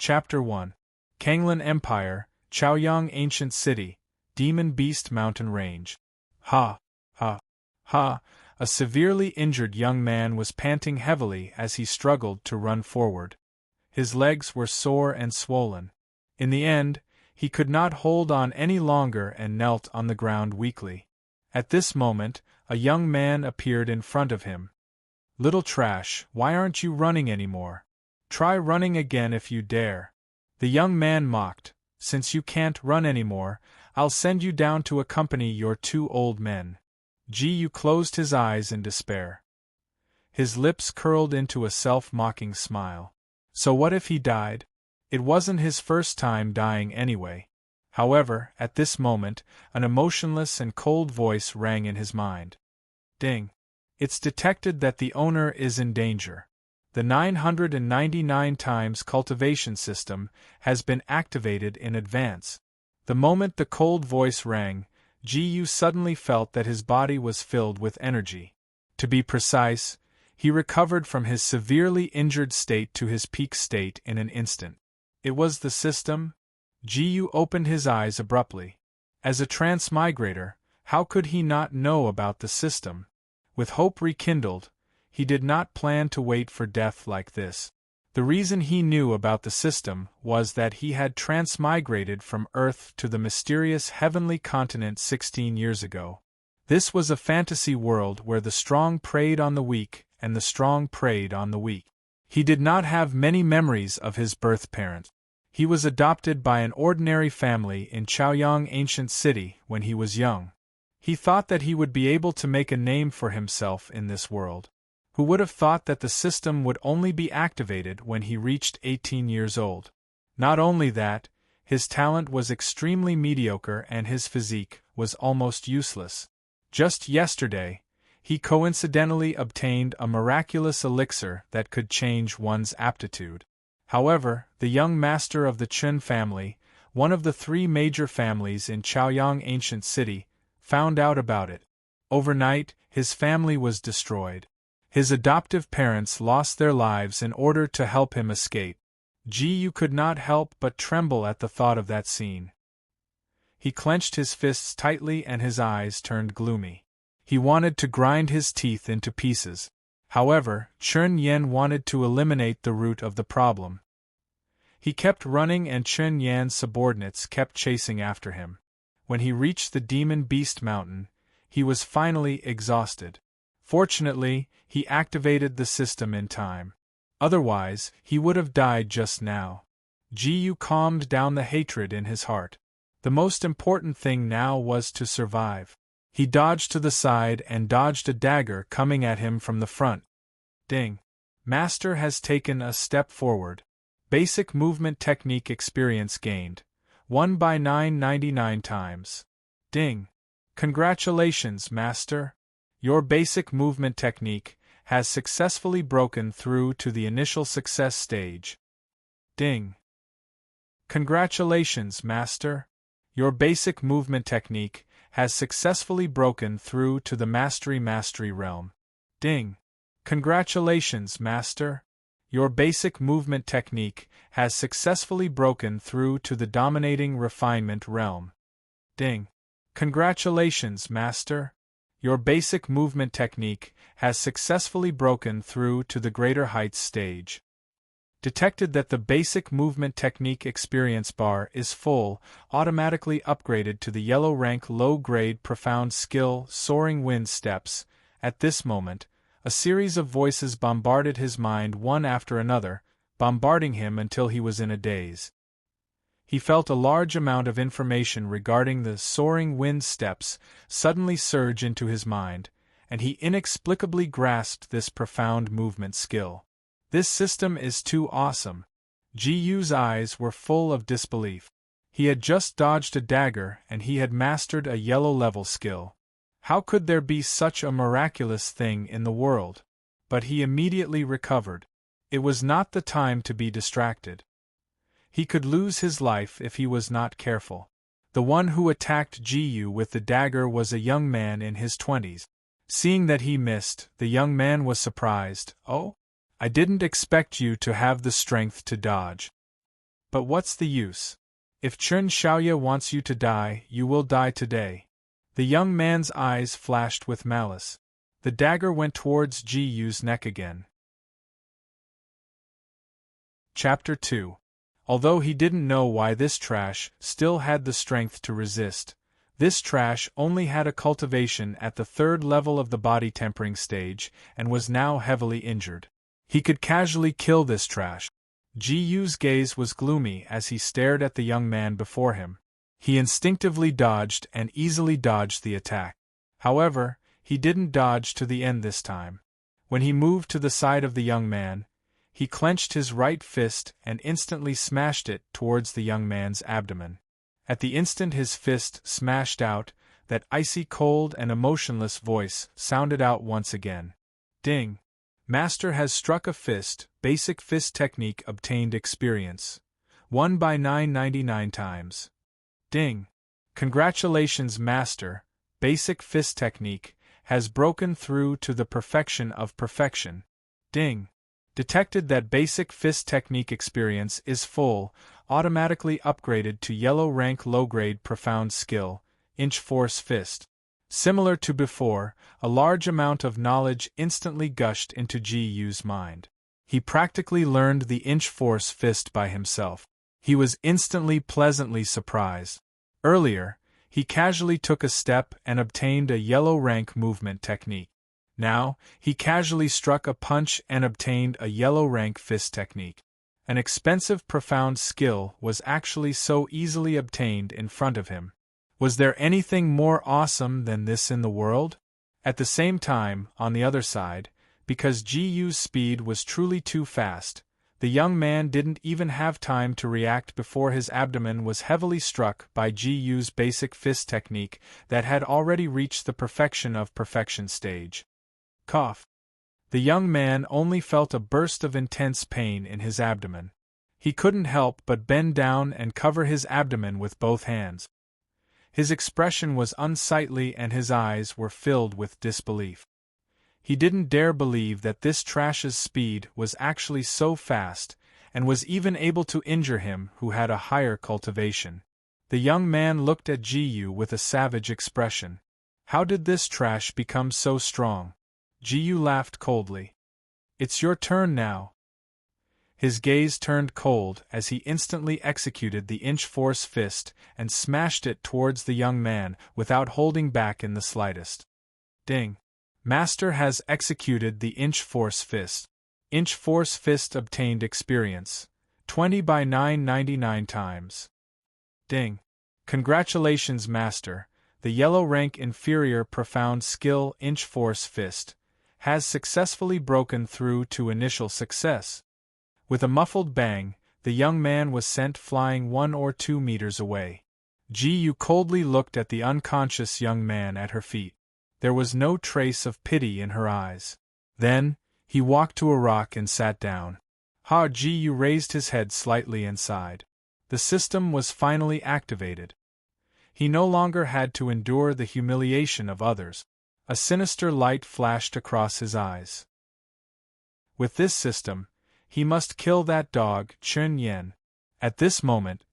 Chapter 1. Kanglan Empire, Chaoyang Ancient City, Demon Beast Mountain Range. Ha! Ha! Ha! A severely injured young man was panting heavily as he struggled to run forward. His legs were sore and swollen. In the end, he could not hold on any longer and knelt on the ground weakly. At this moment, a young man appeared in front of him. "Little trash, why aren't you running anymore? Try running again if you dare." The young man mocked. "Since you can't run anymore, I'll send you down to accompany your two old men." Ji-yu closed his eyes in despair. His lips curled into a self-mocking smile. So what if he died? It wasn't his first time dying anyway. However, at this moment, an emotionless and cold voice rang in his mind. Ding! It's detected that the owner is in danger. The 999 times cultivation system has been activated in advance. The moment the cold voice rang, Ji-yu suddenly felt that his body was filled with energy. To be precise, he recovered from his severely injured state to his peak state in an instant. It was the system? Ji-yu opened his eyes abruptly. As a transmigrator, how could he not know about the system? With hope rekindled, he did not plan to wait for death like this. The reason he knew about the system was that he had transmigrated from Earth to the mysterious heavenly continent 16 years ago. This was a fantasy world where the strong preyed on the weak and the strong preyed on the weak. He did not have many memories of his birth parent. He was adopted by an ordinary family in Chaoyang Ancient City when he was young. He thought that he would be able to make a name for himself in this world. Who would have thought that the system would only be activated when he reached 18 years old? Not only that, his talent was extremely mediocre and his physique was almost useless. Just yesterday, he coincidentally obtained a miraculous elixir that could change one's aptitude. However, the young master of the Chun family, one of the three major families in Chaoyang Ancient City, found out about it. Overnight, his family was destroyed. His adoptive parents lost their lives in order to help him escape. Ji-yu could not help but tremble at the thought of that scene. He clenched his fists tightly and his eyes turned gloomy. He wanted to grind his teeth into pieces. However, Chun Yen wanted to eliminate the root of the problem. He kept running and Chun Yan's subordinates kept chasing after him. When he reached the Demon Beast Mountain, he was finally exhausted. Fortunately, he activated the system in time. Otherwise, he would have died just now. Ji-yu calmed down the hatred in his heart. The most important thing now was to survive. He dodged to the side and dodged a dagger coming at him from the front. Ding! Master has taken a step forward. Basic movement technique experience gained. 1 by 999 times. Ding! Congratulations, Master! Your basic movement technique has successfully broken through to the initial success stage. Ding! Congratulations, Master! Your basic movement technique has successfully broken through to the mastery realm. Ding! Congratulations, Master! Your basic movement technique has successfully broken through to the dominating refinement realm. Ding! Congratulations, Master! Your basic movement technique has successfully broken through to the greater heights stage. Detected that the basic movement technique experience bar is full, automatically upgraded to the yellow rank low-grade profound skill soaring wind steps. At this moment, a series of voices bombarded his mind one after another, bombarding him until he was in a daze. He felt a large amount of information regarding the soaring wind steps suddenly surge into his mind, and he inexplicably grasped this profound movement skill. This system is too awesome. Ji-yu's eyes were full of disbelief. He had just dodged a dagger and he had mastered a yellow-level skill. How could there be such a miraculous thing in the world? But he immediately recovered. It was not the time to be distracted. He could lose his life if he was not careful. The one who attacked Ji-yu with the dagger was a young man in his 20s. Seeing that he missed, the young man was surprised. "Oh? I didn't expect you to have the strength to dodge." But what's the use? If Chun Xiaoya wants you to die, you will die today. The young man's eyes flashed with malice. The dagger went towards Ji Yu's neck again. Chapter 2. Although he didn't know why this trash still had the strength to resist, this trash only had a cultivation at the 3rd level of the body tempering stage and was now heavily injured. He could casually kill this trash. Ji Yu's gaze was gloomy as he stared at the young man before him. He instinctively dodged and easily dodged the attack. However, he didn't dodge to the end this time. When he moved to the side of the young man, he clenched his right fist and instantly smashed it towards the young man's abdomen. At the instant his fist smashed out, that icy cold and emotionless voice sounded out once again. Ding! Master has struck a fist, basic fist technique obtained experience. 1 by 999 times. Ding! Congratulations Master, basic fist technique has broken through to the perfection of perfection. Ding! Detected that basic fist technique experience is full, automatically upgraded to yellow rank low-grade profound skill, inch force fist. Similar to before, a large amount of knowledge instantly gushed into Ji Yu's mind. He practically learned the inch force fist by himself. He was instantly pleasantly surprised. Earlier, he casually took a step and obtained a yellow rank movement technique. Now, he casually struck a punch and obtained a yellow rank fist technique. An expensive profound skill was actually so easily obtained in front of him. Was there anything more awesome than this in the world? At the same time, on the other side, because Ji Yu's speed was truly too fast, the young man didn't even have time to react before his abdomen was heavily struck by Ji Yu's basic fist technique that had already reached the perfection of perfection stage. Cough. The young man only felt a burst of intense pain in his abdomen. He couldn't help but bend down and cover his abdomen with both hands. His expression was unsightly and his eyes were filled with disbelief. He didn't dare believe that this trash's speed was actually so fast, and was even able to injure him who had a higher cultivation. The young man looked at Ji Yu with a savage expression. How did this trash become so strong? Ji Yu laughed coldly. It's your turn now. His gaze turned cold as he instantly executed the inch force fist and smashed it towards the young man without holding back in the slightest. Ding! Master has executed the inch force fist. Inch force fist obtained experience. 20 by 999 times. Ding! Congratulations Master, the yellow rank inferior profound skill inch force fist has successfully broken through to initial success. With a muffled bang, the young man was sent flying 1 or 2 meters away. Ji Yu coldly looked at the unconscious young man at her feet. There was no trace of pity in her eyes. Then, he walked to a rock and sat down. Ji Yu raised his head slightly and sighed. The system was finally activated. He no longer had to endure the humiliation of others. A sinister light flashed across his eyes. With this system, he must kill that dog, Chun Yen. At this moment,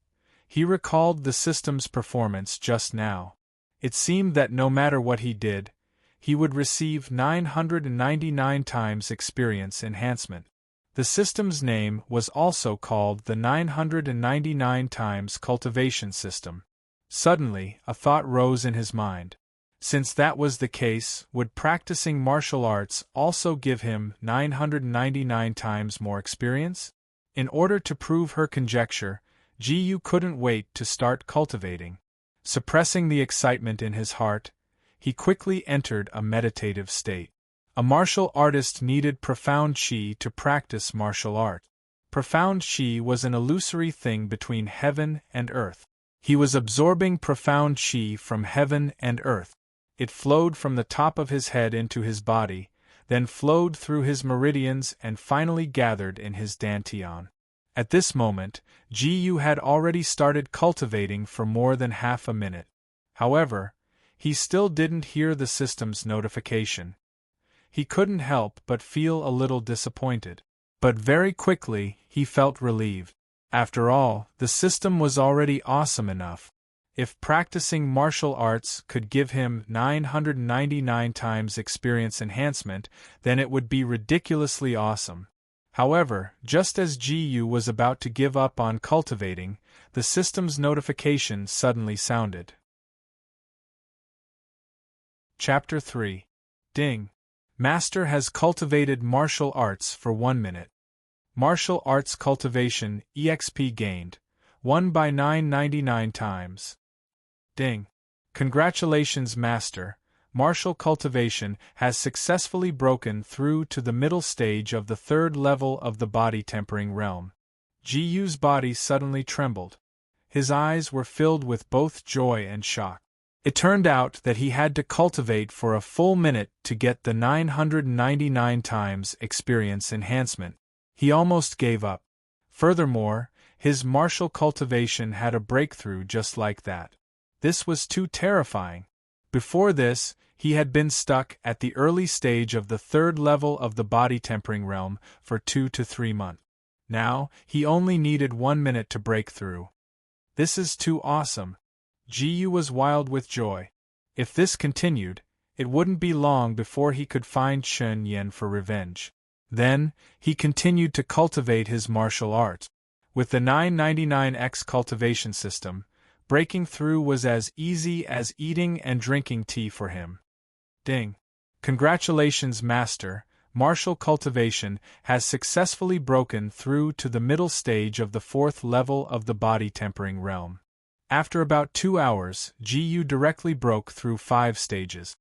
he recalled the system's performance just now. It seemed that no matter what he did, he would receive 999 times experience enhancement. The system's name was also called the 999 times cultivation system. Suddenly, a thought rose in his mind. Since that was the case, would practicing martial arts also give him 999 times more experience? In order to prove her conjecture, Ji Yu couldn't wait to start cultivating. Suppressing the excitement in his heart, he quickly entered a meditative state. A martial artist needed profound qi to practice martial art. Profound qi was an illusory thing between heaven and earth. He was absorbing profound qi from heaven and earth. It flowed from the top of his head into his body, then flowed through his meridians and finally gathered in his dantian. At this moment, Ji Yu had already started cultivating for more than half a minute. However, he still didn't hear the system's notification. He couldn't help but feel a little disappointed. But very quickly, he felt relieved. After all, the system was already awesome enough. If practicing martial arts could give him 999 times experience enhancement, then it would be ridiculously awesome. However, just as Ji-Yu was about to give up on cultivating, the system's notification suddenly sounded. Chapter 3. Ding. Master has cultivated martial arts for 1 minute. Martial arts cultivation, EXP gained. 1 by 999 times. Ding. Congratulations, Master. Martial cultivation has successfully broken through to the middle stage of the 3rd level of the body tempering realm. Ji-Yu's body suddenly trembled. His eyes were filled with both joy and shock. It turned out that he had to cultivate for a full minute to get the 999 times experience enhancement. He almost gave up. Furthermore, his martial cultivation had a breakthrough just like that. This was too terrifying. Before this, he had been stuck at the early stage of the 3rd level of the body tempering realm for 2 to 3 months. Now, he only needed 1 minute to break through. This is too awesome. Ji-Yu was wild with joy. If this continued, it wouldn't be long before he could find Chen Yan for revenge. Then, he continued to cultivate his martial arts. With the 999x cultivation system, breaking through was as easy as eating and drinking tea for him. Ding. Congratulations, Master. Martial cultivation has successfully broken through to the middle stage of the 4th level of the body tempering realm. After about 2 hours, Ji-Yu directly broke through 5 stages.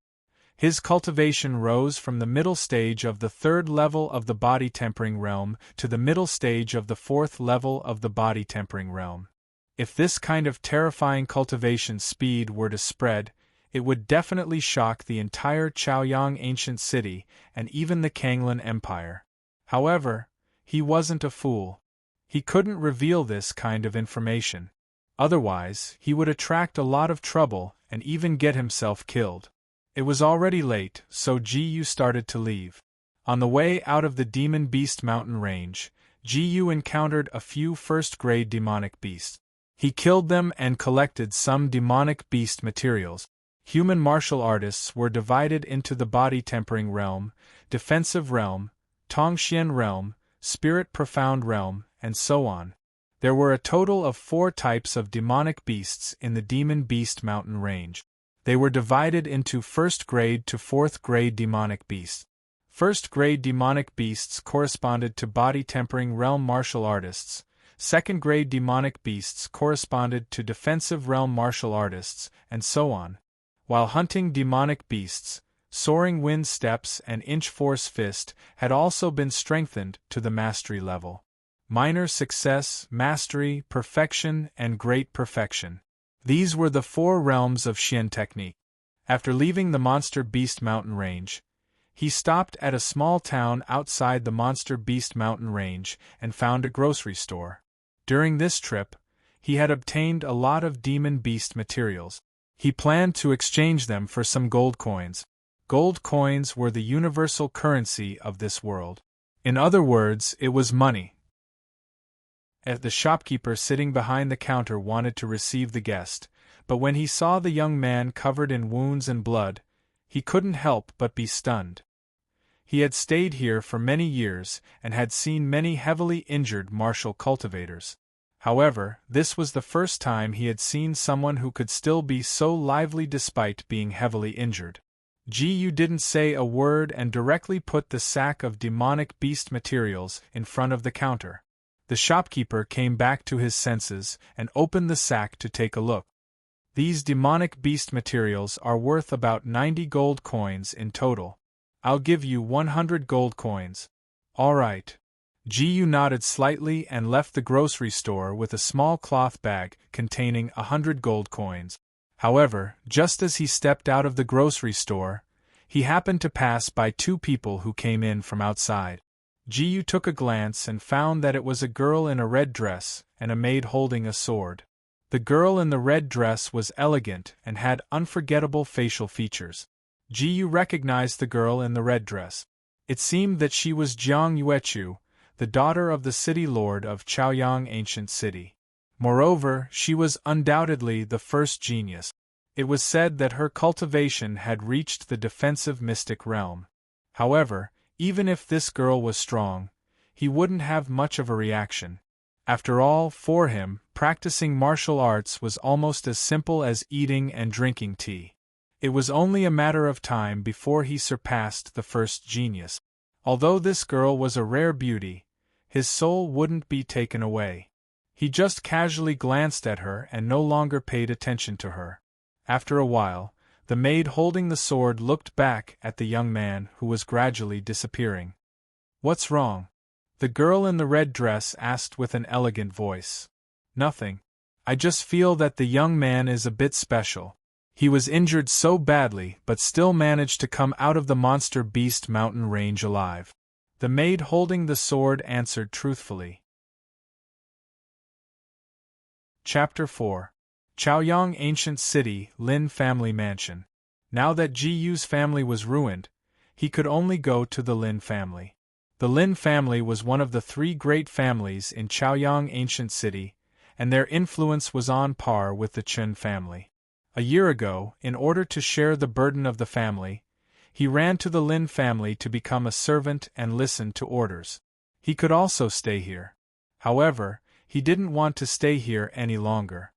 His cultivation rose from the middle stage of the 3rd level of the body tempering realm to the middle stage of the 4th level of the body tempering realm. If this kind of terrifying cultivation speed were to spread, it would definitely shock the entire Chaoyang ancient city and even the Kanglan Empire. However, he wasn't a fool. He couldn't reveal this kind of information. Otherwise, he would attract a lot of trouble and even get himself killed. It was already late, so Ji-Yu started to leave. On the way out of the Demon Beast mountain range, Ji-Yu encountered a few first-grade demonic beasts. He killed them and collected some demonic beast materials. Human martial artists were divided into the body tempering realm, defensive realm, Tongxian realm, spirit profound realm, and so on. There were a total of 4 types of demonic beasts in the Demon Beast mountain range. They were divided into 1st grade to 4th grade demonic beasts. 1st grade demonic beasts corresponded to body tempering realm martial artists. 2nd grade demonic beasts corresponded to defensive realm martial artists, and so on. While hunting demonic beasts, soaring wind steps and inch force fist had also been strengthened to the mastery level. Minor success, mastery, perfection, and great perfection. These were the 4 realms of Xian technique. After leaving the Monster Beast mountain range, he stopped at a small town outside the Monster Beast mountain range and found a grocery store. During this trip, he had obtained a lot of Demon Beast materials. He planned to exchange them for some gold coins. Gold coins were the universal currency of this world. In other words, it was money. The shopkeeper sitting behind the counter wanted to receive the guest, but when he saw the young man covered in wounds and blood, he couldn't help but be stunned. He had stayed here for many years and had seen many heavily injured martial cultivators. However, this was the first time he had seen someone who could still be so lively despite being heavily injured. Ji-Yu didn't say a word and directly put the sack of demonic beast materials in front of the counter. The shopkeeper came back to his senses and opened the sack to take a look. These demonic beast materials are worth about 90 gold coins in total. I'll give you 100 gold coins. All right. Ji-Yu nodded slightly and left the grocery store with a small cloth bag containing 100 gold coins. However, just as he stepped out of the grocery store, he happened to pass by 2 people who came in from outside. Ji-Yu took a glance and found that it was a girl in a red dress and a maid holding a sword. The girl in the red dress was elegant and had unforgettable facial features. Ji-Yu recognized the girl in the red dress. It seemed that she was Jiang Yuechu, the daughter of the city lord of Chaoyang Ancient City. Moreover, she was undoubtedly the first genius. It was said that her cultivation had reached the defensive mystic realm. However, even if this girl was strong, he wouldn't have much of a reaction. After all, for him, practicing martial arts was almost as simple as eating and drinking tea. It was only a matter of time before he surpassed the first genius. Although this girl was a rare beauty, his soul wouldn't be taken away. He just casually glanced at her and no longer paid attention to her. After a while, the maid holding the sword looked back at the young man who was gradually disappearing. "What's wrong?" the girl in the red dress asked with an elegant voice. "Nothing. I just feel that the young man is a bit special. He was injured so badly but still managed to come out of the monster beast mountain range alive." The maid holding the sword answered truthfully. Chapter 4. Chaoyang Ancient City, Lin Family Mansion. Now that Ji Yu's family was ruined, he could only go to the Lin family. The Lin family was one of the three great families in Chaoyang Ancient City, and their influence was on par with the Chen family. A year ago, in order to share the burden of the family, he ran to the Lin family to become a servant and listen to orders. He could also stay here. However, he didn't want to stay here any longer.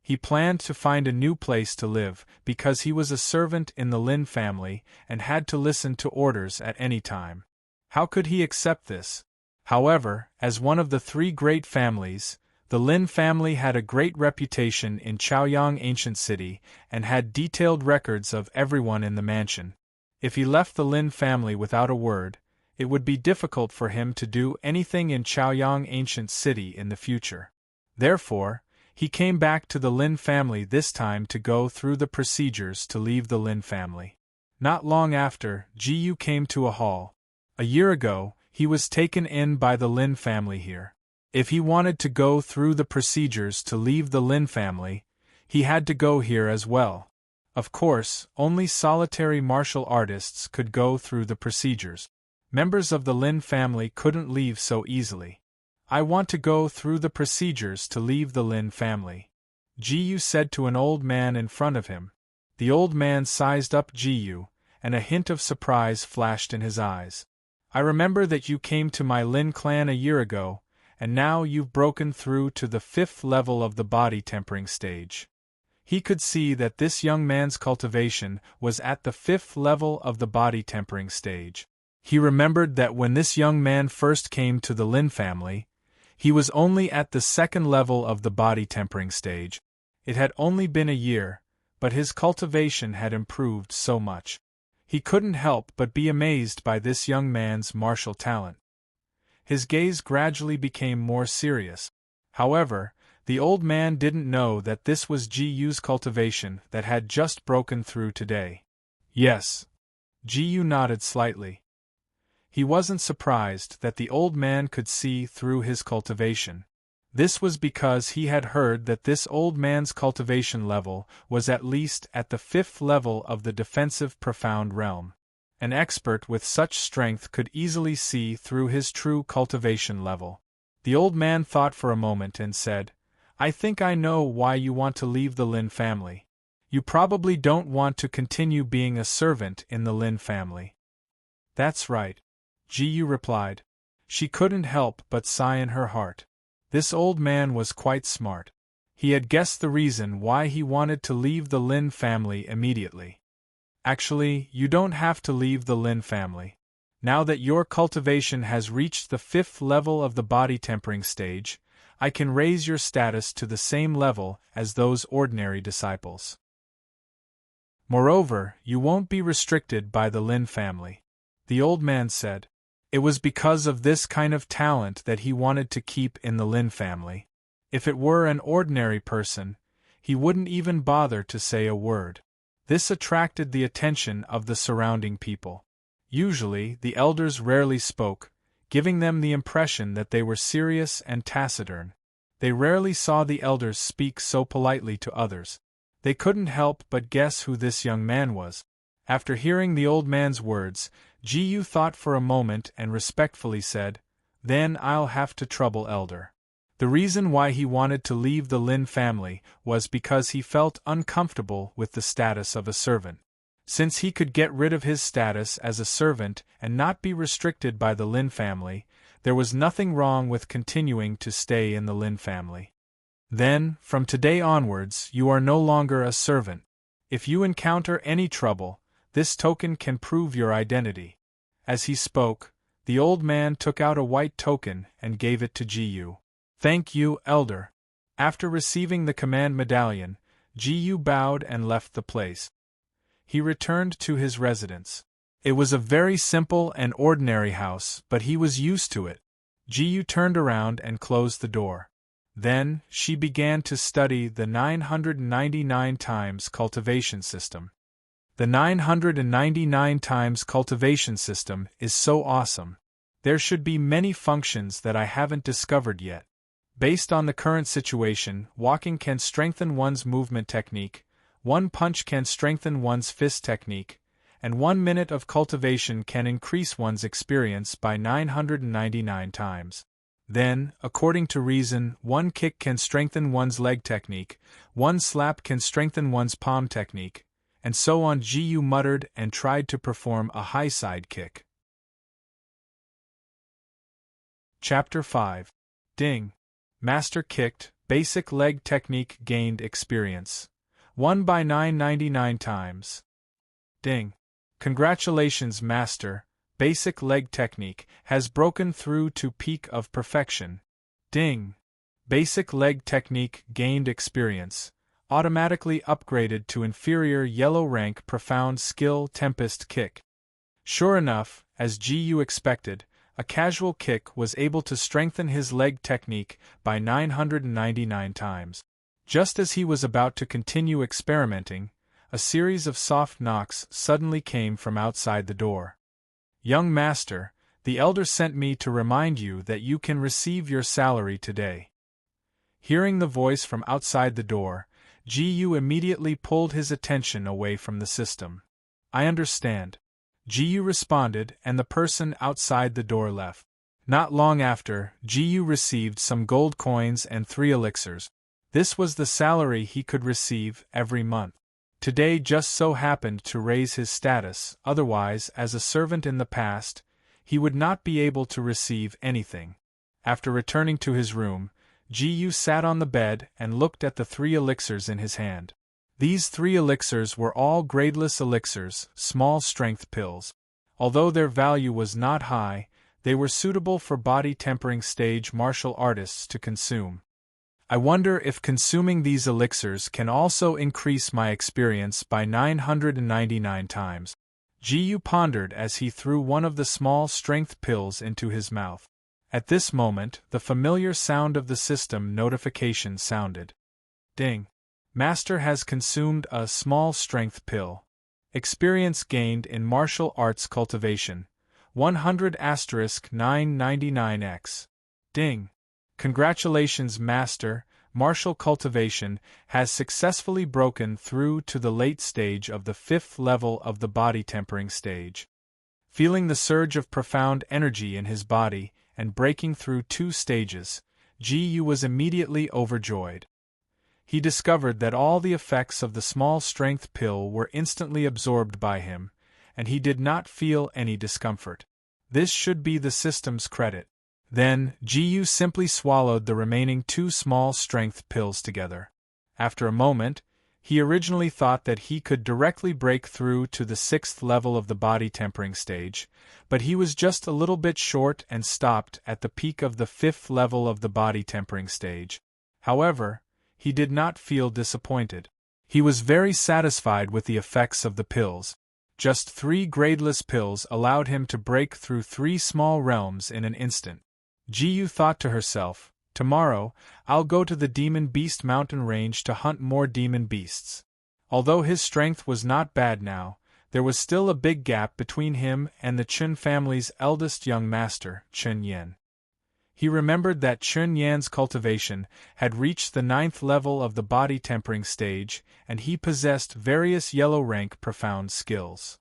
He planned to find a new place to live because he was a servant in the Lin family and had to listen to orders at any time. How could he accept this? However, as one of the three great families, the Lin family had a great reputation in Chaoyang Ancient City and had detailed records of everyone in the mansion. If he left the Lin family without a word, it would be difficult for him to do anything in Chaoyang Ancient City in the future. Therefore, he came back to the Lin family this time to go through the procedures to leave the Lin family. Not long after, Ji Yu came to a hall. A year ago, he was taken in by the Lin family here. If he wanted to go through the procedures to leave the Lin family, he had to go here as well. Of course, only solitary martial artists could go through the procedures. Members of the Lin family couldn't leave so easily. "I want to go through the procedures to leave the Lin family," Ji Yu said to an old man in front of him. The old man sized up Ji Yu, and a hint of surprise flashed in his eyes. "I remember that you came to my Lin clan a year ago, and now you've broken through to the 5th level of the body tempering stage." He could see that this young man's cultivation was at the 5th level of the body tempering stage. He remembered that when this young man first came to the Lin family, he was only at the 2nd level of the body tempering stage. It had only been a year, but his cultivation had improved so much. He couldn't help but be amazed by this young man's martial talent. His gaze gradually became more serious. However, the old man didn't know that this was Ji Yu's cultivation that had just broken through today. "Yes." Ji Yu nodded slightly. He wasn't surprised that the old man could see through his cultivation. This was because he had heard that this old man's cultivation level was at least at the 5th level of the defensive profound realm. An expert with such strength could easily see through his true cultivation level. The old man thought for a moment and said, "I think I know why you want to leave the Lin family. You probably don't want to continue being a servant in the Lin family." "That's right," Ji Yu replied. She couldn't help but sigh in her heart. This old man was quite smart. He had guessed the reason why he wanted to leave the Lin family immediately. "Actually, you don't have to leave the Lin family. Now that your cultivation has reached the 5th level of the body tempering stage, I can raise your status to the same level as those ordinary disciples. Moreover, you won't be restricted by the Lin family," the old man said. It was because of this kind of talent that he wanted to keep in the Lin family. If it were an ordinary person, he wouldn't even bother to say a word. This attracted the attention of the surrounding people. Usually, the elders rarely spoke, giving them the impression that they were serious and taciturn. They rarely saw the elders speak so politely to others. They couldn't help but guess who this young man was. After hearing the old man's words, Ji Yu thought for a moment and respectfully said, Then I'll have to trouble Elder. The reason why he wanted to leave the Lin family was because he felt uncomfortable with the status of a servant. Since he could get rid of his status as a servant and not be restricted by the Lin family, there was nothing wrong with continuing to stay in the Lin family. Then, from today onwards, you are no longer a servant. If you encounter any trouble, this token can prove your identity. As he spoke, the old man took out a white token and gave it to Ji-yu. Thank you, Elder. After receiving the command medallion, Ji-yu bowed and left the place. He returned to his residence. It was a very simple and ordinary house, but he was used to it. Ji-yu turned around and closed the door. Then, she began to study the 999 times cultivation system. The 999 times cultivation system is so awesome. There should be many functions that I haven't discovered yet. Based on the current situation, walking can strengthen one's movement technique, one punch can strengthen one's fist technique, and 1 minute of cultivation can increase one's experience by 999 times. Then, according to reason, one kick can strengthen one's leg technique, one slap can strengthen one's palm technique, and so on. Ji-yu muttered and tried to perform a high side kick. Chapter 5. Ding. Master kicked, basic leg technique gained experience. 1 by 999 times. Ding. Congratulations, Master. Basic leg technique has broken through to peak of perfection. Ding. Basic leg technique gained experience. Automatically upgraded to inferior yellow rank profound skill tempest kick. Sure enough, as Ji-yu expected, a casual kick was able to strengthen his leg technique by 999 times. Just as he was about to continue experimenting, a series of soft knocks suddenly came from outside the door. Young Master, the Elder sent me to remind you that you can receive your salary today. Hearing the voice from outside the door, Ji-yu immediately pulled his attention away from the system. I understand. Ji-yu responded, and the person outside the door left. Not long after, Ji-yu received some gold coins and 3 elixirs. This was the salary he could receive every month. Today just so happened to raise his status, otherwise, as a servant in the past, he would not be able to receive anything. After returning to his room, Ji-yu sat on the bed and looked at the 3 elixirs in his hand. These 3 elixirs were all gradeless elixirs, small strength pills. Although their value was not high, they were suitable for body-tempering stage martial artists to consume. I wonder if consuming these elixirs can also increase my experience by 999 times. Ji-yu pondered as he threw one of the small strength pills into his mouth. At this moment, the familiar sound of the system notification sounded. Ding. Master has consumed a small strength pill. Experience gained in martial arts cultivation. 100*999x. Ding. Congratulations, Master. Martial cultivation has successfully broken through to the late stage of the 5th level of the body tempering stage. Feeling the surge of profound energy in his body and breaking through 2 stages, Ji-yu was immediately overjoyed. He discovered that all the effects of the small strength pill were instantly absorbed by him, and he did not feel any discomfort. This should be the system's credit. Then, Ji-yu simply swallowed the remaining 2 small strength pills together. After a moment, he originally thought that he could directly break through to the 6th level of the body tempering stage, but he was just a little bit short and stopped at the peak of the 5th level of the body tempering stage. However, he did not feel disappointed. He was very satisfied with the effects of the pills. Just 3 gradeless pills allowed him to break through 3 small realms in an instant. Ji-yu thought to herself, tomorrow, I'll go to the Demon Beast mountain range to hunt more demon beasts. Although his strength was not bad now, there was still a big gap between him and the Chun family's eldest young master, Chun Yan. He remembered that Chun Yan's cultivation had reached the 9th level of the body tempering stage, and he possessed various yellow rank profound skills.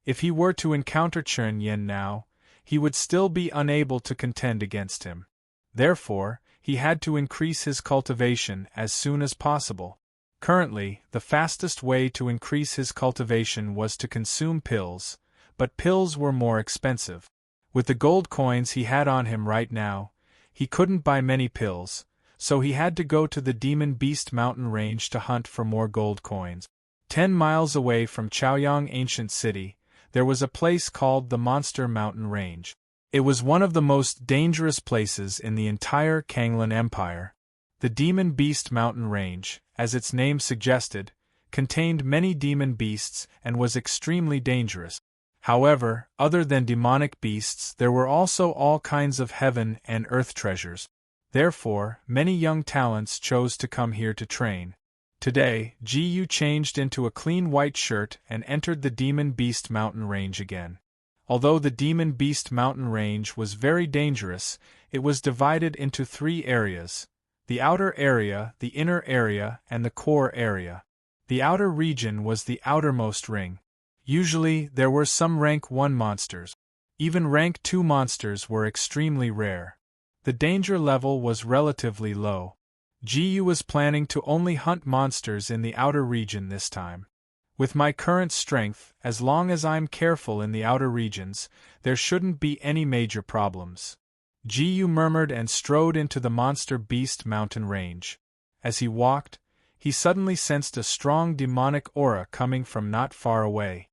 If he were to encounter Chun Yan now, he would still be unable to contend against him. Therefore, he had to increase his cultivation as soon as possible. Currently, the fastest way to increase his cultivation was to consume pills, but pills were more expensive. With the gold coins he had on him right now, he couldn't buy many pills, so he had to go to the Demon Beast Mountain Range to hunt for more gold coins. 10 miles away from Chaoyang Ancient City, there was a place called the Monster Mountain Range. It was one of the most dangerous places in the entire Kanglan Empire. The Demon Beast Mountain Range, as its name suggested, contained many demon beasts and was extremely dangerous. However, other than demonic beasts, there were also all kinds of heaven and earth treasures. Therefore, many young talents chose to come here to train. Today, Ji-Yu changed into a clean white shirt and entered the Demon Beast Mountain Range again. Although the Demon Beast Mountain Range was very dangerous, it was divided into 3 areas: the outer area, the inner area, and the core area. The outer region was the outermost ring. Usually, there were some rank 1 monsters. Even rank 2 monsters were extremely rare. The danger level was relatively low. Ji-Yu was planning to only hunt monsters in the outer region this time. With my current strength, as long as I'm careful in the outer regions, there shouldn't be any major problems. Ji-Yu murmured and strode into the Monster Beast Mountain Range. As he walked, he suddenly sensed a strong demonic aura coming from not far away.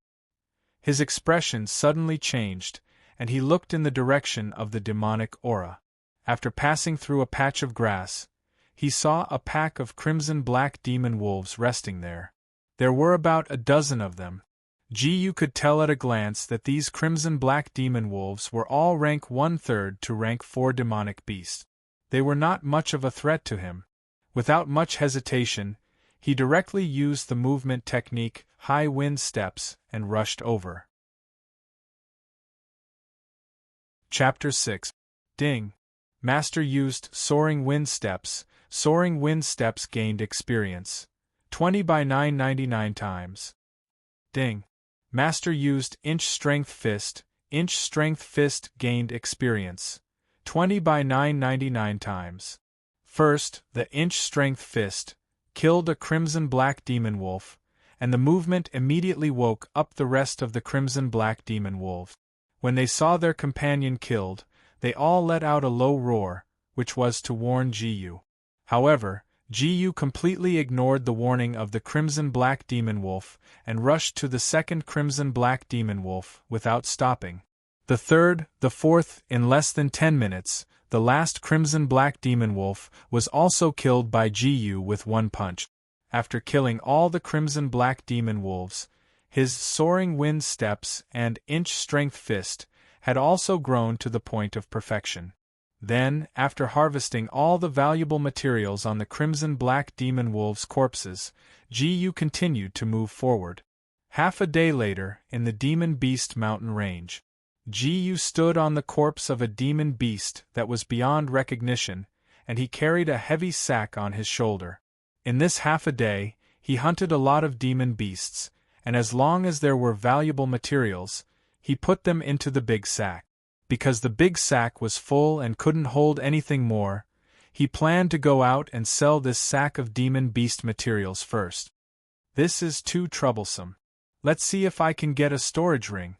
His expression suddenly changed, and he looked in the direction of the demonic aura. After passing through a patch of grass, he saw a pack of crimson-black demon wolves resting there. There were about a dozen of them. Ji-Yu could tell at a glance that these crimson-black demon wolves were all rank 1/3 to rank 4 demonic beasts. They were not much of a threat to him. Without much hesitation, he directly used the movement technique, high wind steps, and rushed over. Chapter 6. Ding. Master used soaring wind steps. Soaring wind steps gained experience. 20 by 999 times. Ding. Master used inch strength fist. Inch strength fist gained experience. 20 by 999 times. First, the inch strength fist killed a crimson-black demon wolf, and the movement immediately woke up the rest of the crimson-black demon wolves. When they saw their companion killed, they all let out a low roar, which was to warn Ji-Yu. However, Ji-Yu completely ignored the warning of the crimson-black demon wolf and rushed to the second crimson-black demon wolf without stopping. The third, the fourth, in less than 10 minutes, the last crimson-black demon wolf was also killed by Ji-Yu with 1 punch. After killing all the crimson-black demon wolves, his soaring wind steps and inch strength fist had also grown to the point of perfection. Then, after harvesting all the valuable materials on the crimson-black demon wolves' corpses, Ji-Yu continued to move forward. Half a day later, in the Demon Beast Mountain Range, Ji-Yu stood on the corpse of a demon beast that was beyond recognition, and he carried a heavy sack on his shoulder. In this half a day, he hunted a lot of demon beasts, and as long as there were valuable materials, he put them into the big sack. Because the big sack was full and couldn't hold anything more, he planned to go out and sell this sack of demon beast materials first. This is too troublesome. Let's see if I can get a storage ring,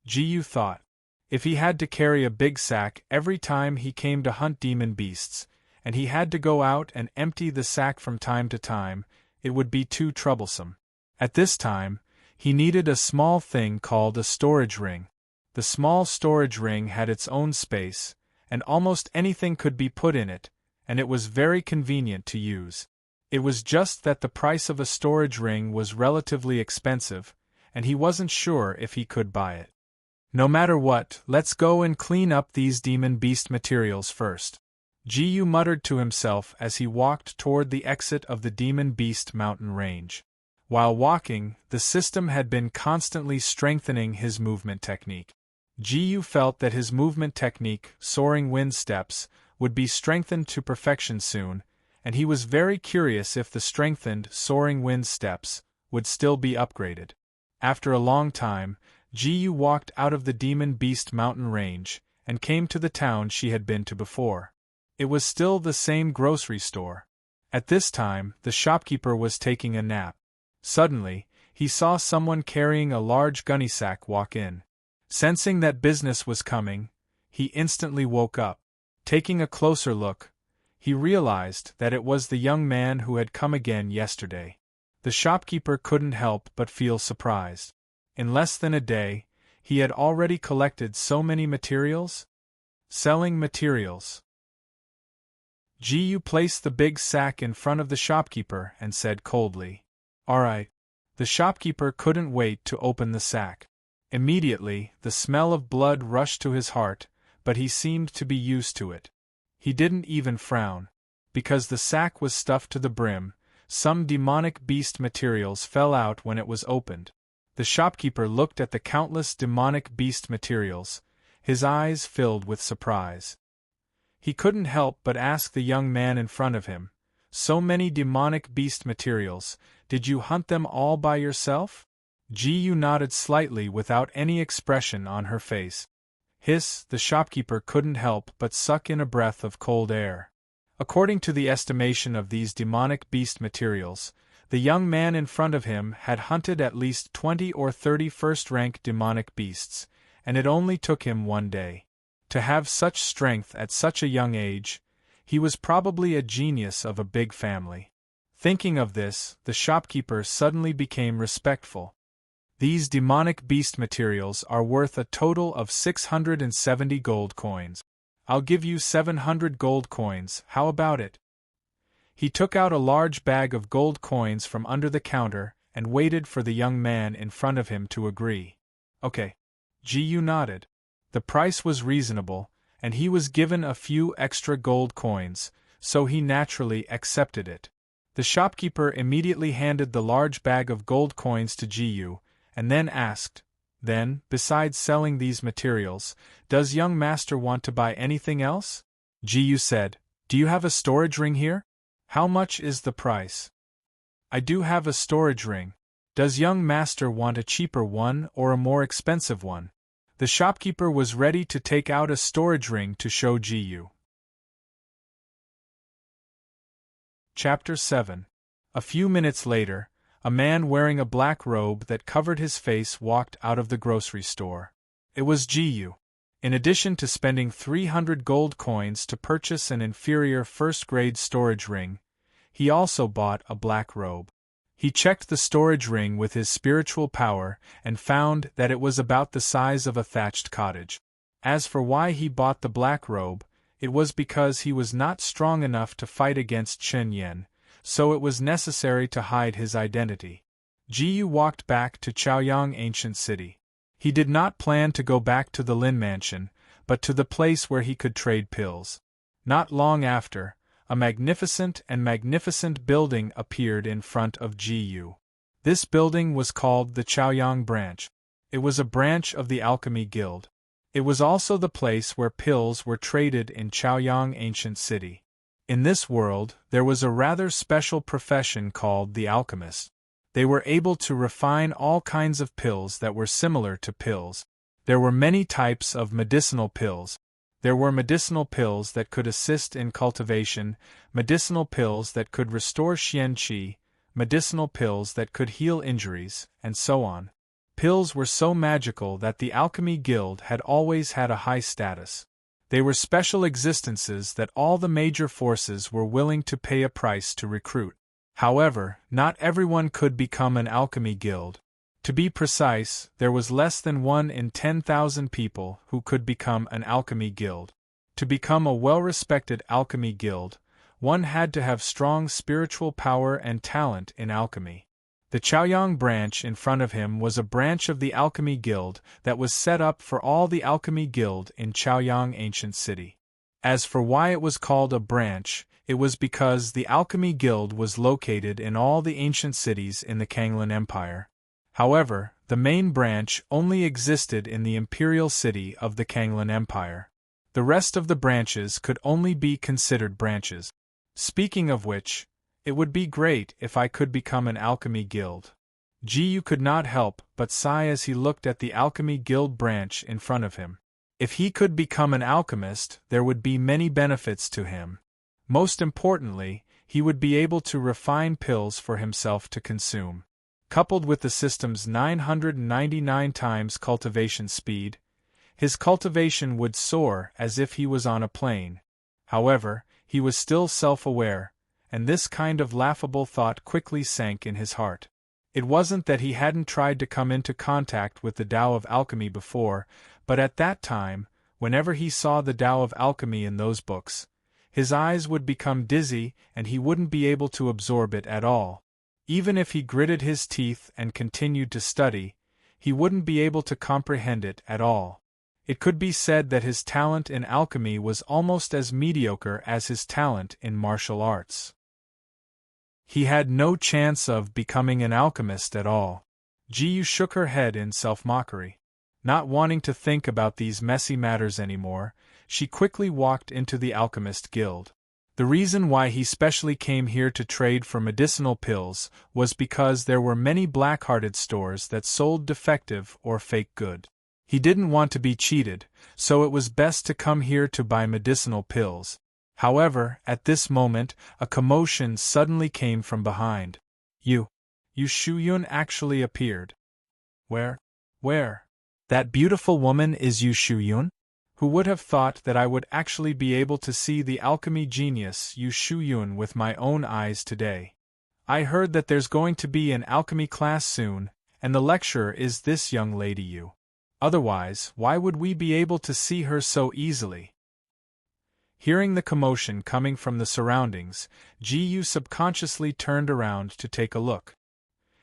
Ji-Yu thought. If he had to carry a big sack every time he came to hunt demon beasts, and he had to go out and empty the sack from time to time, it would be too troublesome. At this time, he needed a small thing called a storage ring. The small storage ring had its own space, and almost anything could be put in it, and it was very convenient to use. It was just that the price of a storage ring was relatively expensive, and he wasn't sure if he could buy it. No matter what, let's go and clean up these demon beast materials first, Ji-Yu muttered to himself as he walked toward the exit of the Demon Beast Mountain Range. While walking, the system had been constantly strengthening his movement technique. Ji-Yu felt that his movement technique, soaring wind steps, would be strengthened to perfection soon, and he was very curious if the strengthened, soaring wind steps would still be upgraded. After a long time, Ji walked out of the Demon Beast mountain range, and came to the town she had been to before. It was still the same grocery store. At this time, the shopkeeper was taking a nap. Suddenly, he saw someone carrying a large gunny sack walk in. Sensing that business was coming, he instantly woke up. Taking a closer look, he realized that it was the young man who had come again yesterday. The shopkeeper couldn't help but feel surprised. In less than a day, he had already collected so many materials? Selling materials. Ji placed the big sack in front of the shopkeeper and said coldly, "All right." The shopkeeper couldn't wait to open the sack. Immediately, the smell of blood rushed to his heart, but he seemed to be used to it. He didn't even frown. Because the sack was stuffed to the brim, some demonic beast materials fell out when it was opened. The shopkeeper looked at the countless demonic beast materials, his eyes filled with surprise. He couldn't help but ask the young man in front of him, "So many demonic beast materials, did you hunt them all by yourself?" Ji nodded slightly without any expression on her face. Hiss, the shopkeeper couldn't help but suck in a breath of cold air. According to the estimation of these demonic beast materials, the young man in front of him had hunted at least 20 or 30 first-rank demonic beasts, and it only took him one day. To have such strength at such a young age, he was probably a genius of a big family. Thinking of this, the shopkeeper suddenly became respectful. These demonic beast materials are worth a total of 670 gold coins. I'll give you 700 gold coins, how about it? He took out a large bag of gold coins from under the counter and waited for the young man in front of him to agree. Okay. Ji nodded. The price was reasonable, and he was given a few extra gold coins, so he naturally accepted it. The shopkeeper immediately handed the large bag of gold coins to Ji, and then asked, "Then, besides selling these materials, does young master want to buy anything else?" Ji said, "Do you have a storage ring here? How much is the price?" "I do have a storage ring. Does young master want a cheaper one or a more expensive one?" The shopkeeper was ready to take out a storage ring to show Ji. Chapter 7. A few minutes later, a man wearing a black robe that covered his face walked out of the grocery store. It was Ji. In addition to spending 300 gold coins to purchase an inferior first-grade storage ring, he also bought a black robe. He checked the storage ring with his spiritual power and found that it was about the size of a thatched cottage. As for why he bought the black robe, it was because he was not strong enough to fight against Chen Yen, so it was necessary to hide his identity. Ji walked back to Chaoyang Ancient City. He did not plan to go back to the Lin Mansion, but to the place where he could trade pills. Not long after, a magnificent building appeared in front of Ji. This building was called the Chaoyang Branch. It was a branch of the Alchemy Guild. It was also the place where pills were traded in Chaoyang Ancient City. In this world, there was a rather special profession called the alchemist. They were able to refine all kinds of pills that were similar to pills. There were many types of medicinal pills. There were medicinal pills that could assist in cultivation, medicinal pills that could restore Xian Qi, medicinal pills that could heal injuries, and so on. Pills were so magical that the Alchemy Guild had always had a high status. They were special existences that all the major forces were willing to pay a price to recruit. However, not everyone could become an Alchemy Guild. To be precise, there was less than 1 in 10,000 people who could become an Alchemy Guild. To become a well-respected Alchemy Guild, one had to have strong spiritual power and talent in alchemy. The Chaoyang branch in front of him was a branch of the Alchemy Guild that was set up for all the Alchemy Guild in Chaoyang Ancient City. As for why it was called a branch, it was because the Alchemy Guild was located in all the ancient cities in the Kanglan Empire. However, the main branch only existed in the imperial city of the Kanglan Empire. The rest of the branches could only be considered branches. Speaking of which, it would be great if I could become an alchemy guild. Ji could not help but sigh as he looked at the alchemy guild branch in front of him. If he could become an alchemist, there would be many benefits to him. Most importantly, he would be able to refine pills for himself to consume. Coupled with the system's 999 times cultivation speed, his cultivation would soar as if he was on a plane. However, he was still self-aware, and this kind of laughable thought quickly sank in his heart. It wasn't that he hadn't tried to come into contact with the Tao of Alchemy before, but at that time, whenever he saw the Tao of Alchemy in those books, his eyes would become dizzy and he wouldn't be able to absorb it at all. Even if he gritted his teeth and continued to study, he wouldn't be able to comprehend it at all. It could be said that his talent in alchemy was almost as mediocre as his talent in martial arts. He had no chance of becoming an alchemist at all. Ji shook her head in self-mockery. Not wanting to think about these messy matters anymore, she quickly walked into the Alchemist Guild. The reason why he specially came here to trade for medicinal pills was because there were many black-hearted stores that sold defective or fake good. He didn't want to be cheated, so it was best to come here to buy medicinal pills. However, at this moment, a commotion suddenly came from behind. Yu Shuyun actually appeared. Where? That beautiful woman is Yu Shuyun? Who would have thought that I would actually be able to see the alchemy genius Yu Shuyun with my own eyes today? I heard that there's going to be an alchemy class soon, and the lecturer is this young lady Yu. Otherwise, why would we be able to see her so easily? Hearing the commotion coming from the surroundings, Ji subconsciously turned around to take a look.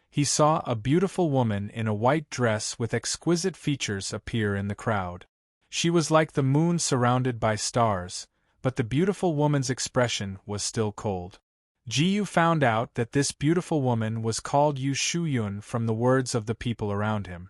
He saw a beautiful woman in a white dress with exquisite features appear in the crowd. She was like the moon surrounded by stars, but the beautiful woman's expression was still cold. Ji found out that this beautiful woman was called Yu Shuyun from the words of the people around him.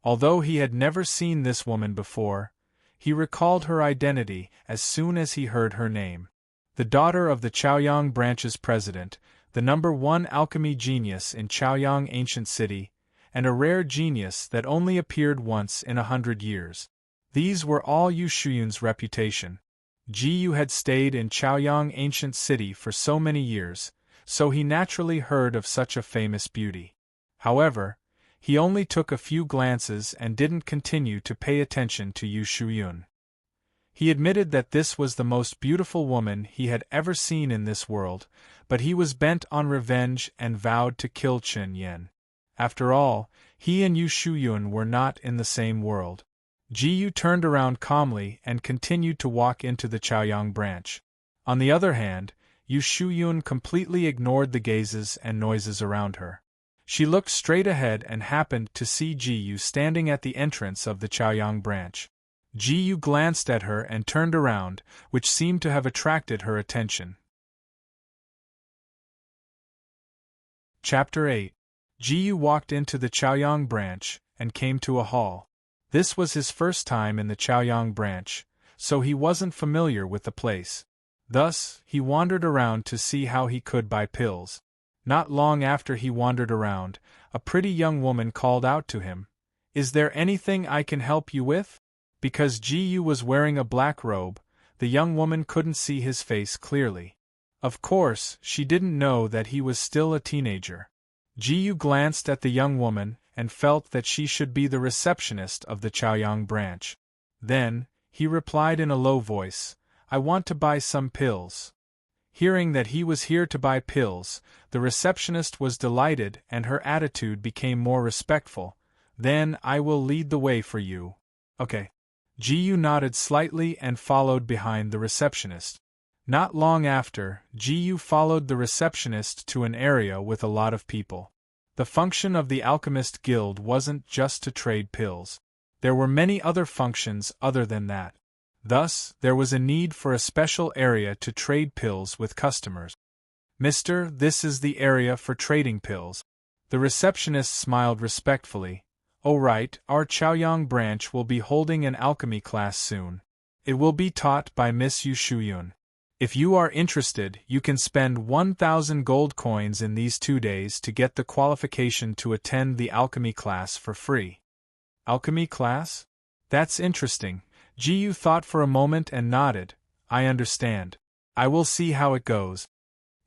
Although he had never seen this woman before, he recalled her identity as soon as he heard her name. The daughter of the Chaoyang branch's president, the #1 alchemy genius in Chaoyang ancient city, and a rare genius that only appeared once in 100 years. These were all Yu Shuyun's reputation. Ji had stayed in Chaoyang ancient city for so many years, so he naturally heard of such a famous beauty. However, he only took a few glances and didn't continue to pay attention to Yu Shuyun. He admitted that this was the most beautiful woman he had ever seen in this world, but he was bent on revenge and vowed to kill Chen Yen. After all, he and Yu Shuyun were not in the same world. Ji turned around calmly and continued to walk into the Chaoyang branch. On the other hand, Yu Shuyun completely ignored the gazes and noises around her. She looked straight ahead and happened to see Ji standing at the entrance of the Chaoyang branch. Ji glanced at her and turned around, which seemed to have attracted her attention. Chapter 8. Ji walked into the Chaoyang branch and came to a hall. This was his first time in the Chaoyang branch, so he wasn't familiar with the place. Thus, he wandered around to see how he could buy pills. Not long after he wandered around, a pretty young woman called out to him, "Is there anything I can help you with?" Because Ji was wearing a black robe, the young woman couldn't see his face clearly. Of course, she didn't know that he was still a teenager. Ji glanced at the young woman and felt that she should be the receptionist of the Chaoyang branch. Then, he replied in a low voice, "I want to buy some pills." Hearing that he was here to buy pills, the receptionist was delighted and her attitude became more respectful. "Then I will lead the way for you." "Okay." Ji nodded slightly and followed behind the receptionist. Not long after, Ji followed the receptionist to an area with a lot of people. The function of the Alchemist Guild wasn't just to trade pills. There were many other functions other than that. Thus, there was a need for a special area to trade pills with customers. "Mister, this is the area for trading pills." The receptionist smiled respectfully. "Oh right, our Chaoyang branch will be holding an alchemy class soon. It will be taught by Miss Yu Shuyun." If you are interested, you can spend 1,000 gold coins in these 2 days to get the qualification to attend the alchemy class for free. Alchemy class? That's interesting. Jiyu thought for a moment and nodded. I understand. I will see how it goes.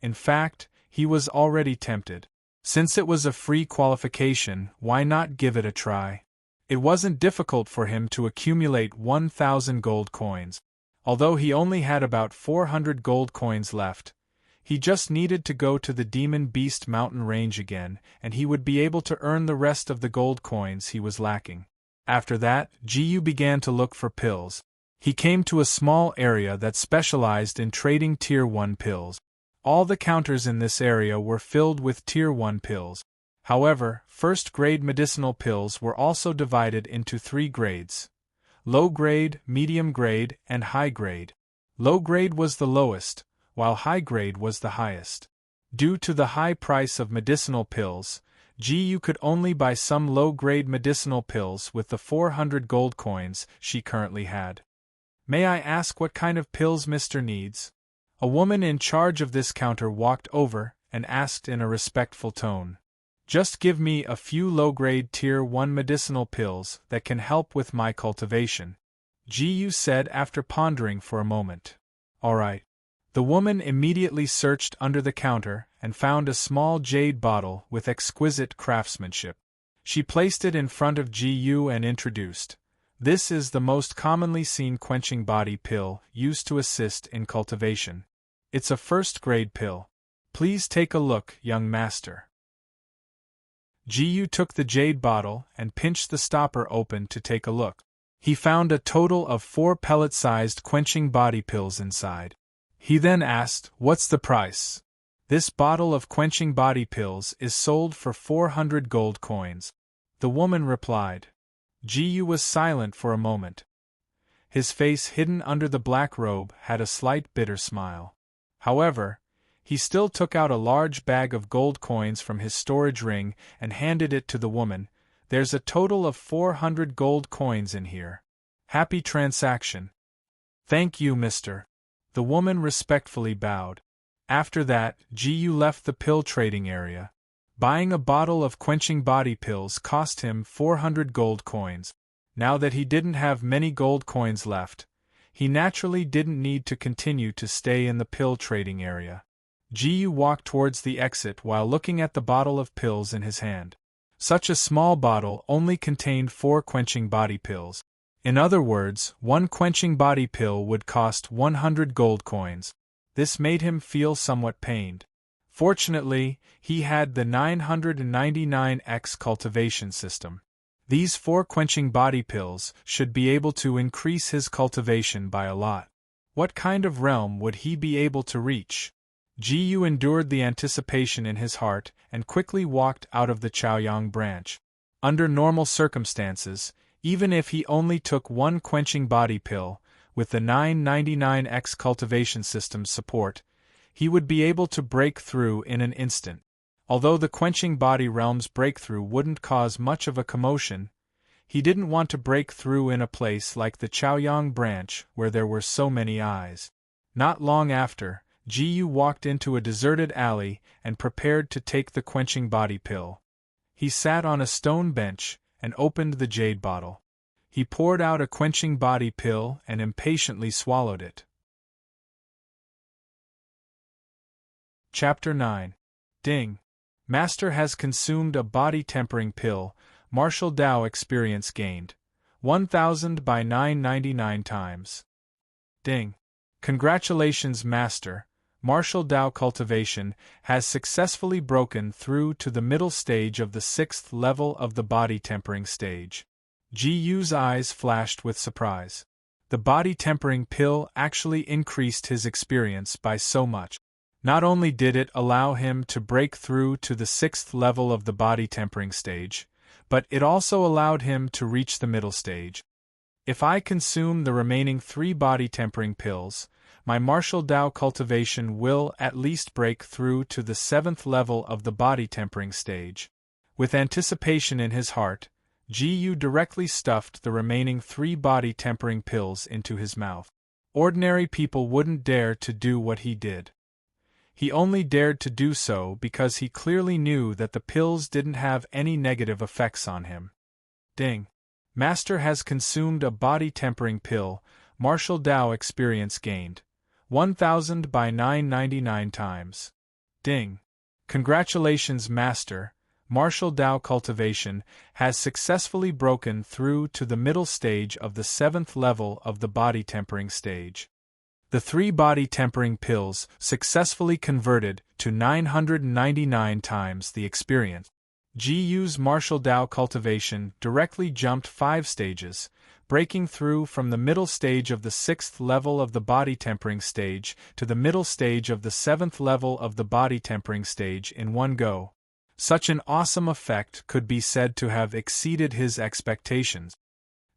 In fact, he was already tempted. Since it was a free qualification, why not give it a try? It wasn't difficult for him to accumulate 1,000 gold coins. Although he only had about 400 gold coins left, he just needed to go to the Demon Beast mountain range again, and he would be able to earn the rest of the gold coins he was lacking. After that, Jiyu began to look for pills. He came to a small area that specialized in trading Tier 1 pills. All the counters in this area were filled with Tier 1 pills. However, first-grade medicinal pills were also divided into 3 grades: low grade, medium grade, and high grade. Low grade was the lowest, while high grade was the highest. Due to the high price of medicinal pills, Jiyu could only buy some low-grade medicinal pills with the 400 gold coins she currently had. May I ask what kind of pills Mr. needs? A woman in charge of this counter walked over and asked in a respectful tone. Just give me a few low-grade Tier 1 medicinal pills that can help with my cultivation, Jiyu said after pondering for a moment. All right. The woman immediately searched under the counter and found a small jade bottle with exquisite craftsmanship. She placed it in front of Jiyu and introduced, "This is the most commonly seen quenching body pill used to assist in cultivation. It's a first-grade pill. Please take a look, young master." Jiyu took the jade bottle and pinched the stopper open to take a look. He found a total of 4 pellet-sized quenching body pills inside. He then asked, "What's the price?" "This bottle of quenching body pills is sold for 400 gold coins," the woman replied. Jiyu was silent for a moment. His face hidden under the black robe had a slight bitter smile. However, he still took out a large bag of gold coins from his storage ring and handed it to the woman. "There's a total of 400 gold coins in here. Happy transaction." "Thank you, mister." The woman respectfully bowed. After that, Jiyu left the pill trading area. Buying a bottle of quenching body pills cost him 400 gold coins. Now that he didn't have many gold coins left, he naturally didn't need to continue to stay in the pill trading area. Jiyu walked towards the exit while looking at the bottle of pills in his hand. Such a small bottle only contained 4 quenching body pills. In other words, 1 quenching body pill would cost 100 gold coins. This made him feel somewhat pained. Fortunately, he had the 999X cultivation system. These 4 quenching body pills should be able to increase his cultivation by a lot. What kind of realm would he be able to reach? Jiyu endured the anticipation in his heart and quickly walked out of the Chaoyang branch. Under normal circumstances, even if he only took 1 quenching body pill, with the 999X cultivation system's support, he would be able to break through in an instant. Although the quenching body realm's breakthrough wouldn't cause much of a commotion, he didn't want to break through in a place like the Chaoyang branch where there were so many eyes. Not long after, Jiyu walked into a deserted alley and prepared to take the quenching body pill. He sat on a stone bench and opened the jade bottle. He poured out a quenching body pill and impatiently swallowed it. Chapter 9. Ding. Master has consumed a body tempering pill. Martial Dao experience gained. 1000 by 999 times. Ding. Congratulations, Master. Martial Dao cultivation has successfully broken through to the middle stage of the 6th level of the body tempering stage. Jiyu's eyes flashed with surprise. The body tempering pill actually increased his experience by so much. Not only did it allow him to break through to the 6th level of the body tempering stage, but it also allowed him to reach the middle stage. If I consume the remaining 3 body tempering pills, my martial Dao cultivation will at least break through to the 7th level of the body tempering stage. With anticipation in his heart, Jiyu directly stuffed the remaining 3 body tempering pills into his mouth. Ordinary people wouldn't dare to do what he did. He only dared to do so because he clearly knew that the pills didn't have any negative effects on him. Ding. Master has consumed a body-tempering pill. Martial Dao experience gained. 1000 by 999 times. Ding. Congratulations, Master. Martial Dao cultivation has successfully broken through to the middle stage of the 7th level of the body-tempering stage. The 3 body-tempering pills successfully converted to 999 times the experience. GU's Martial Dao cultivation directly jumped 5 stages, breaking through from the middle stage of the 6th level of the body-tempering stage to the middle stage of the 7th level of the body-tempering stage in one go. Such an awesome effect could be said to have exceeded his expectations.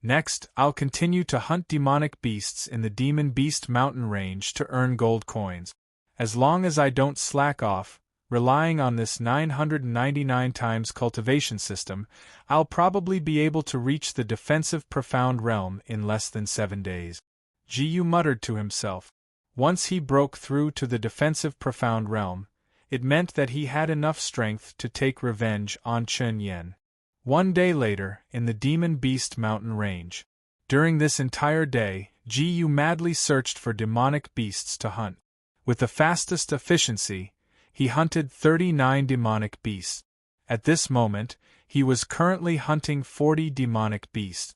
Next, I'll continue to hunt demonic beasts in the Demon Beast mountain range to earn gold coins. As long as I don't slack off, relying on this 999 times cultivation system, I'll probably be able to reach the defensive profound realm in less than 7 days. GU muttered to himself. Once he broke through to the defensive profound realm, it meant that he had enough strength to take revenge on Chen Yen. 1 day later, in the Demon Beast mountain range. During this entire day, GU madly searched for demonic beasts to hunt. With the fastest efficiency, he hunted 39 demonic beasts. At this moment, he was currently hunting 40 demonic beasts.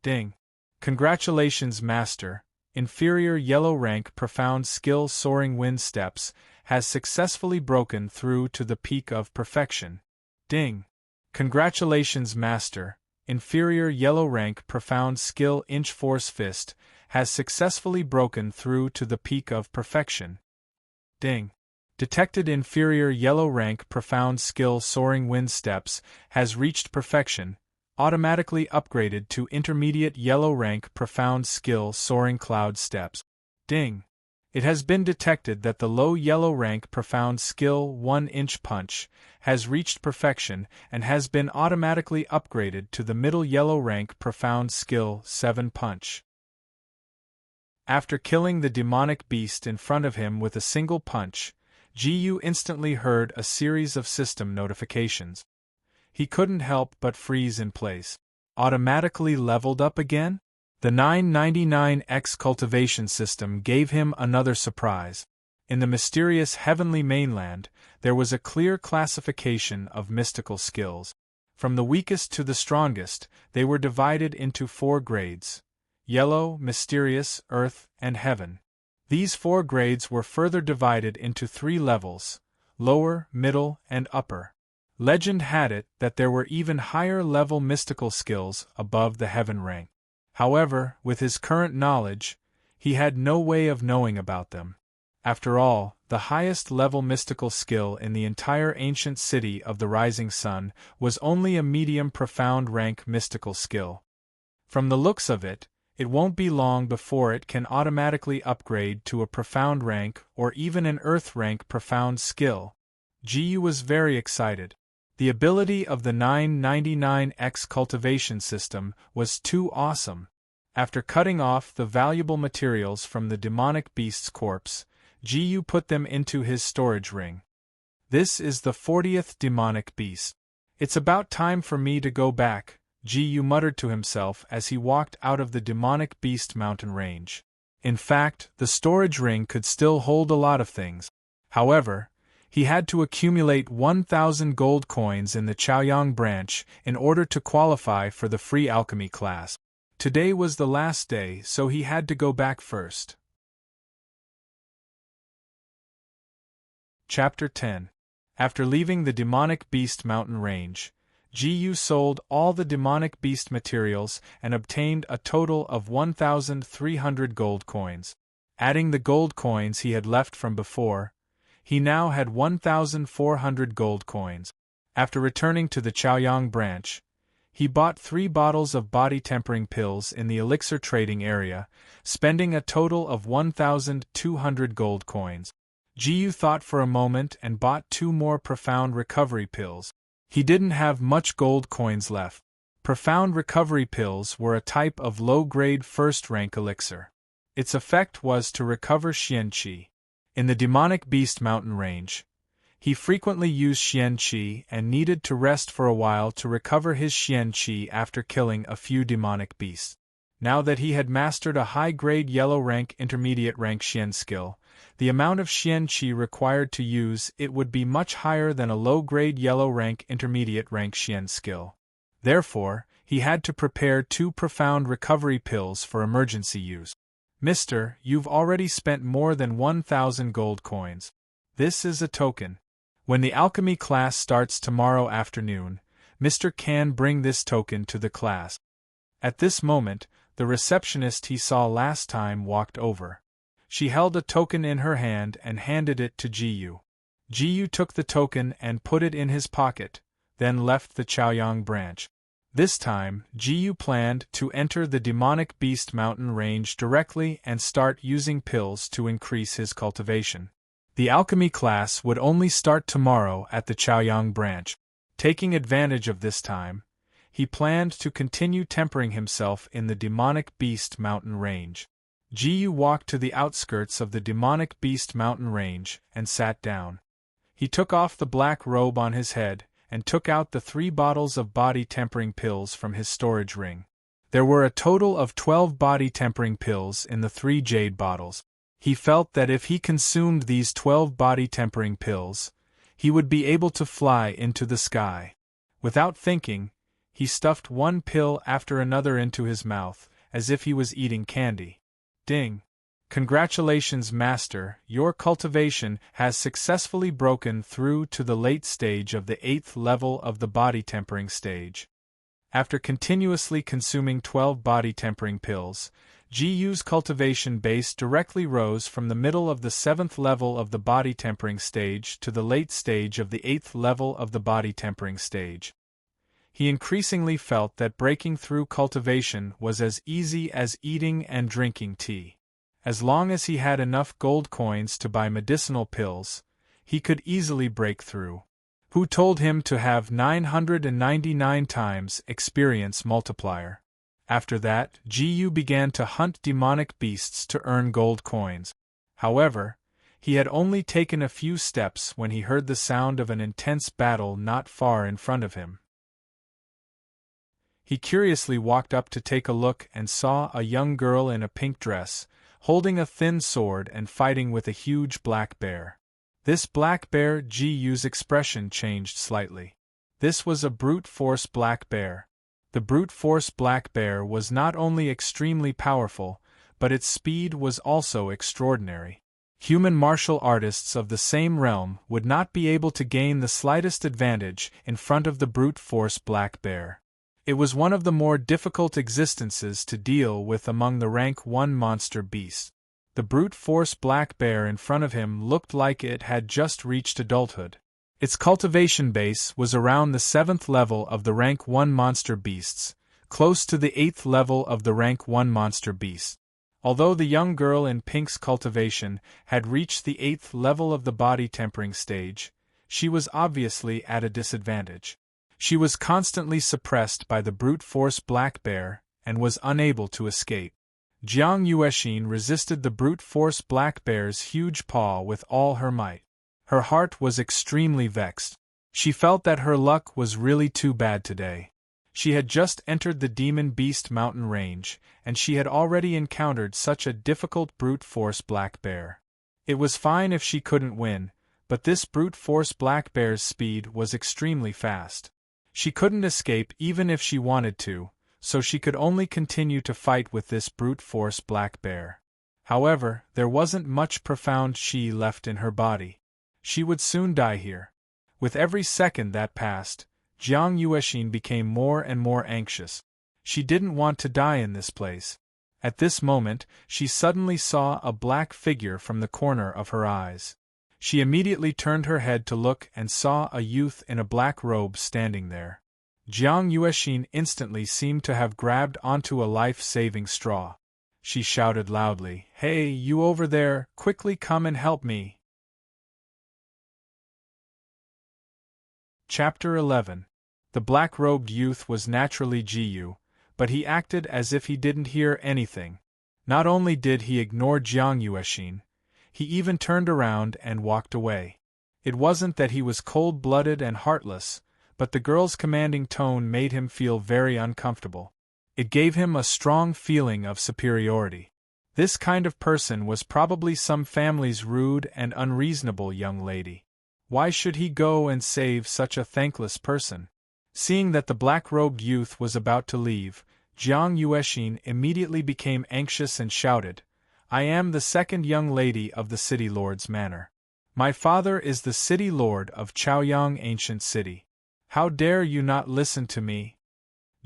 Ding. Congratulations, Master. Inferior yellow rank profound skill soaring wind steps has successfully broken through to the peak of perfection. Ding. Congratulations, Master. Inferior yellow rank profound skill inch force fist has successfully broken through to the peak of perfection. Ding. Detected inferior yellow rank profound skill soaring wind steps has reached perfection, automatically upgraded to intermediate yellow rank profound skill soaring cloud steps. Ding. It has been detected that the low yellow rank profound skill 1-inch punch has reached perfection and has been automatically upgraded to the middle yellow rank profound skill 7 punch. After killing the demonic beast in front of him with a single punch, GU instantly heard a series of system notifications. He couldn't help but freeze in place. Automatically leveled up again? The 999X cultivation system gave him another surprise. In the mysterious heavenly mainland, there was a clear classification of mystical skills. From the weakest to the strongest, they were divided into 4 grades: yellow, mysterious, earth, and heaven. These 4 grades were further divided into 3 levels: lower, middle, and upper. Legend had it that there were even higher level mystical skills above the heaven rank. However, with his current knowledge, he had no way of knowing about them. After all, the highest level mystical skill in the entire ancient city of the rising sun was only a medium profound rank mystical skill. From the looks of it, it won't be long before it can automatically upgrade to a profound rank or even an earth rank profound skill. GU was very excited. The ability of the 999X cultivation system was too awesome. After cutting off the valuable materials from the demonic beast's corpse, GU put them into his storage ring. This is the 40th demonic beast. It's about time for me to go back, GU muttered to himself as he walked out of the demonic beast mountain range. In fact, the storage ring could still hold a lot of things. However, he had to accumulate 1,000 gold coins in the Chaoyang branch in order to qualify for the free alchemy class. Today was the last day, so he had to go back first. Chapter 10. After leaving the demonic beast mountain range, GU sold all the demonic beast materials and obtained a total of 1,300 gold coins. Adding the gold coins he had left from before, he now had 1,400 gold coins. After returning to the Chaoyang branch, he bought 3 bottles of body-tempering pills in the elixir trading area, spending a total of 1,200 gold coins. GU thought for a moment and bought 2 more profound recovery pills. He didn't have much gold coins left. Profound recovery pills were a type of low-grade first-rank elixir. Its effect was to recover Xian Qi. In the demonic beast mountain range, he frequently used Xian Qi and needed to rest for a while to recover his Xian Qi after killing a few demonic beasts. Now that he had mastered a high-grade yellow rank intermediate rank Xian skill, the amount of Xian Qi required to use it would be much higher than a low-grade yellow rank intermediate rank Xian skill. Therefore, he had to prepare 2 profound recovery pills for emergency use. Mister, you've already spent more than 1,000 gold coins. This is a token. When the alchemy class starts tomorrow afternoon, Mr. can bring this token to the class. At this moment, the receptionist he saw last time walked over. She held a token in her hand and handed it to Jiyu. Jiyu took the token and put it in his pocket, then left the Chaoyang branch. This time, Jiyu planned to enter the demonic beast mountain range directly and start using pills to increase his cultivation. The alchemy class would only start tomorrow at the Chaoyang branch. Taking advantage of this time, he planned to continue tempering himself in the demonic beast mountain range. Jiyu walked to the outskirts of the demonic beast mountain range and sat down. He took off the black robe on his head and took out the 3 bottles of body-tempering pills from his storage ring. There were a total of 12 body-tempering pills in the 3 jade bottles. He felt that if he consumed these 12 body-tempering pills, he would be able to fly into the sky. Without thinking, he stuffed one pill after another into his mouth, as if he was eating candy. Ding! Congratulations, Master, your cultivation has successfully broken through to the late stage of the 8th level of the body-tempering stage. After continuously consuming 12 body-tempering pills, Jiyu's cultivation base directly rose from the middle of the 7th level of the body-tempering stage to the late stage of the 8th level of the body-tempering stage. He increasingly felt that breaking through cultivation was as easy as eating and drinking tea. As long as he had enough gold coins to buy medicinal pills, he could easily break through. Who told him to have 999 times experience multiplier? After that, Jiyu began to hunt demonic beasts to earn gold coins. However, he had only taken a few steps when he heard the sound of an intense battle not far in front of him. He curiously walked up to take a look and saw a young girl in a pink dress, holding a thin sword and fighting with a huge black bear. This black bear, Jiyu's expression changed slightly. This was a brute force black bear. The brute force black bear was not only extremely powerful, but its speed was also extraordinary. Human martial artists of the same realm would not be able to gain the slightest advantage in front of the brute force black bear. It was one of the more difficult existences to deal with among the rank 1 monster beasts. The brute force black bear in front of him looked like it had just reached adulthood. Its cultivation base was around the 7th level of the rank 1 monster beasts, close to the 8th level of the rank 1 monster beast. Although the young girl in pink's cultivation had reached the 8th level of the body tempering stage, she was obviously at a disadvantage. She was constantly suppressed by the brute force black bear and was unable to escape. Jiang Yuexin resisted the brute force black bear's huge paw with all her might. Her heart was extremely vexed. She felt that her luck was really too bad today. She had just entered the Demon Beast mountain range, and she had already encountered such a difficult brute force black bear. It was fine if she couldn't win, but this brute force black bear's speed was extremely fast. She couldn't escape even if she wanted to, so she could only continue to fight with this brute force black bear. However, there wasn't much profound chi left in her body. She would soon die here. With every second that passed, Jiang Yuexin became more and more anxious. She didn't want to die in this place. At this moment, she suddenly saw a black figure from the corner of her eyes. She immediately turned her head to look and saw a youth in a black robe standing there. Jiang Yuexin instantly seemed to have grabbed onto a life-saving straw. She shouted loudly, "Hey, you over there, quickly come and help me!" Chapter 11. The black-robed youth was naturally Jiyu, but he acted as if he didn't hear anything. Not only did he ignore Jiang Yuexin, he even turned around and walked away. It wasn't that he was cold-blooded and heartless, but the girl's commanding tone made him feel very uncomfortable. It gave him a strong feeling of superiority. This kind of person was probably some family's rude and unreasonable young lady. Why should he go and save such a thankless person? Seeing that the black-robed youth was about to leave, Jiang Yuexin immediately became anxious and shouted, "I am the second young lady of the city lord's manor. My father is the city lord of Chaoyang Ancient City. How dare you not listen to me?"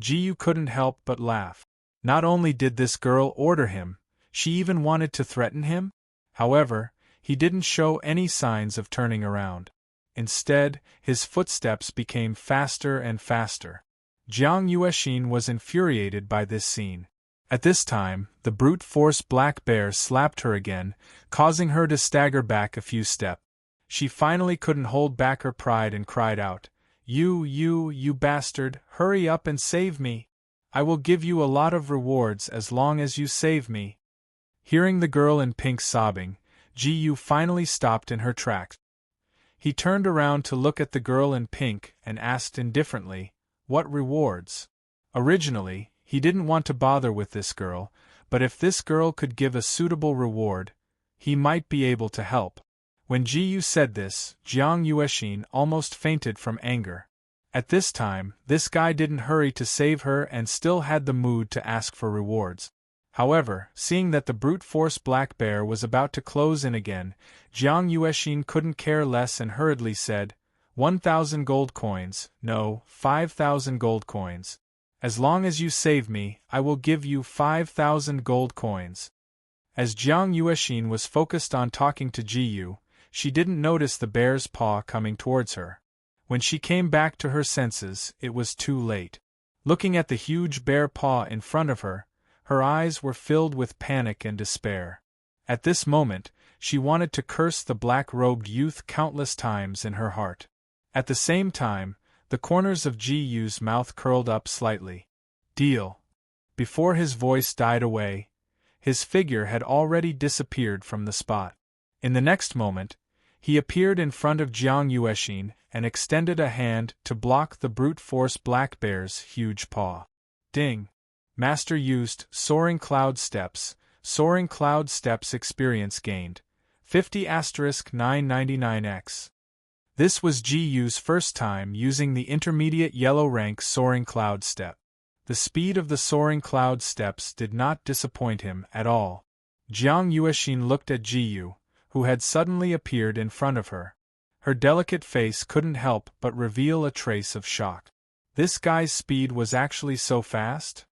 Jiyu couldn't help but laugh. Not only did this girl order him, she even wanted to threaten him? However, he didn't show any signs of turning around. Instead, his footsteps became faster and faster. Jiang Yuexin was infuriated by this scene. At this time, the brute force black bear slapped her again, causing her to stagger back a few steps. She finally couldn't hold back her pride and cried out, You bastard, hurry up and save me. I will give you a lot of rewards as long as you save me." Hearing the girl in pink sobbing, Jiyu finally stopped in her tracks. He turned around to look at the girl in pink and asked indifferently, "What rewards?" Originally, he didn't want to bother with this girl, but if this girl could give a suitable reward, he might be able to help. When Jiyu said this, Jiang Yuexin almost fainted from anger. At this time, this guy didn't hurry to save her and still had the mood to ask for rewards. However, seeing that the brute force black bear was about to close in again, Jiang Yuexin couldn't care less and hurriedly said, 1,000 gold coins, no, 5,000 gold coins. As long as you save me, I will give you 5,000 gold coins. As Jiang Yuexin was focused on talking to Jiyu, she didn't notice the bear's paw coming towards her. When she came back to her senses, it was too late. Looking at the huge bear paw in front of her, her eyes were filled with panic and despair. At this moment, she wanted to curse the black-robed youth countless times in her heart. At the same time, the corners of Jiyu's mouth curled up slightly. Deal. Before his voice died away, his figure had already disappeared from the spot. In the next moment, he appeared in front of Jiang Yuexin and extended a hand to block the brute force black bear's huge paw. Ding! Master used Soaring Cloud Steps. Soaring Cloud Steps experience gained. 50*999x. This was Jiyu's first time using the intermediate yellow rank Soaring Cloud Step. The speed of the Soaring Cloud Steps did not disappoint him at all. Jiang Yuexin looked at Jiyu, who had suddenly appeared in front of her. Her delicate face couldn't help but reveal a trace of shock. This guy's speed was actually so fast?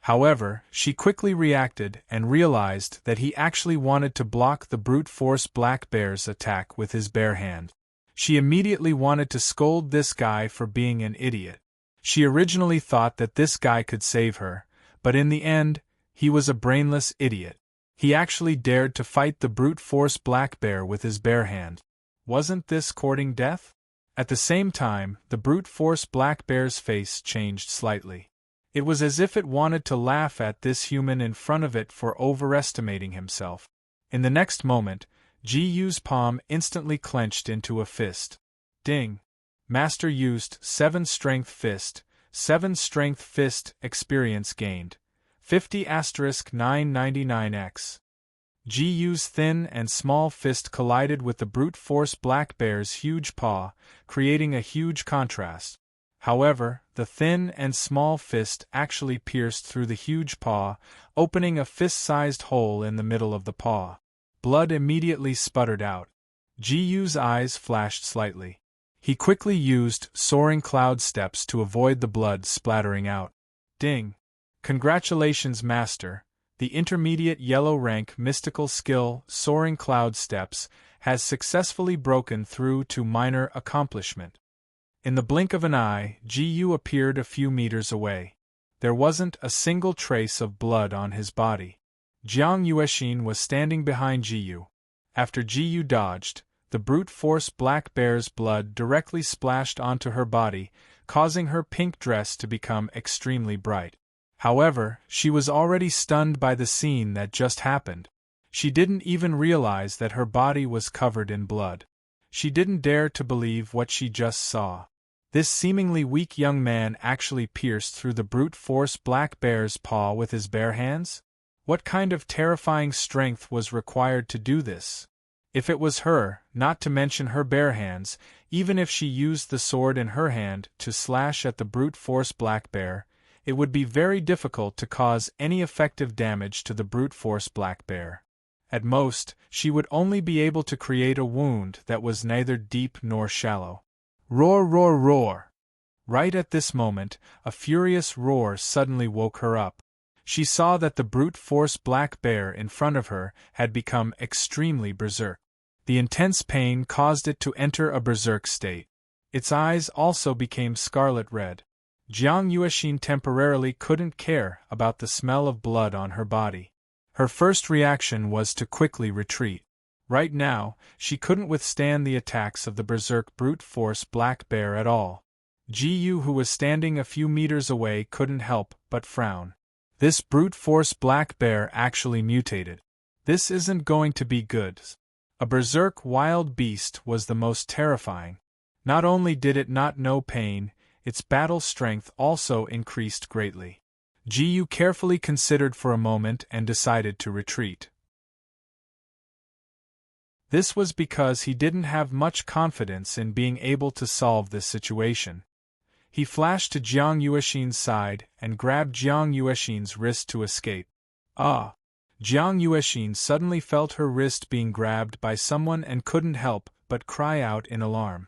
However, she quickly reacted and realized that he actually wanted to block the brute force black bear's attack with his bare hand. She immediately wanted to scold this guy for being an idiot. She originally thought that this guy could save her, but in the end, he was a brainless idiot. He actually dared to fight the brute force black bear with his bare hand. Wasn't this courting death? At the same time, the brute force black bear's face changed slightly. It was as if it wanted to laugh at this human in front of it for overestimating himself. In the next moment, Jiyu's palm instantly clenched into a fist. Ding! Master used 7 Strength Fist. 7 Strength Fist experience gained. 50*999x. Jiyu's thin and small fist collided with the brute force black bear's huge paw, creating a huge contrast. However, the thin and small fist actually pierced through the huge paw, opening a fist-sized hole in the middle of the paw. Blood immediately sputtered out. Jiyu's eyes flashed slightly. He quickly used Soaring Cloud Steps to avoid the blood splattering out. Ding! Congratulations, Master! The intermediate yellow rank mystical skill Soaring Cloud Steps has successfully broken through to minor accomplishment. In the blink of an eye, Jiyu appeared a few meters away. There wasn't a single trace of blood on his body. Jiang Yuexin was standing behind Jiyu. After Jiyu dodged, the brute force black bear's blood directly splashed onto her body, causing her pink dress to become extremely bright. However, she was already stunned by the scene that just happened. She didn't even realize that her body was covered in blood. She didn't dare to believe what she just saw. This seemingly weak young man actually pierced through the brute force black bear's paw with his bare hands? What kind of terrifying strength was required to do this? If it was her, not to mention her bare hands, even if she used the sword in her hand to slash at the brute force black bear, it would be very difficult to cause any effective damage to the brute force black bear. At most, she would only be able to create a wound that was neither deep nor shallow. Roar, roar, roar! Right at this moment, a furious roar suddenly woke her up. She saw that the brute force black bear in front of her had become extremely berserk. The intense pain caused it to enter a berserk state. Its eyes also became scarlet red. Jiang Yuexin temporarily couldn't care about the smell of blood on her body. Her first reaction was to quickly retreat. Right now, she couldn't withstand the attacks of the berserk brute force black bear at all. Ji Yu, who was standing a few meters away, couldn't help but frown. This brute force black bear actually mutated. This isn't going to be good. A berserk wild beast was the most terrifying. Not only did it not know pain, its battle strength also increased greatly. Ji Yu carefully considered for a moment and decided to retreat. This was because he didn't have much confidence in being able to solve this situation. He flashed to Jiang Yuexin's side and grabbed Jiang Yuexin's wrist to escape. Ah! Jiang Yuexin suddenly felt her wrist being grabbed by someone and couldn't help but cry out in alarm.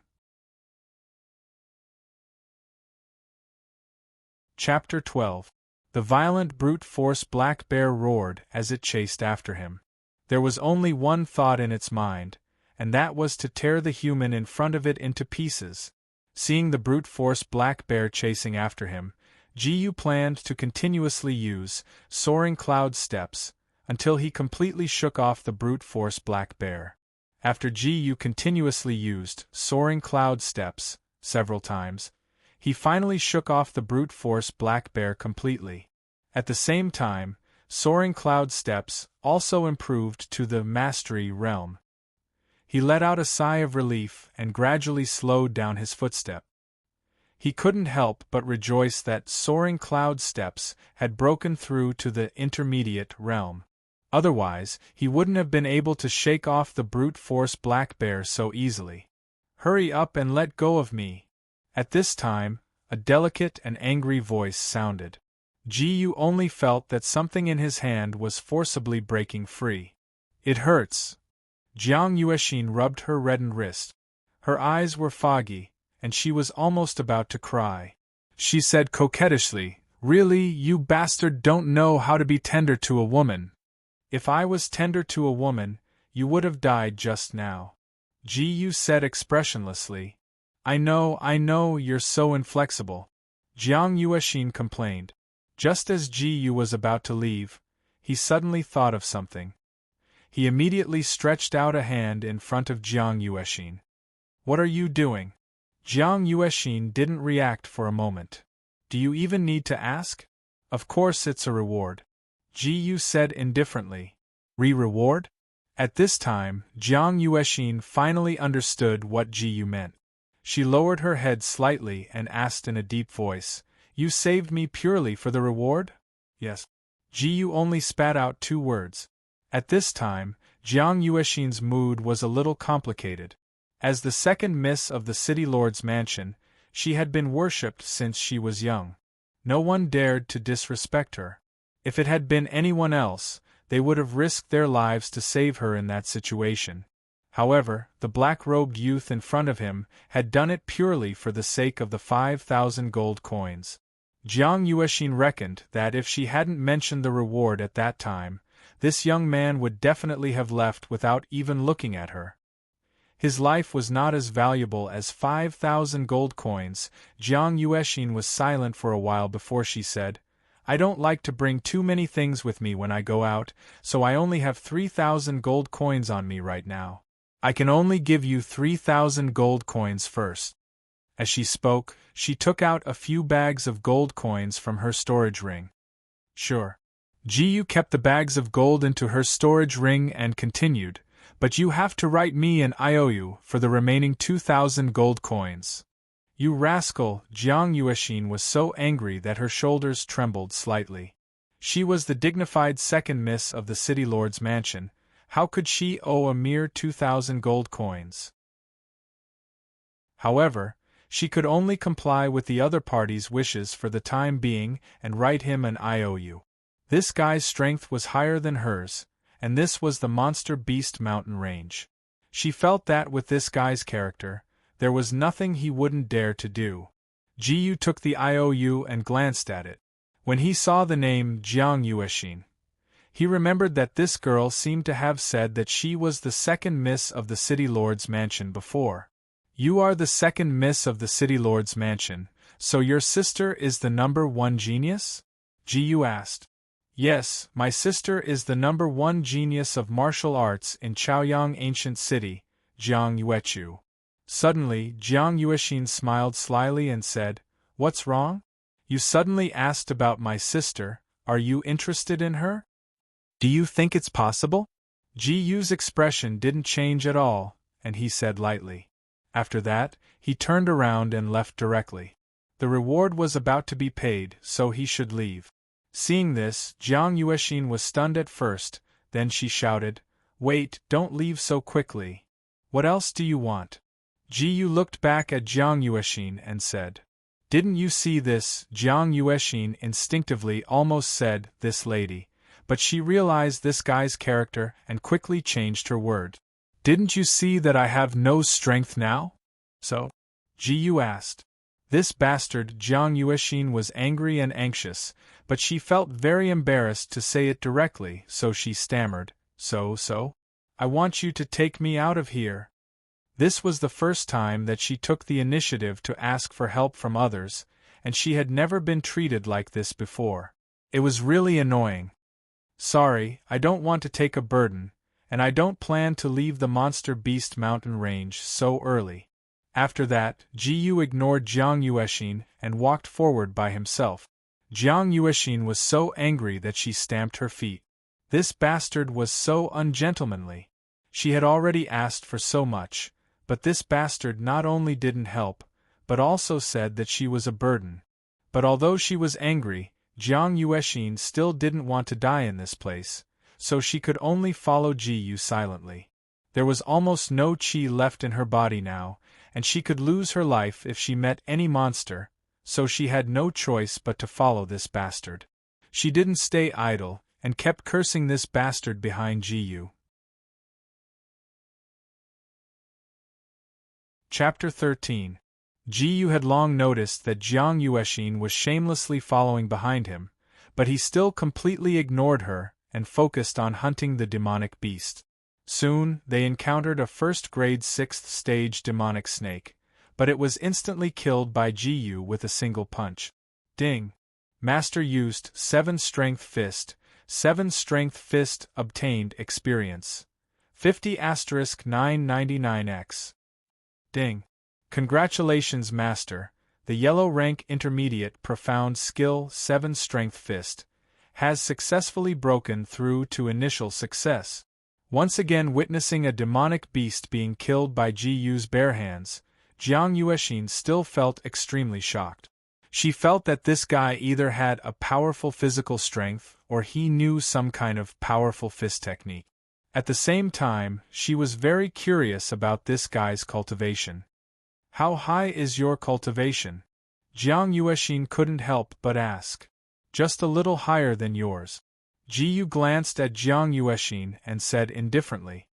Chapter 12. The violent brute force black bear roared as it chased after him. There was only one thought in its mind, and that was to tear the human in front of it into pieces. Seeing the brute force black bear chasing after him, Ji Yu planned to continuously use soaring cloud steps until he completely shook off the brute force black bear. After Ji Yu continuously used soaring cloud steps several times, he finally shook off the brute force black bear completely. At the same time, soaring cloud steps also improved to the mastery realm. He let out a sigh of relief and gradually slowed down his footstep. He couldn't help but rejoice that soaring cloud steps had broken through to the intermediate realm. Otherwise, he wouldn't have been able to shake off the brute force black bear so easily. Hurry up and let go of me. At this time, a delicate and angry voice sounded. Ji Yu only felt that something in his hand was forcibly breaking free. It hurts. Jiang Yuexin rubbed her reddened wrist. Her eyes were foggy, and she was almost about to cry. She said coquettishly, "Really, you bastard don't know how to be tender to a woman. If I was tender to a woman, you would have died just now." Ji Yu said expressionlessly. I know, you're so inflexible." Jiang Yuexin complained. Just as Ji Yu was about to leave, he suddenly thought of something. He immediately stretched out a hand in front of Jiang Yuexin. "What are you doing?" Jiang Yuexin didn't react for a moment. "Do you even need to ask? Of course it's a reward," Ji Yu said indifferently. Reward? At this time, Jiang Yuexin finally understood what Ji Yu meant. She lowered her head slightly and asked in a deep voice, "You saved me purely for the reward?" "Yes." Ji Yu only spat out 2 words. At this time, Jiang Yuexin's mood was a little complicated. As the second miss of the city lord's mansion, she had been worshipped since she was young. No one dared to disrespect her. If it had been anyone else, they would have risked their lives to save her in that situation. However, the black-robed youth in front of him had done it purely for the sake of the 5,000 gold coins. Jiang Yuexin reckoned that if she hadn't mentioned the reward at that time, this young man would definitely have left without even looking at her. His life was not as valuable as 5,000 gold coins. Jiang Yuexin was silent for a while before she said, "I don't like to bring too many things with me when I go out, so I only have 3,000 gold coins on me right now. I can only give you 3,000 gold coins first." As she spoke, she took out a few bags of gold coins from her storage ring. Sure. Jiyu kept the bags of gold into her storage ring and continued, but you have to write me an IOU for the remaining 2,000 gold coins. You rascal, Jiang Yuexin was so angry that her shoulders trembled slightly. She was the dignified second miss of the city lord's mansion. How could she owe a mere 2,000 gold coins? However, she could only comply with the other party's wishes for the time being and write him an IOU. This guy's strength was higher than hers, and this was the monster beast mountain range. She felt that with this guy's character, there was nothing he wouldn't dare to do. Jiyu took the IOU and glanced at it. When he saw the name Jiang Yuexin, he remembered that this girl seemed to have said that she was the second miss of the city lord's mansion before. You are the second miss of the city lord's mansion, so your sister is the number one genius? Jiyu asked. Yes, my sister is the number one genius of martial arts in Chaoyang Ancient City, Jiang Yuechu. Suddenly, Jiang Yuexin smiled slyly and said, What's wrong? You suddenly asked about my sister. Are you interested in her? Do you think it's possible? Ji Yu's expression didn't change at all, and he said lightly. After that, he turned around and left directly. The reward was about to be paid, so he should leave. Seeing this, Jiang Yuexin was stunned at first, then she shouted, Wait, don't leave so quickly. What else do you want? Ji Yu looked back at Jiang Yuexin and said, Didn't you see this? Jiang Yuexin instinctively almost said, This lady, but she realized this guy's character and quickly changed her word. Didn't you see that I have no strength now? So? Ji Yu asked. This bastard Jiang Yuexin was angry and anxious, but she felt very embarrassed to say it directly, so she stammered, So? I want you to take me out of here. This was the first time that she took the initiative to ask for help from others, and she had never been treated like this before. It was really annoying. Sorry, I don't want to take a burden, and I don't plan to leave the Monster Beast mountain range so early. After that, Ji Yu ignored Jiang Yuexin and walked forward by himself. Jiang Yuexin was so angry that she stamped her feet. This bastard was so ungentlemanly. She had already asked for so much, but this bastard not only didn't help, but also said that she was a burden. But although she was angry, Jiang Yuexin still didn't want to die in this place, so she could only follow Ji Yu silently. There was almost no qi left in her body now, and she could lose her life if she met any monster, so she had no choice but to follow this bastard. She didn't stay idle, and kept cursing this bastard behind Ji Yu. Chapter 13. Ji Yu had long noticed that Jiang Yuexin was shamelessly following behind him, but he still completely ignored her and focused on hunting the demonic beast. Soon, they encountered a first-grade 6th-stage demonic snake, but it was instantly killed by Ji Yu with a single punch. Ding! Master used 7 Strength Fist. 7 Strength Fist obtained experience. 50*999x. Ding! Congratulations, Master. The yellow rank intermediate profound skill 7 Strength Fist has successfully broken through to initial success. Once again witnessing a demonic beast being killed by Ji Yu's bare hands, Jiang Yuexin still felt extremely shocked. She felt that this guy either had a powerful physical strength or he knew some kind of powerful fist technique. At the same time, she was very curious about this guy's cultivation. How high is your cultivation? Jiang Yuexin couldn't help but ask. Just a little higher than yours. Ji Yu glanced at Jiang Yuexin and said indifferently.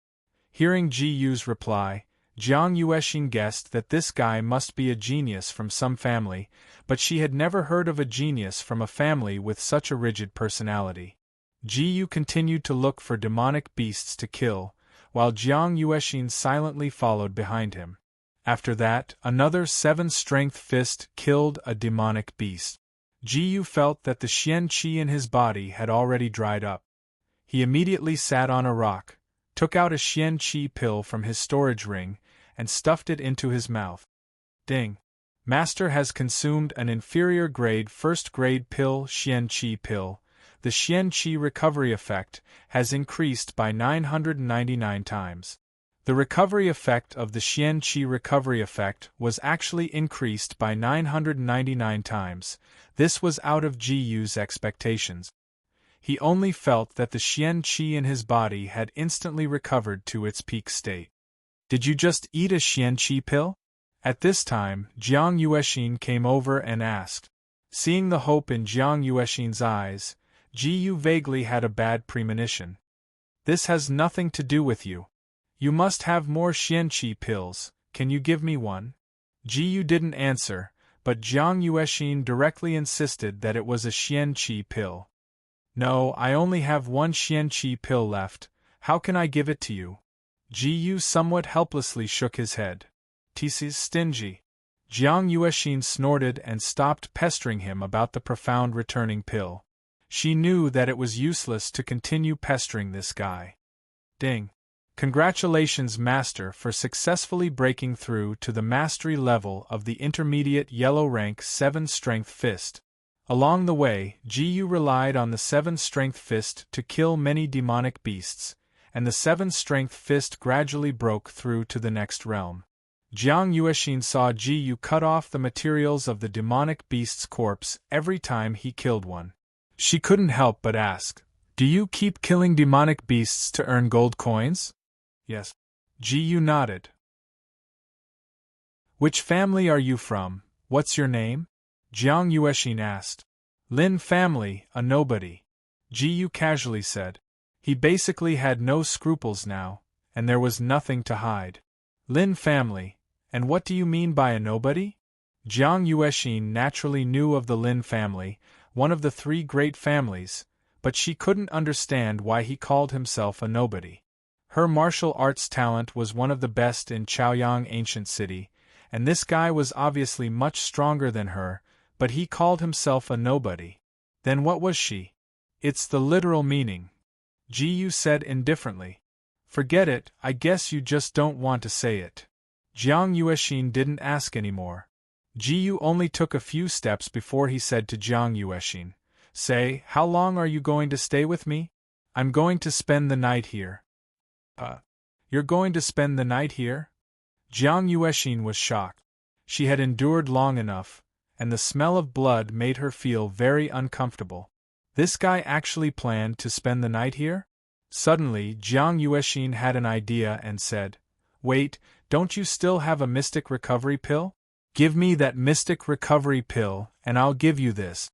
Hearing Ji Yu's reply, Jiang Yuexin guessed that this guy must be a genius from some family, but she had never heard of a genius from a family with such a rigid personality. Ji Yu continued to look for demonic beasts to kill, while Jiang Yuexin silently followed behind him. After that, another 7 Strength Fist killed a demonic beast. Ji Yu felt that the Xian Qi in his body had already dried up. He immediately sat on a rock, took out a Xian Qi pill from his storage ring, and stuffed it into his mouth. Ding! Master has consumed an inferior grade 1st grade pill Xian Qi pill, the Xian Qi recovery effect has increased by 999 times. The recovery effect of the Xian Qi recovery effect was actually increased by 999 times. This was out of Jiu's expectations. He only felt that the Xian Qi in his body had instantly recovered to its peak state. Did you just eat a Xian Qi pill? At this time, Jiang Yuexin came over and asked. Seeing the hope in Jiang Yuexin's eyes, Jiu vaguely had a bad premonition. This has nothing to do with you. You must have more Xian Qi pills, can you give me one? Jiu didn't answer, but Jiang Yuexin directly insisted that it was a Xian Qi pill. No, I only have one Xian Qi pill left, how can I give it to you? Jiu somewhat helplessly shook his head. "'Tis stingy." Jiang Yuexin snorted and stopped pestering him about the profound returning pill. She knew that it was useless to continue pestering this guy. Ding. Congratulations, Master, for successfully breaking through to the mastery level of the intermediate yellow rank 7 strength fist. Along the way, Jiu relied on the 7 strength fist to kill many demonic beasts, and the 7 strength fist gradually broke through to the next realm. Jiang Yuexin saw Jiu cut off the materials of the demonic beast's corpse every time he killed one. She couldn't help but ask, "Do you keep killing demonic beasts to earn gold coins?" "Yes." Jiu nodded. "Which family are you from? What's your name?" Jiang Yuexin asked. "Lin family, a nobody," Jiu casually said. He basically had no scruples now, and there was nothing to hide. "Lin family, and what do you mean by a nobody?" Jiang Yuexin naturally knew of the Lin family, one of the 3 great families, but she couldn't understand why he called himself a nobody. Her martial arts talent was one of the best in Chaoyang Ancient City, and this guy was obviously much stronger than her, but he called himself a nobody. Then what was she? "It's the literal meaning," Jiu said indifferently. "Forget it, I guess you just don't want to say it." Jiang Yuexin didn't ask anymore. Jiu only took a few steps before he said to Jiang Yuexin, "Say, how long are you going to stay with me?" "I'm going to spend the night here." You're going to spend the night here?" Jiang Yuexin was shocked. She had endured long enough, and the smell of blood made her feel very uncomfortable. This guy actually planned to spend the night here? Suddenly, Jiang Yuexin had an idea and said, "Wait, don't you still have a mystic recovery pill? Give me that mystic recovery pill, and I'll give you this."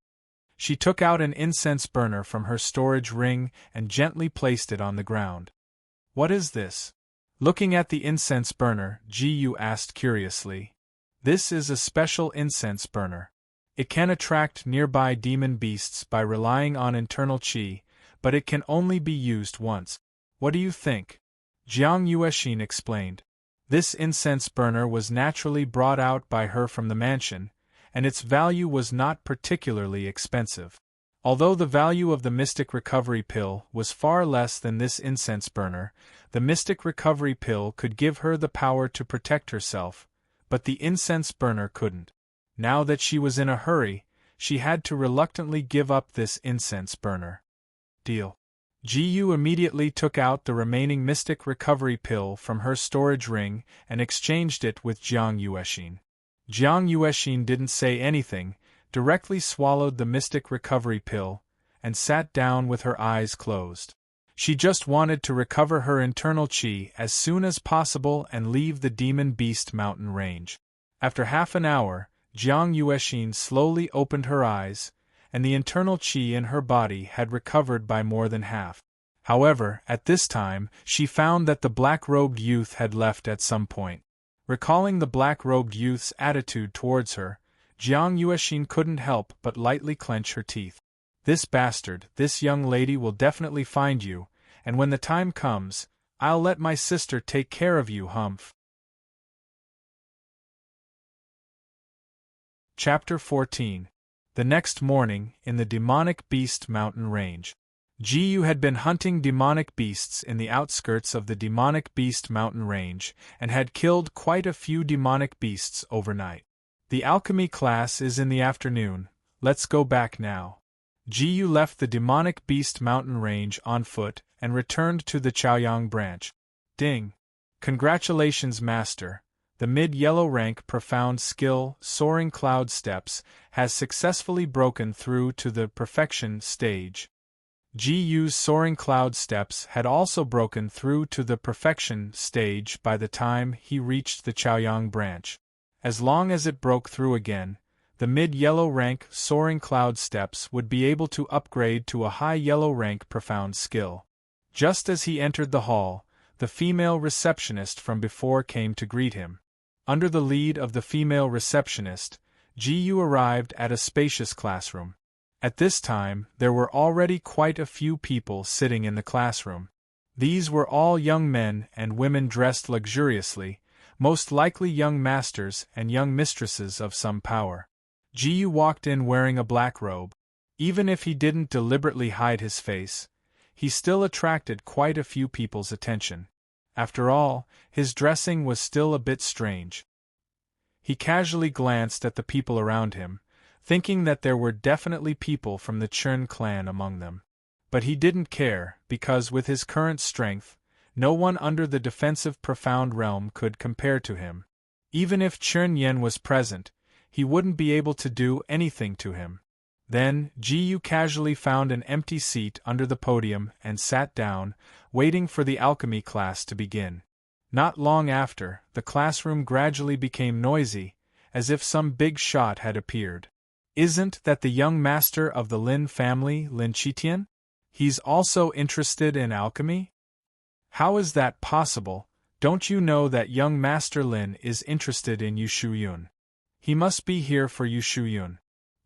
She took out an incense burner from her storage ring and gently placed it on the ground. "What is this?" Looking at the incense burner, Jiu asked curiously. "This is a special incense burner. It can attract nearby demon beasts by relying on internal qi, but it can only be used once. What do you think?" Jiang Yuexin explained. This incense burner was naturally brought out by her from the mansion, and its value was not particularly expensive. Although the value of the Mystic Recovery Pill was far less than this incense burner, the Mystic Recovery Pill could give her the power to protect herself, but the incense burner couldn't. Now that she was in a hurry, she had to reluctantly give up this incense burner. Deal. Jiu immediately took out the remaining Mystic Recovery Pill from her storage ring and exchanged it with Jiang Yuexin. Jiang Yuexin didn't say anything, directly swallowed the Mystic Recovery Pill, and sat down with her eyes closed. She just wanted to recover her internal qi as soon as possible and leave the Demon Beast mountain range. After half an hour, Jiang Yuexin slowly opened her eyes, and the internal qi in her body had recovered by more than half. However, at this time, she found that the black-robed youth had left at some point. Recalling the black-robed youth's attitude towards her, Jiang Yuexin couldn't help but lightly clench her teeth. "This bastard, this young lady will definitely find you, and when the time comes, I'll let my sister take care of you, humph." Chapter 14. The next morning, in the Demonic Beast Mountain Range. Jiu had been hunting demonic beasts in the outskirts of the Demonic Beast Mountain Range, and had killed quite a few demonic beasts overnight. "The alchemy class is in the afternoon, let's go back now." Jiyu left the demonic beast mountain range on foot and returned to the Chaoyang branch. Ding! Congratulations, Master. The mid-yellow rank profound skill soaring cloud steps has successfully broken through to the perfection stage. Jiyu's soaring cloud steps had also broken through to the perfection stage by the time he reached the Chaoyang branch. As long as it broke through again, the mid-yellow rank soaring cloud steps would be able to upgrade to a high yellow rank profound skill. Just as he entered the hall, the female receptionist from before came to greet him. Under the lead of the female receptionist, Jiyu arrived at a spacious classroom. At this time, there were already quite a few people sitting in the classroom. These were all young men and women dressed luxuriously, most likely young masters and young mistresses of some power. Jiyu walked in wearing a black robe. Even if he didn't deliberately hide his face, he still attracted quite a few people's attention. After all, his dressing was still a bit strange. He casually glanced at the people around him, thinking that there were definitely people from the Churn clan among them. But he didn't care, because with his current strength, no one under the defensive profound realm could compare to him. Even if Churn Yen was present, he wouldn't be able to do anything to him. Then, Jiyu casually found an empty seat under the podium and sat down, waiting for the alchemy class to begin. Not long after, the classroom gradually became noisy, as if some big shot had appeared. Isn't that the young master of the Lin family, Lin Qitian? He's also interested in alchemy? How is that possible? Don't you know that young Master Lin is interested in Yu Shuyun? He must be here for Yu Shuyun.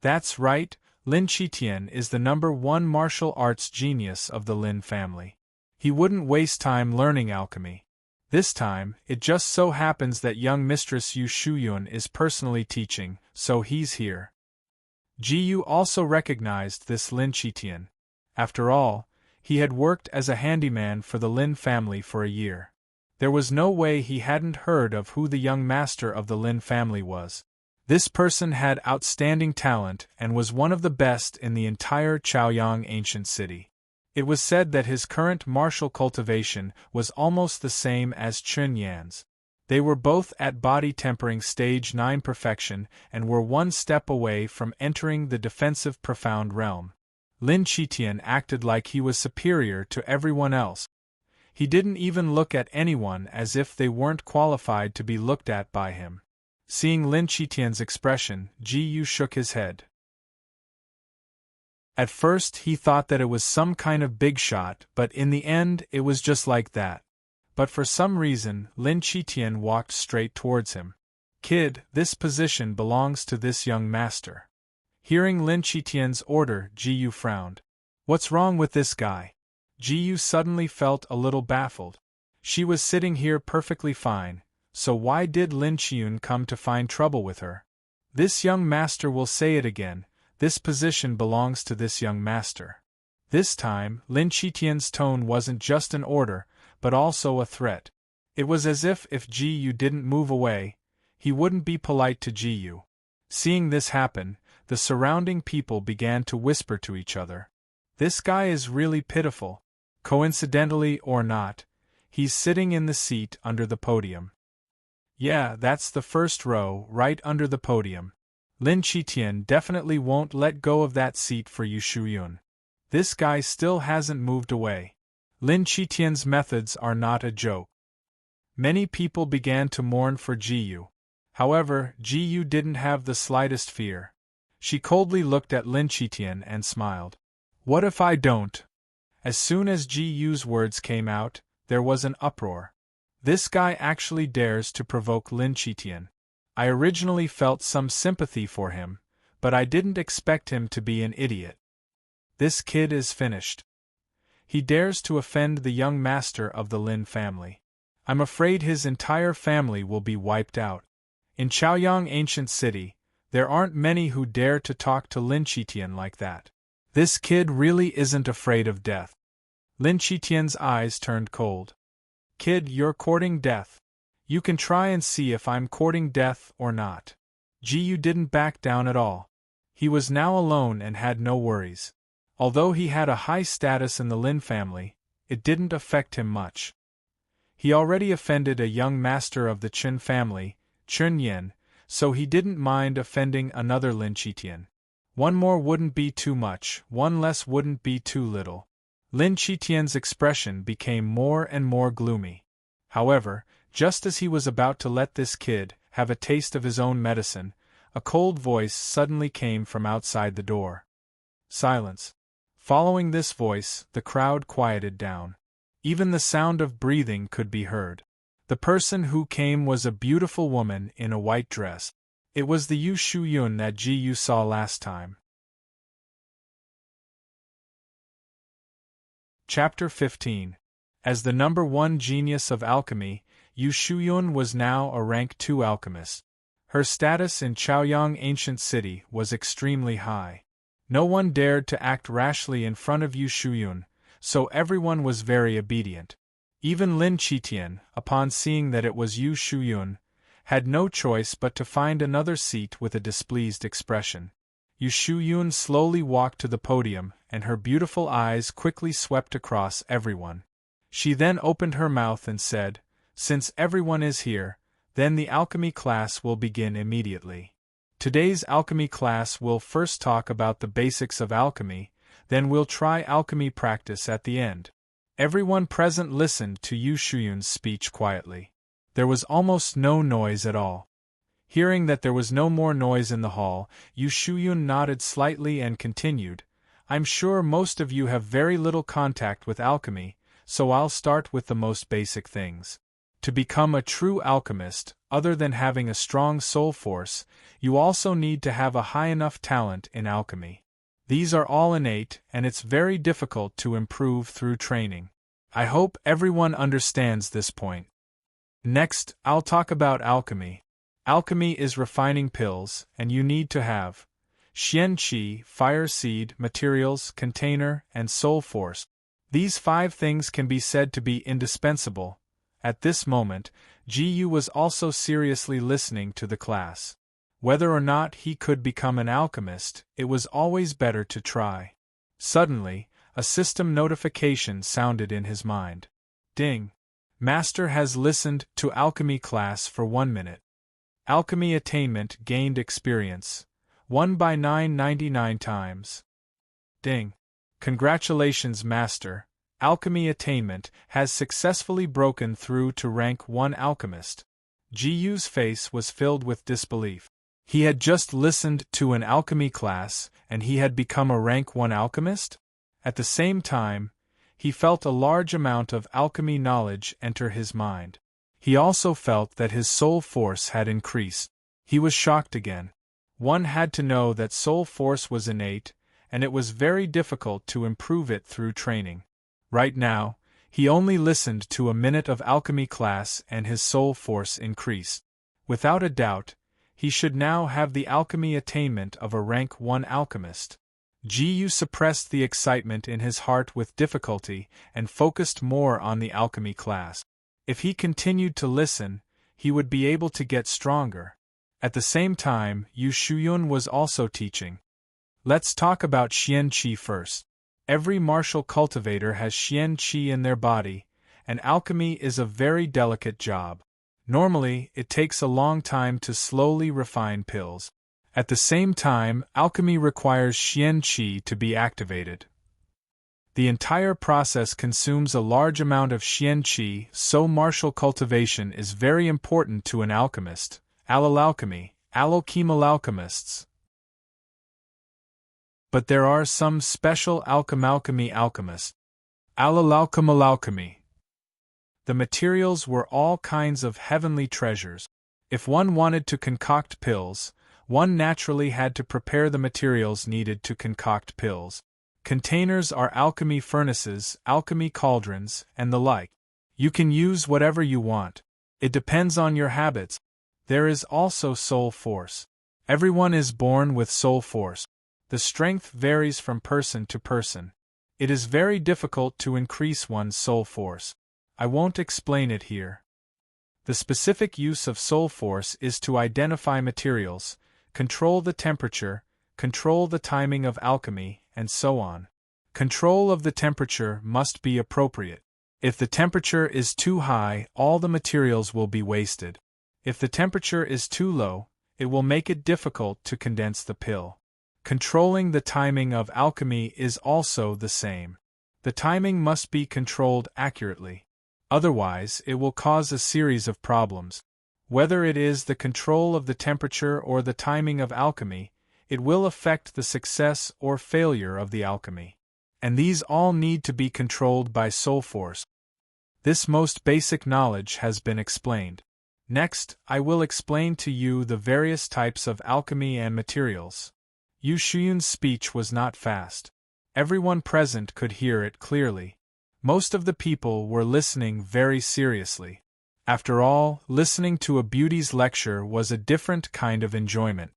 That's right, Lin Qitian is the #1 martial arts genius of the Lin family. He wouldn't waste time learning alchemy. This time, it just so happens that young Mistress Yu Shuyun is personally teaching, so he's here. Jiyu also recognized this Lin Qitian. After all, he had worked as a handyman for the Lin family for a year. There was no way he hadn't heard of who the young master of the Lin family was. This person had outstanding talent and was one of the best in the entire Chaoyang ancient city. It was said that his current martial cultivation was almost the same as Chun Yan's. They were both at body tempering stage 9 perfection and were one step away from entering the defensive profound realm. Lin Qitian acted like he was superior to everyone else. He didn't even look at anyone as if they weren't qualified to be looked at by him. Seeing Lin Qitian's expression, Jiyu shook his head. At first he thought that it was some kind of big shot, but in the end it was just like that. But for some reason, Lin Qitian walked straight towards him. "Kid, this position belongs to this young master." Hearing Lin Qitian's order, Jiyu frowned. What's wrong with this guy? Jiyu suddenly felt a little baffled. She was sitting here perfectly fine, so why did Lin Qiyun come to find trouble with her? This young master will say it again, this position belongs to this young master. This time, Lin Qitian's tone wasn't just an order, but also a threat. It was as if Jiyu didn't move away, he wouldn't be polite to Jiyu. Seeing this happen, the surrounding people began to whisper to each other. This guy is really pitiful. Coincidentally or not, he's sitting in the seat under the podium. Yeah, that's the first row, right under the podium. Lin Qitian definitely won't let go of that seat for Yu Shuyun. This guy still hasn't moved away. Lin Qitian's methods are not a joke. Many people began to mourn for Jiyu. However, Jiyu didn't have the slightest fear. She coldly looked at Lin Qitian and smiled. What if I don't? As soon as Jiyu's words came out, there was an uproar. This guy actually dares to provoke Lin Qitian. I originally felt some sympathy for him, but I didn't expect him to be an idiot. This kid is finished. He dares to offend the young master of the Lin family. I'm afraid his entire family will be wiped out. In Chaoyang Ancient City, there aren't many who dare to talk to Lin Qitian like that. This kid really isn't afraid of death. Lin Qitian's eyes turned cold. Kid, you're courting death. You can try and see if I'm courting death or not. Jiyu didn't back down at all. He was now alone and had no worries. Although he had a high status in the Lin family, it didn't affect him much. He already offended a young master of the Chen family, Chen Yin, so he didn't mind offending another Lin Qitian. One more wouldn't be too much, one less wouldn't be too little. Lin Qitian's expression became more and more gloomy. However, just as he was about to let this kid have a taste of his own medicine, a cold voice suddenly came from outside the door. Silence. Following this voice, the crowd quieted down. Even the sound of breathing could be heard. The person who came was a beautiful woman in a white dress. It was the Yu Shuyun that Ji Yu saw last time. Chapter 15. As the number 1 genius of alchemy, Yu Shuyun was now a rank 2 alchemist. Her status in Chaoyang ancient city was extremely high. No one dared to act rashly in front of Yu Shuyun, so everyone was very obedient. Even Lin Qitian, upon seeing that it was Yu Shuyun, had no choice but to find another seat with a displeased expression. Yu Shuyun slowly walked to the podium, and her beautiful eyes quickly swept across everyone. She then opened her mouth and said, "Since everyone is here, then the alchemy class will begin immediately. Today's alchemy class will first talk about the basics of alchemy, then we'll try alchemy practice at the end." Everyone present listened to Yu Shuyun's speech quietly. There was almost no noise at all. Hearing that there was no more noise in the hall, Yu Shuyun nodded slightly and continued, "I'm sure most of you have very little contact with alchemy, so I'll start with the most basic things. To become a true alchemist, other than having a strong soul force, you also need to have a high enough talent in alchemy. These are all innate, and it's very difficult to improve through training. I hope everyone understands this point. Next, I'll talk about alchemy. Alchemy is refining pills, and you need to have Xian Qi, fire seed, materials, container, and soul force. These 5 things can be said to be indispensable. At this moment, Ji Yu was also seriously listening to the class. Whether or not he could become an alchemist, it was always better to try. Suddenly, a system notification sounded in his mind. Ding! Master has listened to alchemy class for 1 minute. Alchemy attainment gained experience. 1 by 999 times. Ding! Congratulations, Master. Alchemy attainment has successfully broken through to rank 1 alchemist. Ji Yu's face was filled with disbelief. He had just listened to an alchemy class, and he had become a rank 1 alchemist? At the same time, he felt a large amount of alchemy knowledge enter his mind. He also felt that his soul force had increased. He was shocked again. One had to know that soul force was innate, and it was very difficult to improve it through training. Right now, he only listened to a minute of alchemy class and his soul force increased. Without a doubt, he should now have the alchemy attainment of a rank 1 alchemist. Ji Yu suppressed the excitement in his heart with difficulty and focused more on the alchemy class. If he continued to listen, he would be able to get stronger. At the same time, Yu Shuyun was also teaching. Let's talk about Xian Qi first. Every martial cultivator has Xian Qi in their body, and alchemy is a very delicate job. Normally, it takes a long time to slowly refine pills. At the same time, alchemy requires Xian Qi to be activated. The entire process consumes a large amount of Xian Qi, so martial cultivation is very important to an alchemist, alloalchemy, alchemists. But there are some special alchemy alchemists. Alchemy. The materials were all kinds of heavenly treasures. If one wanted to concoct pills, one naturally had to prepare the materials needed to concoct pills. Containers are alchemy furnaces, alchemy cauldrons, and the like. You can use whatever you want. It depends on your habits. There is also soul force. Everyone is born with soul force. The strength varies from person to person. It is very difficult to increase one's soul force. I won't explain it here. The specific use of soul force is to identify materials, control the temperature, control the timing of alchemy, and so on. Control of the temperature must be appropriate. If the temperature is too high, all the materials will be wasted. If the temperature is too low, it will make it difficult to condense the pill. Controlling the timing of alchemy is also the same. The timing must be controlled accurately. Otherwise, it will cause a series of problems. Whether it is the control of the temperature or the timing of alchemy, it will affect the success or failure of the alchemy. And these all need to be controlled by soul force. This most basic knowledge has been explained. Next, I will explain to you the various types of alchemy and materials. Yu Shuyun's speech was not fast. Everyone present could hear it clearly. Most of the people were listening very seriously. After all, listening to a beauty's lecture was a different kind of enjoyment.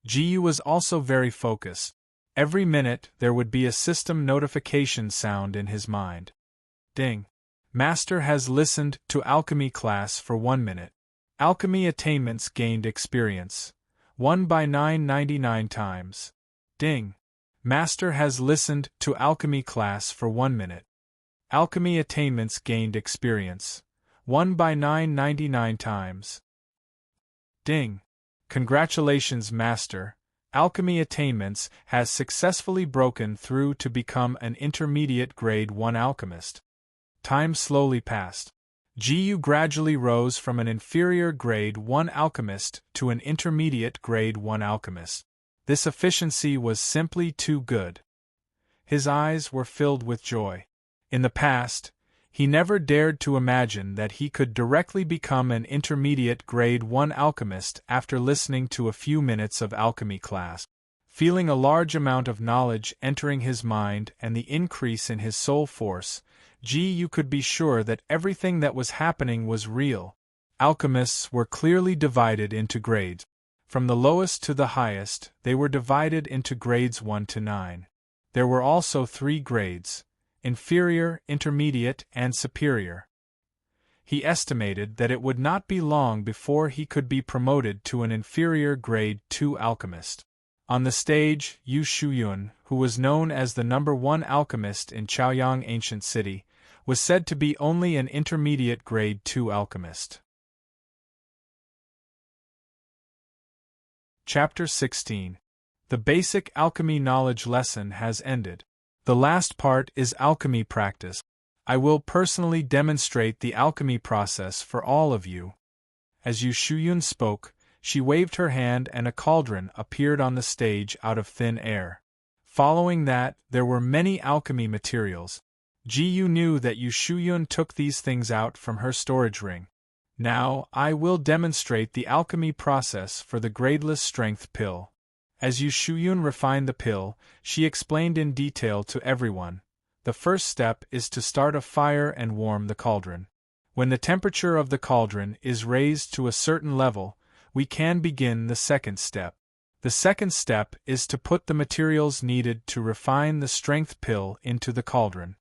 Ji was also very focused. Every minute there would be a system notification sound in his mind. Ding. Master has listened to alchemy class for 1 minute. Alchemy attainments gained experience. 1 by 999 times. Ding. Master has listened to alchemy class for 1 minute. Alchemy attainments gained experience. 1 by 999 times. Ding. Congratulations, Master. Alchemy attainments has successfully broken through to become an intermediate grade 1 alchemist. Time slowly passed. Ji gradually rose from an inferior grade 1 alchemist to an intermediate grade 1 alchemist. This efficiency was simply too good. His eyes were filled with joy. In the past, he never dared to imagine that he could directly become an intermediate grade 1 alchemist after listening to a few minutes of alchemy class. Feeling a large amount of knowledge entering his mind and the increase in his soul force, Ji could be sure that everything that was happening was real. Alchemists were clearly divided into grades. From the lowest to the highest, they were divided into grades 1 to 9. There were also 3 grades: inferior, intermediate, and superior. He estimated that it would not be long before he could be promoted to an inferior grade 2 alchemist. On the stage, Yu Shuyun, who was known as the number 1 alchemist in Chaoyang Ancient City, was said to be only an intermediate grade 2 alchemist. Chapter 16. The basic alchemy knowledge lesson has ended. The last part is alchemy practice. I will personally demonstrate the alchemy process for all of you. As Yu Shuyun spoke, she waved her hand and a cauldron appeared on the stage out of thin air. Following that, there were many alchemy materials. Ji knew that Yu Shuyun took these things out from her storage ring. Now, I will demonstrate the alchemy process for the gradeless strength pill. As Yu Shuyun refined the pill, she explained in detail to everyone. The first step is to start a fire and warm the cauldron. When the temperature of the cauldron is raised to a certain level, we can begin the second step. The second step is to put the materials needed to refine the strength pill into the cauldron.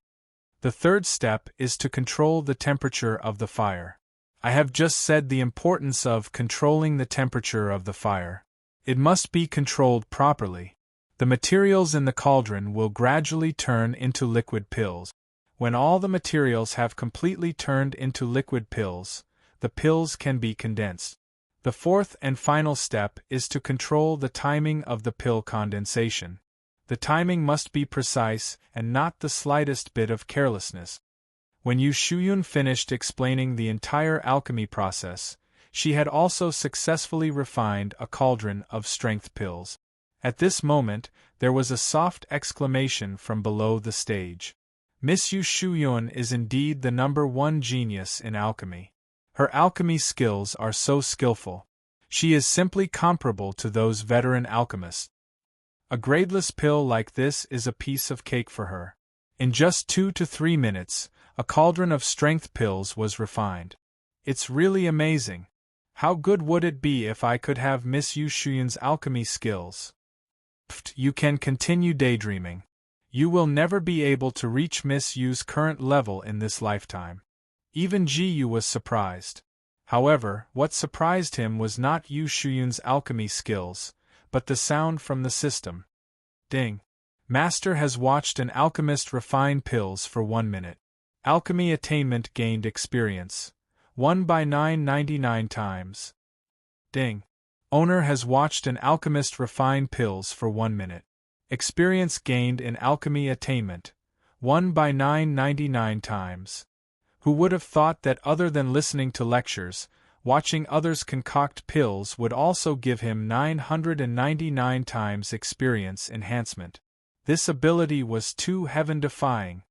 The third step is to control the temperature of the fire. I have just said the importance of controlling the temperature of the fire. It must be controlled properly. The materials in the cauldron will gradually turn into liquid pills. When all the materials have completely turned into liquid pills, the pills can be condensed. The fourth and final step is to control the timing of the pill condensation. The timing must be precise and not the slightest bit of carelessness. When Yu Shuyun finished explaining the entire alchemy process, she had also successfully refined a cauldron of strength pills. At this moment, there was a soft exclamation from below the stage. Miss Yu Shuyun is indeed the number 1 genius in alchemy. Her alchemy skills are so skillful. She is simply comparable to those veteran alchemists. A gradeless pill like this is a piece of cake for her. In just 2 to 3 minutes, a cauldron of strength pills was refined. It's really amazing. How good would it be if I could have Miss Yu Shuyun's alchemy skills? Pfft, you can continue daydreaming. You will never be able to reach Miss Yu's current level in this lifetime. Even Ji Yu was surprised. However, what surprised him was not Yu Shuyun's alchemy skills, but the sound from the system. Ding. Master has watched an alchemist refine pills for 1 minute. Alchemy attainment gained experience. 1 by 999 times. Ding. Owner has watched an alchemist refine pills for 1 minute. Experience gained in alchemy attainment. 1 by 999 times. Who would have thought that other than listening to lectures, watching others concoct pills would also give him 999 times experience enhancement? This ability was too heaven-defying.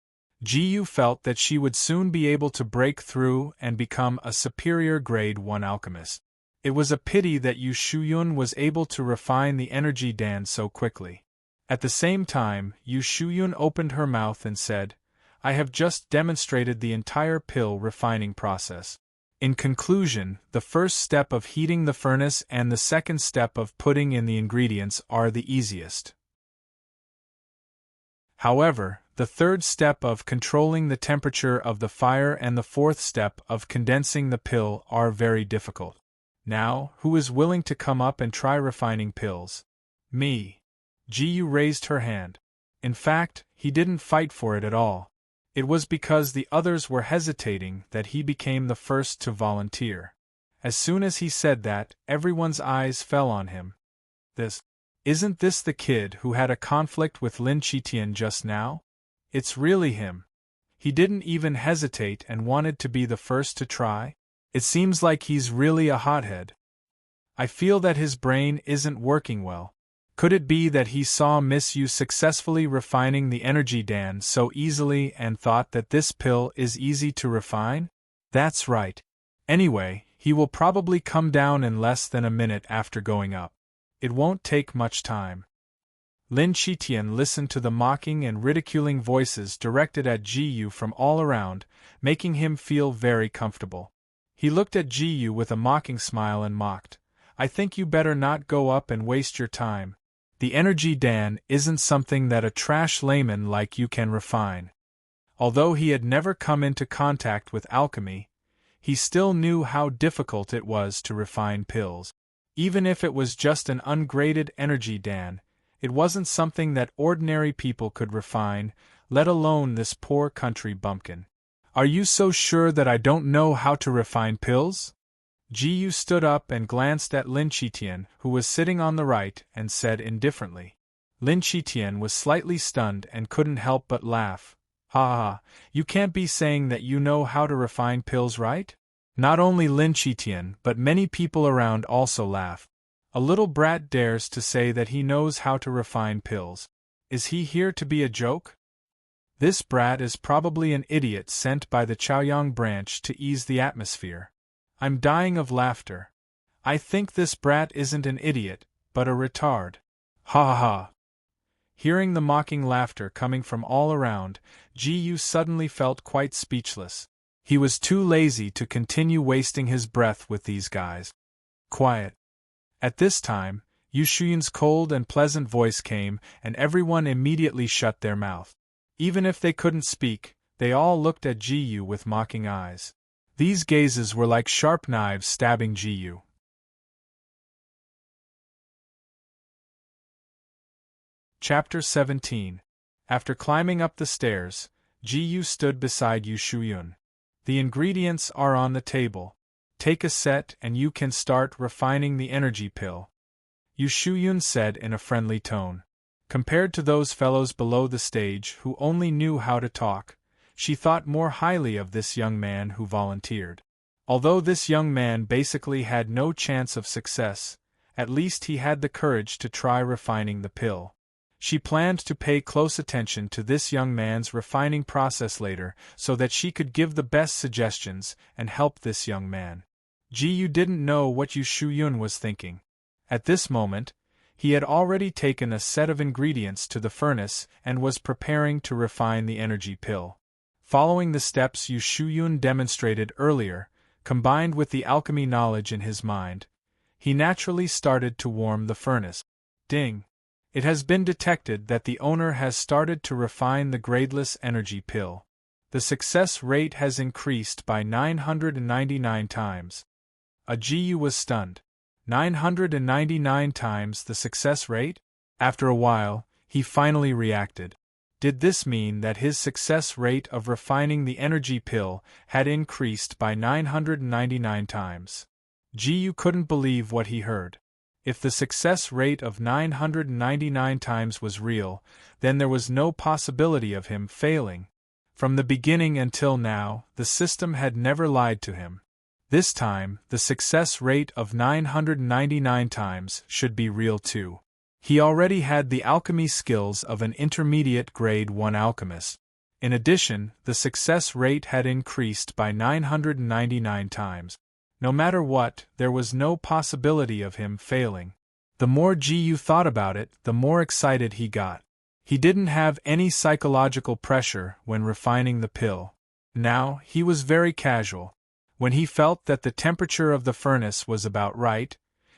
Jiyu felt that she would soon be able to break through and become a superior grade 1 alchemist. It was a pity that Yu Shuyun was able to refine the energy dan so quickly. At the same time, Yu Shuyun opened her mouth and said, I have just demonstrated the entire pill refining process. In conclusion, the first step of heating the furnace and the second step of putting in the ingredients are the easiest. However, the third step of controlling the temperature of the fire and the fourth step of condensing the pill are very difficult. Now, who is willing to come up and try refining pills? Me. Jiyu raised her hand. In fact, he didn't fight for it at all. It was because the others were hesitating that he became the first to volunteer. As soon as he said that, everyone's eyes fell on him. Isn't this the kid who had a conflict with Lin Qitian just now? It's really him. He didn't even hesitate and wanted to be the first to try. It seems like he's really a hothead. I feel that his brain isn't working well. Could it be that he saw Miss Yu successfully refining the energy dan so easily and thought that this pill is easy to refine? That's right. Anyway, he will probably come down in less than a minute after going up. It won't take much time. Lin Qitian listened to the mocking and ridiculing voices directed at Jiyu from all around, making him feel very comfortable. He looked at Jiyu with a mocking smile and mocked, I think you better not go up and waste your time. The energy dan isn't something that a trash layman like you can refine. Although he had never come into contact with alchemy, he still knew how difficult it was to refine pills. Even if it was just an ungraded energy dan, it wasn't something that ordinary people could refine, let alone this poor country bumpkin. Are you so sure that I don't know how to refine pills? Jiyu stood up and glanced at Lin Qitian, who was sitting on the right, and said indifferently. Lin Qitian was slightly stunned and couldn't help but laugh. Ha ha, you can't be saying that you know how to refine pills, right? Not only Lin Qitian, but many people around also laugh. A little brat dares to say that he knows how to refine pills. Is he here to be a joke? This brat is probably an idiot sent by the Chaoyang branch to ease the atmosphere. I'm dying of laughter. I think this brat isn't an idiot, but a retard. Ha ha ha. Hearing the mocking laughter coming from all around, Jiyu suddenly felt quite speechless. He was too lazy to continue wasting his breath with these guys. Quiet. At this time, Yu Shuyun's cold and pleasant voice came, and everyone immediately shut their mouth. Even if they couldn't speak, they all looked at Jiyu with mocking eyes. These gazes were like sharp knives stabbing Jiyu. Chapter 17. After climbing up the stairs, Jiyu stood beside Yu Shuyun. The ingredients are on the table. Take a set and you can start refining the energy pill. Yu Shuyun said in a friendly tone. Compared to those fellows below the stage who only knew how to talk, she thought more highly of this young man who volunteered. Although this young man basically had no chance of success, at least he had the courage to try refining the pill. She planned to pay close attention to this young man's refining process later so that she could give the best suggestions and help this young man. Jiyu didn't know what Yu Shuyun was thinking. At this moment, he had already taken a set of ingredients to the furnace and was preparing to refine the energy pill. Following the steps Yu Shuyun demonstrated earlier, combined with the alchemy knowledge in his mind, he naturally started to warm the furnace. Ding! It has been detected that the owner has started to refine the gradeless energy pill. The success rate has increased by 999 times. Jiyu was stunned. 999 times the success rate? After a while, he finally reacted. Did this mean that his success rate of refining the energy pill had increased by 999 times? Ji couldn't believe what he heard. If the success rate of 999 times was real, then there was no possibility of him failing. From the beginning until now, the system had never lied to him. This time, the success rate of 999 times should be real too. He already had the alchemy skills of an intermediate grade 1 alchemist. In addition, the success rate had increased by 999 times. No matter what, there was no possibility of him failing. The more Ji thought about it, the more excited he got. He didn't have any psychological pressure when refining the pill. Now, he was very casual. When he felt that the temperature of the furnace was about right,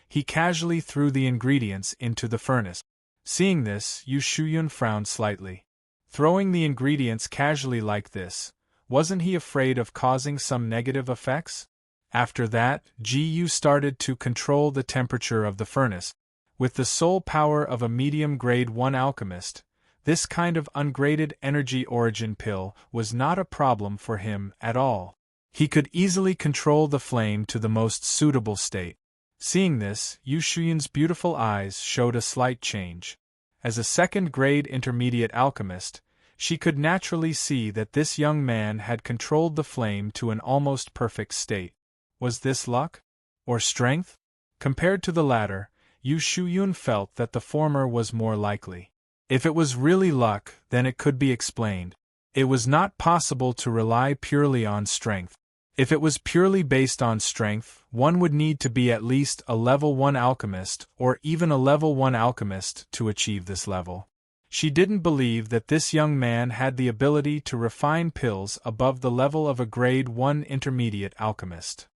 he casually threw the ingredients into the furnace. Seeing this, Yu Shuyun frowned slightly. Throwing the ingredients casually like this, wasn't he afraid of causing some negative effects? After that, Ji started to control the temperature of the furnace. With the sole power of a medium grade 1 alchemist, this kind of ungraded energy origin pill was not a problem for him at all. He could easily control the flame to the most suitable state. Seeing this, Yu Shuyun's beautiful eyes showed a slight change. As a second-grade intermediate alchemist, she could naturally see that this young man had controlled the flame to an almost perfect state. Was this luck? Or strength? Compared to the latter, Yu Shuyun felt that the former was more likely. If it was really luck, then it could be explained. It was not possible to rely purely on strength. If it was purely based on strength, one would need to be at least a level 1 alchemist or even a level 1 alchemist to achieve this level. She didn't believe that this young man had the ability to refine pills above the level of a grade 1 intermediate alchemist.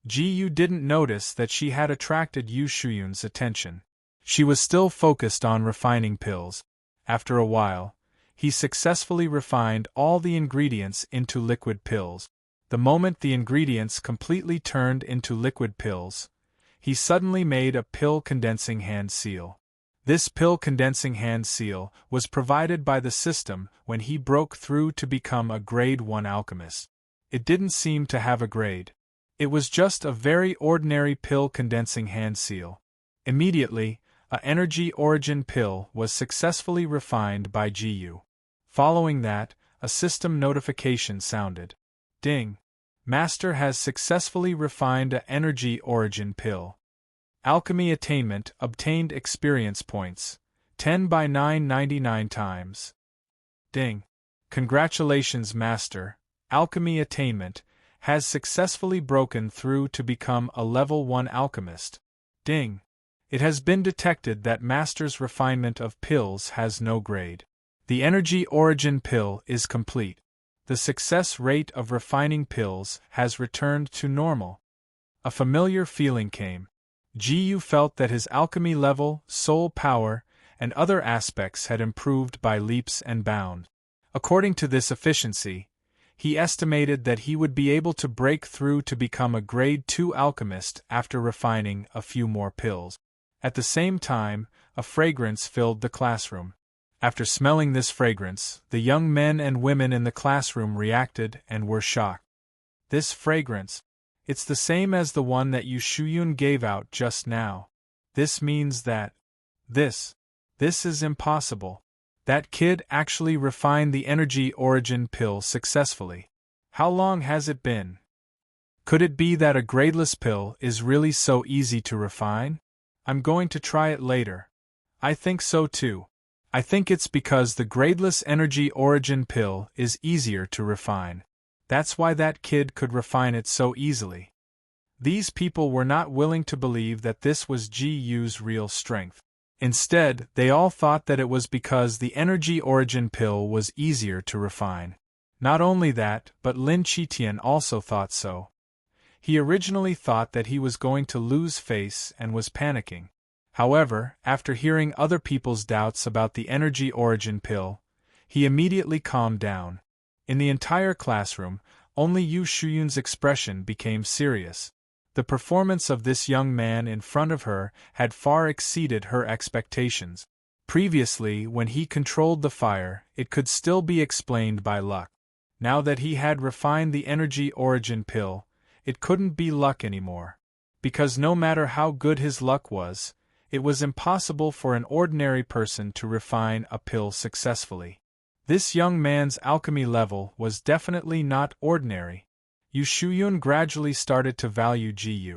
Ji didn't notice that she had attracted Yu Shuyun's attention. She was still focused on refining pills. After a while, he successfully refined all the ingredients into liquid pills. The moment the ingredients completely turned into liquid pills, he suddenly made a pill condensing hand seal. This pill condensing hand seal was provided by the system when he broke through to become a grade 1 alchemist. It didn't seem to have a grade. It was just a very ordinary pill condensing hand seal. Immediately, an energy origin pill was successfully refined by Ji. Following that, a system notification sounded. Ding! Master has successfully refined an energy origin pill. Alchemy attainment obtained experience points, 10 by 999 times. Ding! Congratulations, Master. Alchemy attainment has successfully broken through to become a level 1 alchemist. Ding! It has been detected that Master's refinement of pills has no grade. The energy origin pill is complete. The success rate of refining pills has returned to normal. A familiar feeling came. Ji felt that his alchemy level, soul power, and other aspects had improved by leaps and bounds. According to this efficiency, he estimated that he would be able to break through to become a grade 2 alchemist after refining a few more pills. At the same time, a fragrance filled the classroom. After smelling this fragrance, the young men and women in the classroom reacted and were shocked. This fragrance, it's the same as the one that Yu Shuyun gave out just now. This means that this is impossible. That kid actually refined the energy origin pill successfully. How long has it been? Could it be that a gradeless pill is really so easy to refine? I'm going to try it later. I think so too. I think it's because the gradeless energy origin pill is easier to refine. That's why that kid could refine it so easily. These people were not willing to believe that this was Ji's real strength. Instead, they all thought that it was because the energy origin pill was easier to refine. Not only that, but Lin Qitian also thought so. He originally thought that he was going to lose face and was panicking. However, after hearing other people's doubts about the energy origin pill, he immediately calmed down. In the entire classroom, only Yu Shuyun's expression became serious. The performance of this young man in front of her had far exceeded her expectations. Previously, when he controlled the fire, it could still be explained by luck. Now that he had refined the energy origin pill, it couldn't be luck anymore. Because no matter how good his luck was, it was impossible for an ordinary person to refine a pill successfully. This young man's alchemy level was definitely not ordinary. Yu Shuyun gradually started to value Ji.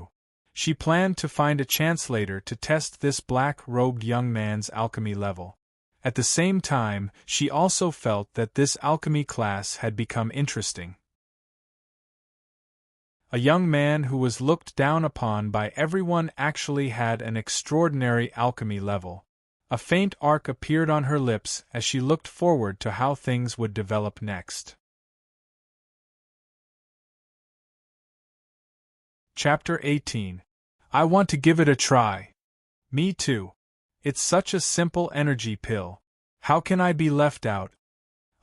She planned to find a chance later to test this black-robed young man's alchemy level. At the same time, she also felt that this alchemy class had become interesting. A young man who was looked down upon by everyone actually had an extraordinary alchemy level. A faint arc appeared on her lips as she looked forward to how things would develop next. Chapter 18. I want to give it a try. Me too. It's such a simple energy pill. How can I be left out?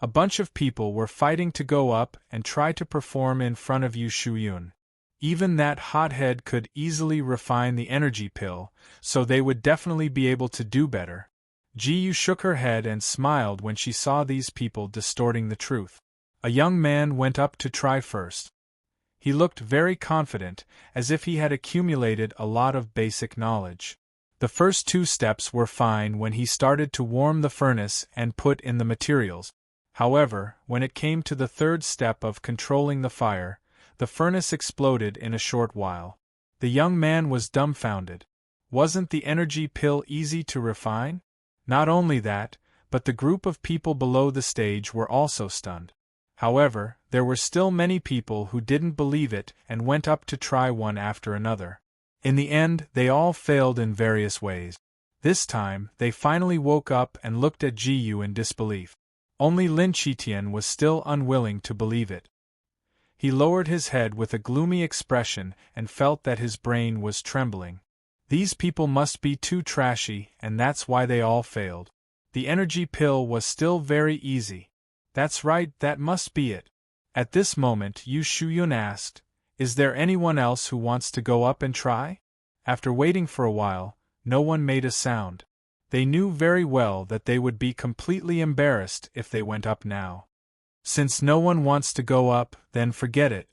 A bunch of people were fighting to go up and try to perform in front of Yu Shuyun. Even that hothead could easily refine the energy pill, so they would definitely be able to do better. Ji shook her head and smiled when she saw these people distorting the truth. A young man went up to try first. He looked very confident, as if he had accumulated a lot of basic knowledge. The first 2 steps were fine when he started to warm the furnace and put in the materials. However, when it came to the 3rd step of controlling the fire, the furnace exploded in a short while. The young man was dumbfounded. Wasn't the energy pill easy to refine? Not only that, but the group of people below the stage were also stunned. However, there were still many people who didn't believe it and went up to try one after another. In the end, they all failed in various ways. This time, they finally woke up and looked at Ji in disbelief. Only Lin Qitian was still unwilling to believe it. He lowered his head with a gloomy expression and felt that his brain was trembling. These people must be too trashy, and that's why they all failed. The energy pill was still very easy. That's right, that must be it. At this moment, Yu Shuyun asked, "Is there anyone else who wants to go up and try?" After waiting for a while, no one made a sound. They knew very well that they would be completely embarrassed if they went up now. Since no one wants to go up, then forget it.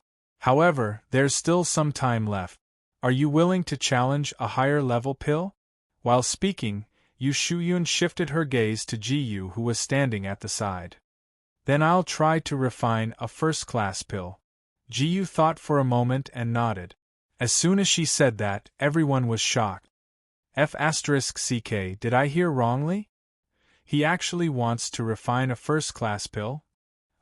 However, there's still some time left. Are you willing to challenge a higher level pill? While speaking, Yu Shuyun shifted her gaze to Ji who was standing at the side. Then I'll try to refine a first-class pill. Ji thought for a moment and nodded. As soon as she said that, everyone was shocked. F***ck, did I hear wrongly? He actually wants to refine a first-class pill?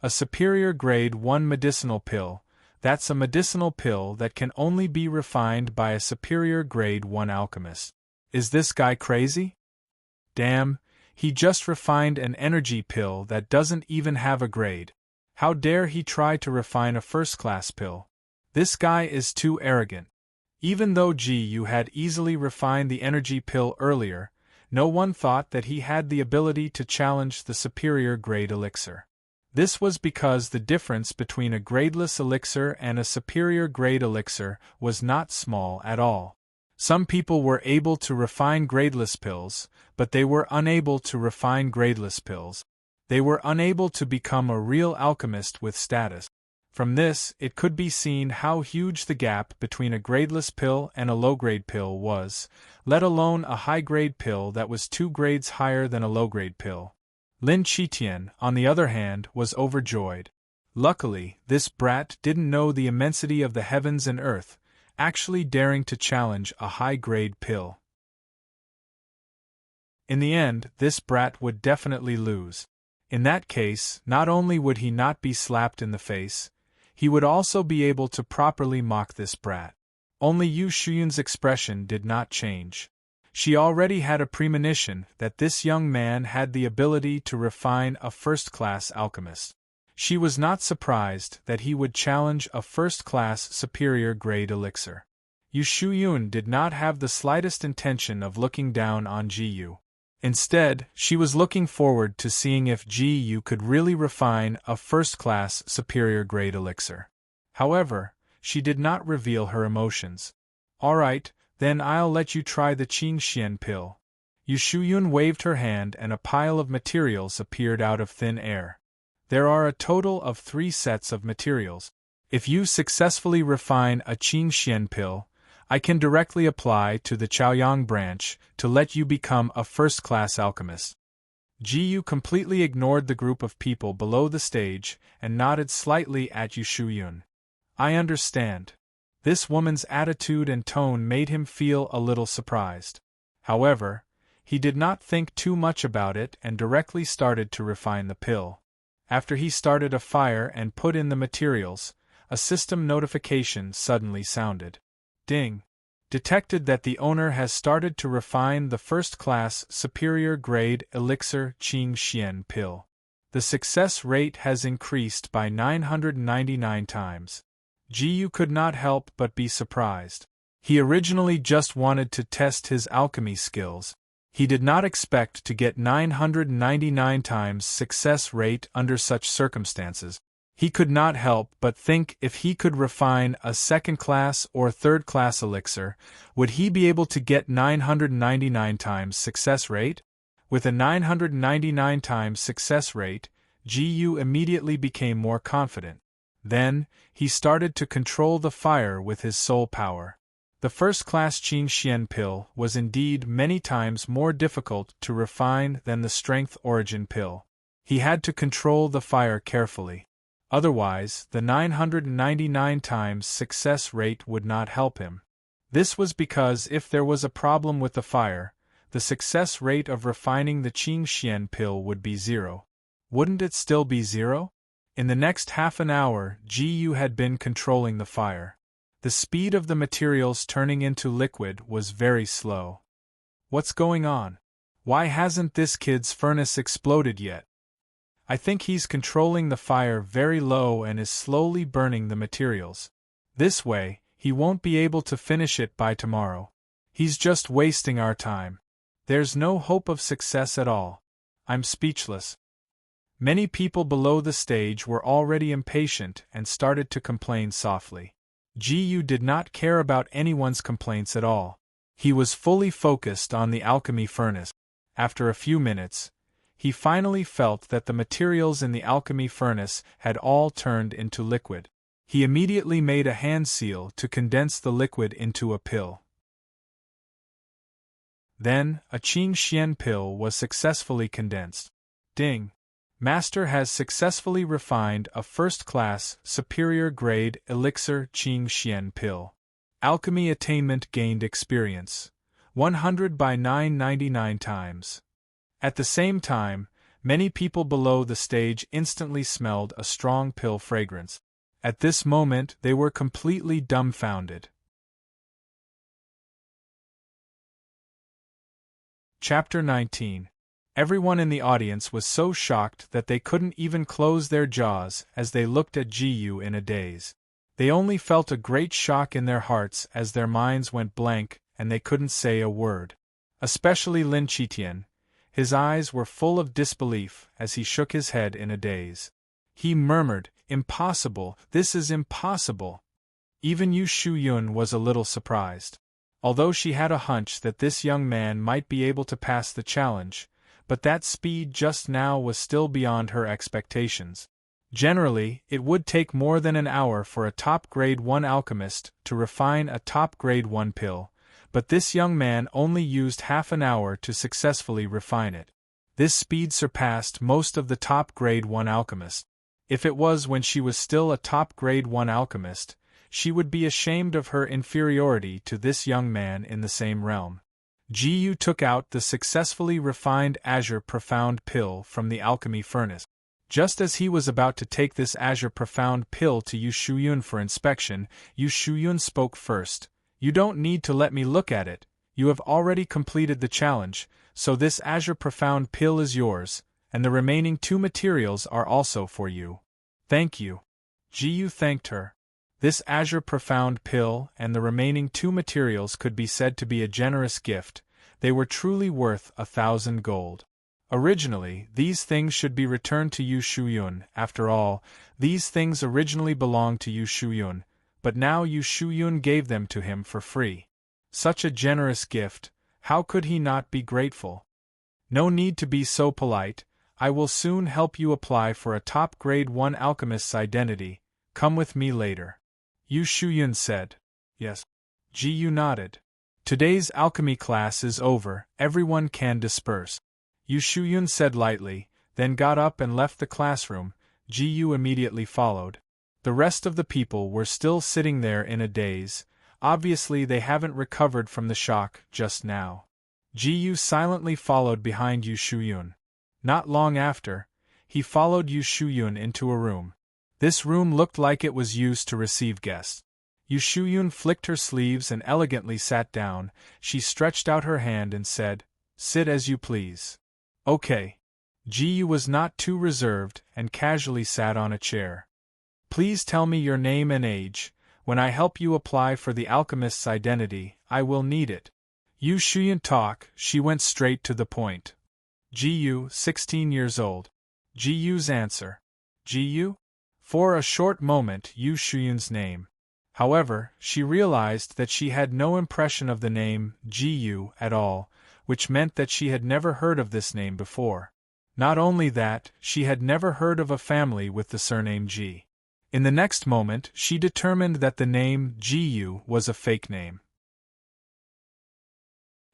A superior grade 1 medicinal pill, that's a medicinal pill that can only be refined by a superior grade 1 alchemist. Is this guy crazy? Damn, he just refined an energy pill that doesn't even have a grade. How dare he try to refine a first-class pill? This guy is too arrogant. Even though Ji had easily refined the energy pill earlier, no one thought that he had the ability to challenge the superior grade elixir. This was because the difference between a gradeless elixir and a superior grade elixir was not small at all. Some people were able to refine gradeless pills, but they were unable to refine gradeless pills. They were unable to become a real alchemist with status. From this, it could be seen how huge the gap between a gradeless pill and a low-grade pill was, let alone a high-grade pill that was 2 grades higher than a low-grade pill. Lin Qitian, on the other hand, was overjoyed. Luckily, this brat didn't know the immensity of the heavens and earth, actually daring to challenge a high-grade pill. In the end, this brat would definitely lose. In that case, not only would he not be slapped in the face, he would also be able to properly mock this brat. Only Yu Shuyun's expression did not change. She already had a premonition that this young man had the ability to refine a first-class alchemist. She was not surprised that he would challenge a first-class superior-grade elixir. Yu Shuyun did not have the slightest intention of looking down on Ji. Instead, she was looking forward to seeing if Ji could really refine a first-class superior-grade elixir. However, she did not reveal her emotions. "All right, then I'll let you try the Qingxian pill." Yu Shuyun waved her hand and a pile of materials appeared out of thin air. There are a total of 3 sets of materials. If you successfully refine a Qingxian pill, I can directly apply to the Chaoyang branch to let you become a first-class alchemist. Jiyu completely ignored the group of people below the stage and nodded slightly at Yu Shuyun. I understand. This woman's attitude and tone made him feel a little surprised. However, he did not think too much about it and directly started to refine the pill. After he started a fire and put in the materials, a system notification suddenly sounded. Ding! Detected that the owner has started to refine the first-class superior-grade elixir Qingxian pill. The success rate has increased by 999 times. Jiyu could not help but be surprised. He originally just wanted to test his alchemy skills. He did not expect to get 999 times success rate under such circumstances. He could not help but think if he could refine a second-class or third-class elixir, would he be able to get 999 times success rate? With a 999 times success rate, Jiyu immediately became more confident. Then, he started to control the fire with his soul power. The first-class Qingxian pill was indeed many times more difficult to refine than the strength origin pill. He had to control the fire carefully. Otherwise, the 999 times success rate would not help him. This was because if there was a problem with the fire, the success rate of refining the Qingxian pill would be 0. Wouldn't it still be 0? In the next half an hour, Jiyu had been controlling the fire. The speed of the materials turning into liquid was very slow. What's going on? Why hasn't this kid's furnace exploded yet? I think he's controlling the fire very low and is slowly burning the materials. This way, he won't be able to finish it by tomorrow. He's just wasting our time. There's no hope of success at all. I'm speechless. Many people below the stage were already impatient and started to complain softly. Jiyu did not care about anyone's complaints at all. He was fully focused on the alchemy furnace. After a few minutes, he finally felt that the materials in the alchemy furnace had all turned into liquid. He immediately made a hand seal to condense the liquid into a pill. Then, a Qingxian pill was successfully condensed. Ding! Master has successfully refined a first-class, superior-grade elixir Qingxian pill. Alchemy attainment gained experience. 100 by 999 times. At the same time, many people below the stage instantly smelled a strong pill fragrance. At this moment, they were completely dumbfounded. Chapter 19. Everyone in the audience was so shocked that they couldn't even close their jaws as they looked at Jiyu in a daze. They only felt a great shock in their hearts as their minds went blank and they couldn't say a word. Especially Lin Qitian. His eyes were full of disbelief as he shook his head in a daze. He murmured, "Impossible, this is impossible." Even Yu Shuyun was a little surprised. Although she had a hunch that this young man might be able to pass the challenge, but that speed just now was still beyond her expectations. Generally, it would take more than an hour for a top-grade 1 alchemist to refine a top-grade 1 pill, but this young man only used half an hour to successfully refine it. This speed surpassed most of the top-grade 1 alchemists. If it was when she was still a top-grade 1 alchemist, she would be ashamed of her inferiority to this young man in the same realm. Jiyu took out the successfully refined Azure Profound pill from the alchemy furnace. Just as he was about to take this Azure Profound pill to Yu Shuyun for inspection, Yu Shuyun spoke first. "You don't need to let me look at it. You have already completed the challenge, so this Azure Profound pill is yours, and the remaining 2 materials are also for you." "Thank you." Jiyu thanked her. This Azure Profound pill and the remaining 2 materials could be said to be a generous gift. They were truly worth 1,000 gold. Originally, these things should be returned to Yu Shuyun. After all, these things originally belonged to Yu Shuyun, but now Yu Shuyun gave them to him for free. Such a generous gift, How could he not be grateful? No need to be so polite. I will soon help you apply for a top grade 1 alchemist's identity. Come with me later. Yu Shuyun said. Yes. Ji Yu nodded. Today's alchemy class is over, everyone can disperse. Yu Shuyun said lightly, then got up and left the classroom. Ji Yu immediately followed. The rest of the people were still sitting there in a daze. Obviously they haven't recovered from the shock just now. Ji Yu silently followed behind Yu Shuyun. Not long after, he followed Yu Shuyun into a room. This room looked like it was used to receive guests. Yu Shuyun flicked her sleeves and elegantly sat down. She stretched out her hand and said, "Sit as you please." Okay. Ji Yu was not too reserved and casually sat on a chair. Please tell me your name and age. When I help you apply for the alchemist's identity, I will need it. Yu Shuyun talk, she went straight to the point. Ji Yu, 16 years old. Ji Yu's answer. Ji Yu? For a short moment Yu Shuyun's name. However, she realized that she had no impression of the name Ji Yu at all, which meant that she had never heard of this name before. Not only that, she had never heard of a family with the surname Ji. In the next moment, she determined that the name Ji Yu was a fake name.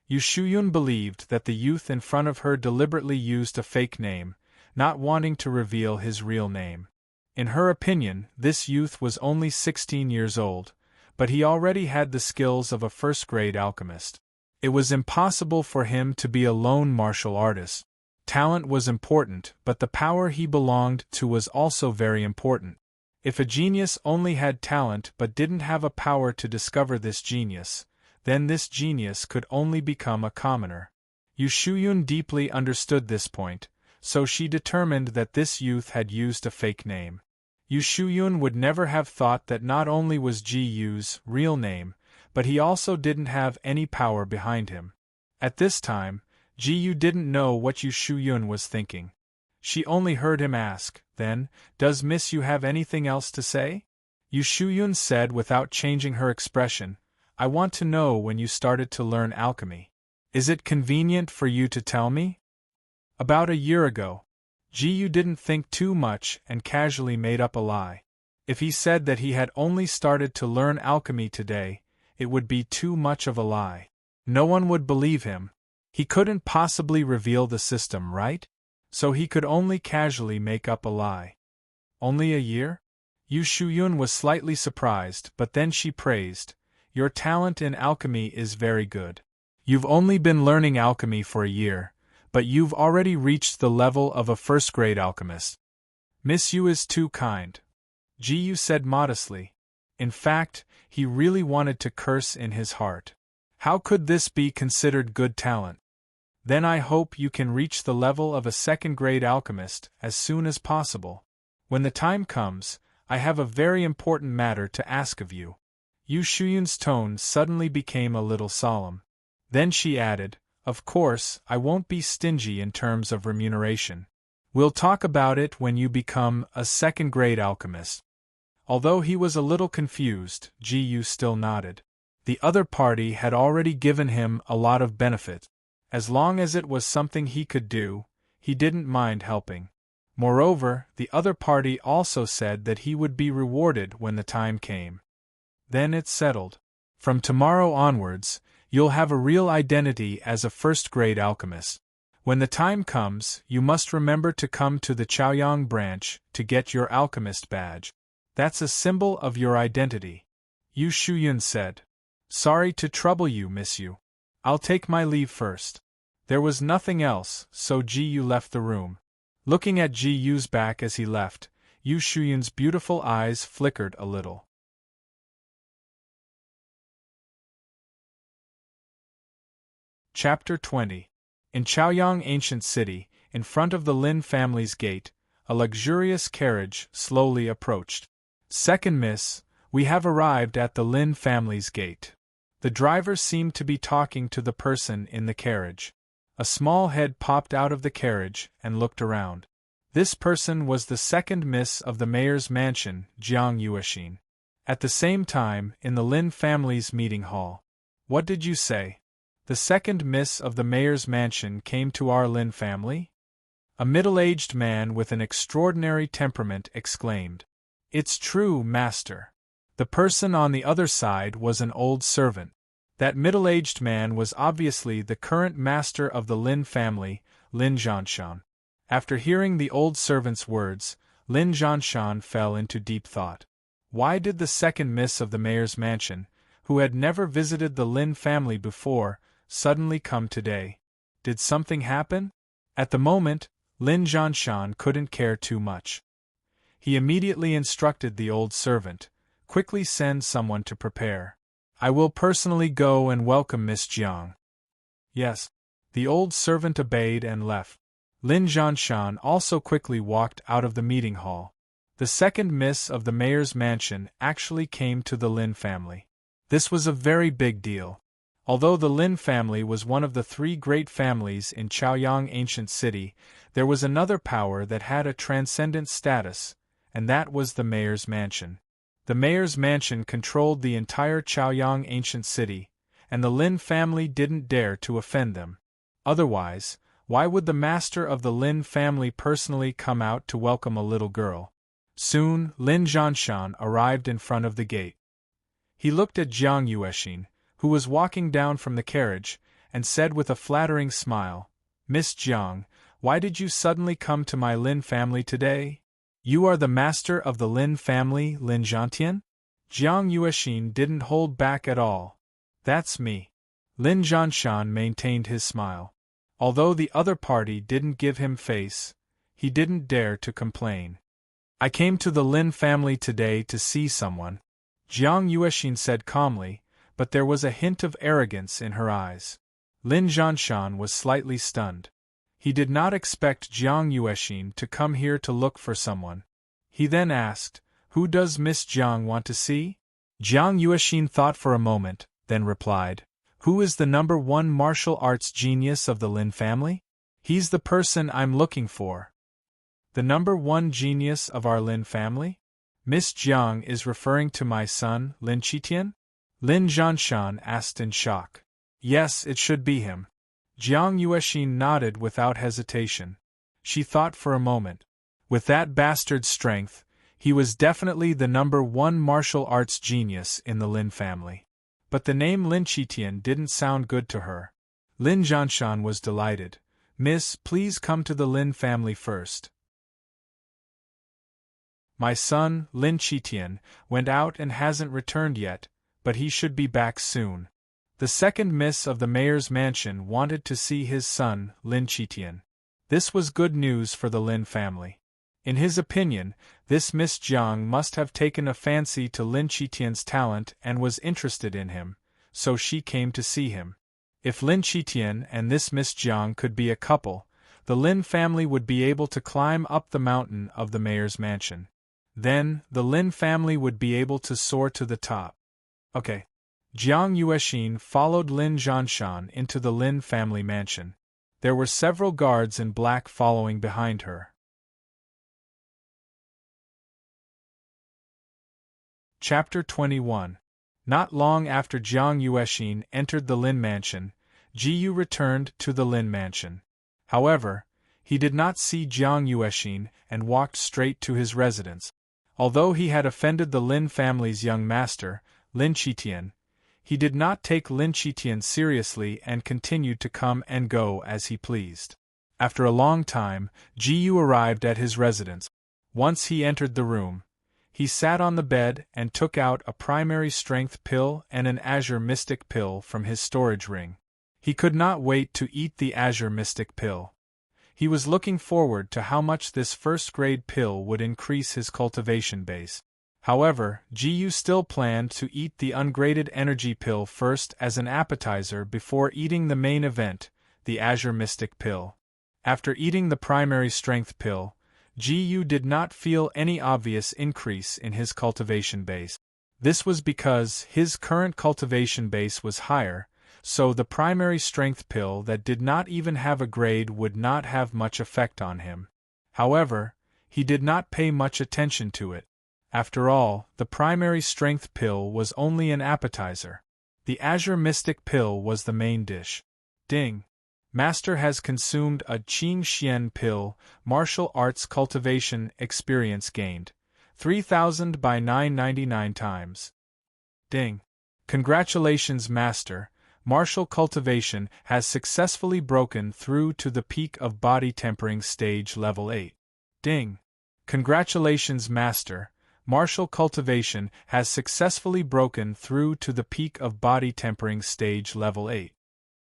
Yu Shuyun believed that the youth in front of her deliberately used a fake name, not wanting to reveal his real name. In her opinion, this youth was only 16 years old, but he already had the skills of a first-grade alchemist. It was impossible for him to be a lone martial artist. Talent was important, but the power he belonged to was also very important. If a genius only had talent but didn't have a power to discover this genius, then this genius could only become a commoner. Yu Shuyun deeply understood this point, so she determined that this youth had used a fake name. Yu Shuyun would never have thought that not only was Ji Yu's real name, but he also didn't have any power behind him. At this time, Ji Yu didn't know what Yu Shuyun was thinking. She only heard him ask, then, "Does Miss Yu have anything else to say?" Yu Shuyun said without changing her expression, "I want to know when you started to learn alchemy. Is it convenient for you to tell me?" About a year ago. Ji Yu didn't think too much and casually made up a lie. If he said that he had only started to learn alchemy today, it would be too much of a lie. No one would believe him. He couldn't possibly reveal the system, right? So he could only casually make up a lie. Only a year? Yu Shuyun was slightly surprised, but then she praised, "Your talent in alchemy is very good. You've only been learning alchemy for a year, but you've already reached the level of a first-grade alchemist." "Miss Yu is too kind," Ji Yu said modestly. In fact, he really wanted to curse in his heart. How could this be considered good talent? "Then I hope you can reach the level of a second-grade alchemist as soon as possible. When the time comes, I have a very important matter to ask of you." Yu Shuyun's tone suddenly became a little solemn. Then she added, "Of course, I won't be stingy in terms of remuneration. We'll talk about it when you become a second-grade alchemist." Although he was a little confused, Ji Yu still nodded. The other party had already given him a lot of benefit. As long as it was something he could do, he didn't mind helping. Moreover, the other party also said that he would be rewarded when the time came. Then it's settled. From tomorrow onwards, you'll have a real identity as a first-grade alchemist. When the time comes, you must remember to come to the Chaoyang branch to get your alchemist badge. That's a symbol of your identity. Yu Shuyun said. "Sorry to trouble you, Miss Yu. I'll take my leave first." There was nothing else, so Ji Yu left the room. Looking at Ji Yu's back as he left, Yu Shuyun's beautiful eyes flickered a little. Chapter 20. In Chaoyang Ancient City, in front of the Lin family's gate, a luxurious carriage slowly approached. "Second miss, we have arrived at the Lin family's gate." The driver seemed to be talking to the person in the carriage. A small head popped out of the carriage and looked around. This person was the second miss of the mayor's mansion, Jiang Yuexin. At the same time, in the Lin family's meeting hall. "What did you say?" The second miss of the mayor's mansion came to our Lin family? A middle-aged man with an extraordinary temperament exclaimed. It's true, master. The person on the other side was an old servant. That middle-aged man was obviously the current master of the Lin family, Lin Zhanshan. After hearing the old servant's words, Lin Zhanshan fell into deep thought. Why did the second miss of the mayor's mansion, who had never visited the Lin family before, suddenly come today? Did something happen? At the moment, Lin Zhanshan couldn't care too much. He immediately instructed the old servant, quickly send someone to prepare. I will personally go and welcome Miss Jiang. Yes. The old servant obeyed and left. Lin Zhanshan also quickly walked out of the meeting hall. The second miss of the mayor's mansion actually came to the Lin family. This was a very big deal. Although the Lin family was one of the 3 great families in Chaoyang ancient city, there was another power that had a transcendent status, and that was the mayor's mansion. The mayor's mansion controlled the entire Chaoyang ancient city, and the Lin family didn't dare to offend them. Otherwise, why would the master of the Lin family personally come out to welcome a little girl? Soon, Lin Zhanshan arrived in front of the gate. He looked at Jiang Yuexin, who was walking down from the carriage, and said with a flattering smile, Miss Jiang, why did you suddenly come to my Lin family today? You are the master of the Lin family, Lin Zhantian? Jiang Yuexin didn't hold back at all. That's me. Lin Zhanshan maintained his smile. Although the other party didn't give him face, he didn't dare to complain. I came to the Lin family today to see someone, Jiang Yuexin said calmly, but there was a hint of arrogance in her eyes. Lin Zhanshan was slightly stunned. He did not expect Jiang Yuexin to come here to look for someone. He then asked, Who does Miss Jiang want to see? Jiang Yuexin thought for a moment, then replied, Who is the number 1 martial arts genius of the Lin family? He's the person I'm looking for. The number 1 genius of our Lin family? Miss Jiang is referring to my son, Lin Qitian? Lin Zhanshan asked in shock. Yes, it should be him. Jiang Yuexin nodded without hesitation. She thought for a moment. With that bastard's strength, he was definitely the number 1 martial arts genius in the Lin family. But the name Lin Qitian didn't sound good to her. Lin Zhanshan was delighted. Miss, please come to the Lin family first. My son, Lin Qitian, went out and hasn't returned yet, but he should be back soon. The second miss of the mayor's mansion wanted to see his son, Lin Qitian. This was good news for the Lin family. In his opinion, this Miss Jiang must have taken a fancy to Lin Qitian's talent and was interested in him, so she came to see him. If Lin Qitian and this Miss Jiang could be a couple, the Lin family would be able to climb up the mountain of the mayor's mansion. Then, the Lin family would be able to soar to the top. Okay. Jiang Yuexin followed Lin Zhanshan into the Lin family mansion. There were several guards in black following behind her. Chapter 21. Not long after Jiang Yuexin entered the Lin mansion, Jiyu returned to the Lin mansion. However, he did not see Jiang Yuexin and walked straight to his residence. Although he had offended the Lin family's young master, Lin Qitian, he did not take Lin Qitian seriously and continued to come and go as he pleased. After a long time, Jiyu arrived at his residence. Once he entered the room, he sat on the bed and took out a primary strength pill and an azure mystic pill from his storage ring. He could not wait to eat the azure mystic pill. He was looking forward to how much this first-grade pill would increase his cultivation base. However, Jiyu still planned to eat the ungraded energy pill first as an appetizer before eating the main event, the azure mystic pill. After eating the primary strength pill, Jiyu did not feel any obvious increase in his cultivation base. This was because his current cultivation base was higher, so the primary strength pill that did not even have a grade would not have much effect on him. However, he did not pay much attention to it. After all, the primary strength pill was only an appetizer. The azure mystic pill was the main dish. Ding! Master has consumed a Qing Xian pill, martial arts cultivation experience gained. 3,000 by 999 times. Ding! Congratulations, Master. Martial cultivation has successfully broken through to the peak of body tempering stage level 8. Ding! Congratulations, Master. Martial cultivation has successfully broken through to the peak of body tempering stage level 8.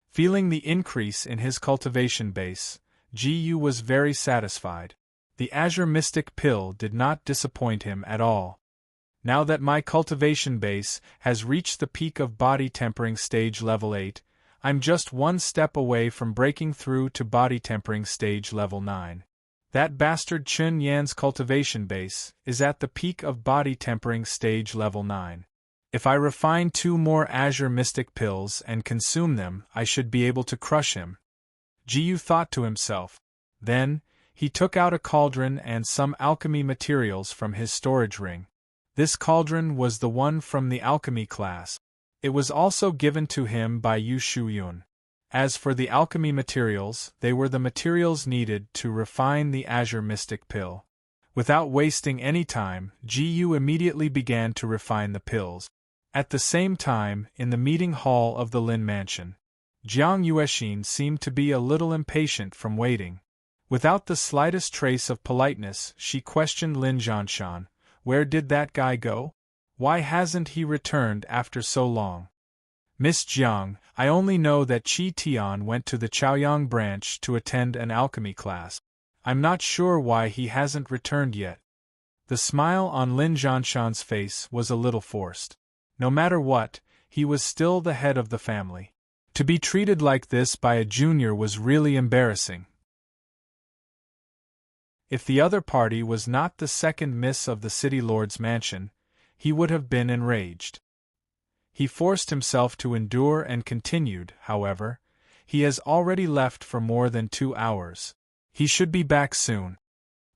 Feeling the increase in his cultivation base, Gu was very satisfied. The azure mystic pill did not disappoint him at all. Now that my cultivation base has reached the peak of body tempering stage level 8, I'm just one step away from breaking through to body tempering stage level 9. That bastard Chun Yan's cultivation base is at the peak of body tempering stage level 9. If I refine 2 more azure mystic pills and consume them, I should be able to crush him. Jiyu thought to himself. Then, he took out a cauldron and some alchemy materials from his storage ring. This cauldron was the one from the alchemy class. It was also given to him by Yu Shuyun. As for the alchemy materials, they were the materials needed to refine the azure mystic pill. Without wasting any time, Gu immediately began to refine the pills. At the same time, in the meeting hall of the Lin Mansion, Jiang Yuexin seemed to be a little impatient from waiting. Without the slightest trace of politeness, she questioned Lin Zhanshan, "Where did that guy go? Why hasn't he returned after so long?" "Miss Jiang, I only know that Qi Tian went to the Chaoyang branch to attend an alchemy class. I'm not sure why he hasn't returned yet." The smile on Lin Zhanshan's face was a little forced. No matter what, he was still the head of the family. To be treated like this by a junior was really embarrassing. If the other party was not the second miss of the city lord's mansion, he would have been enraged. He forced himself to endure and continued, however. He has already left for more than 2 hours. He should be back soon.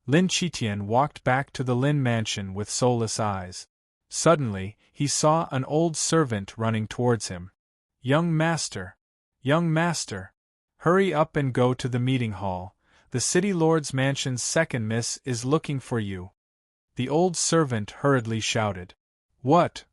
Lin Qitian walked back to the Lin mansion with soulless eyes. Suddenly, he saw an old servant running towards him. Young master! Young master! Hurry up and go to the meeting hall. The city lord's mansion's second miss is looking for you." The old servant hurriedly shouted. "What?"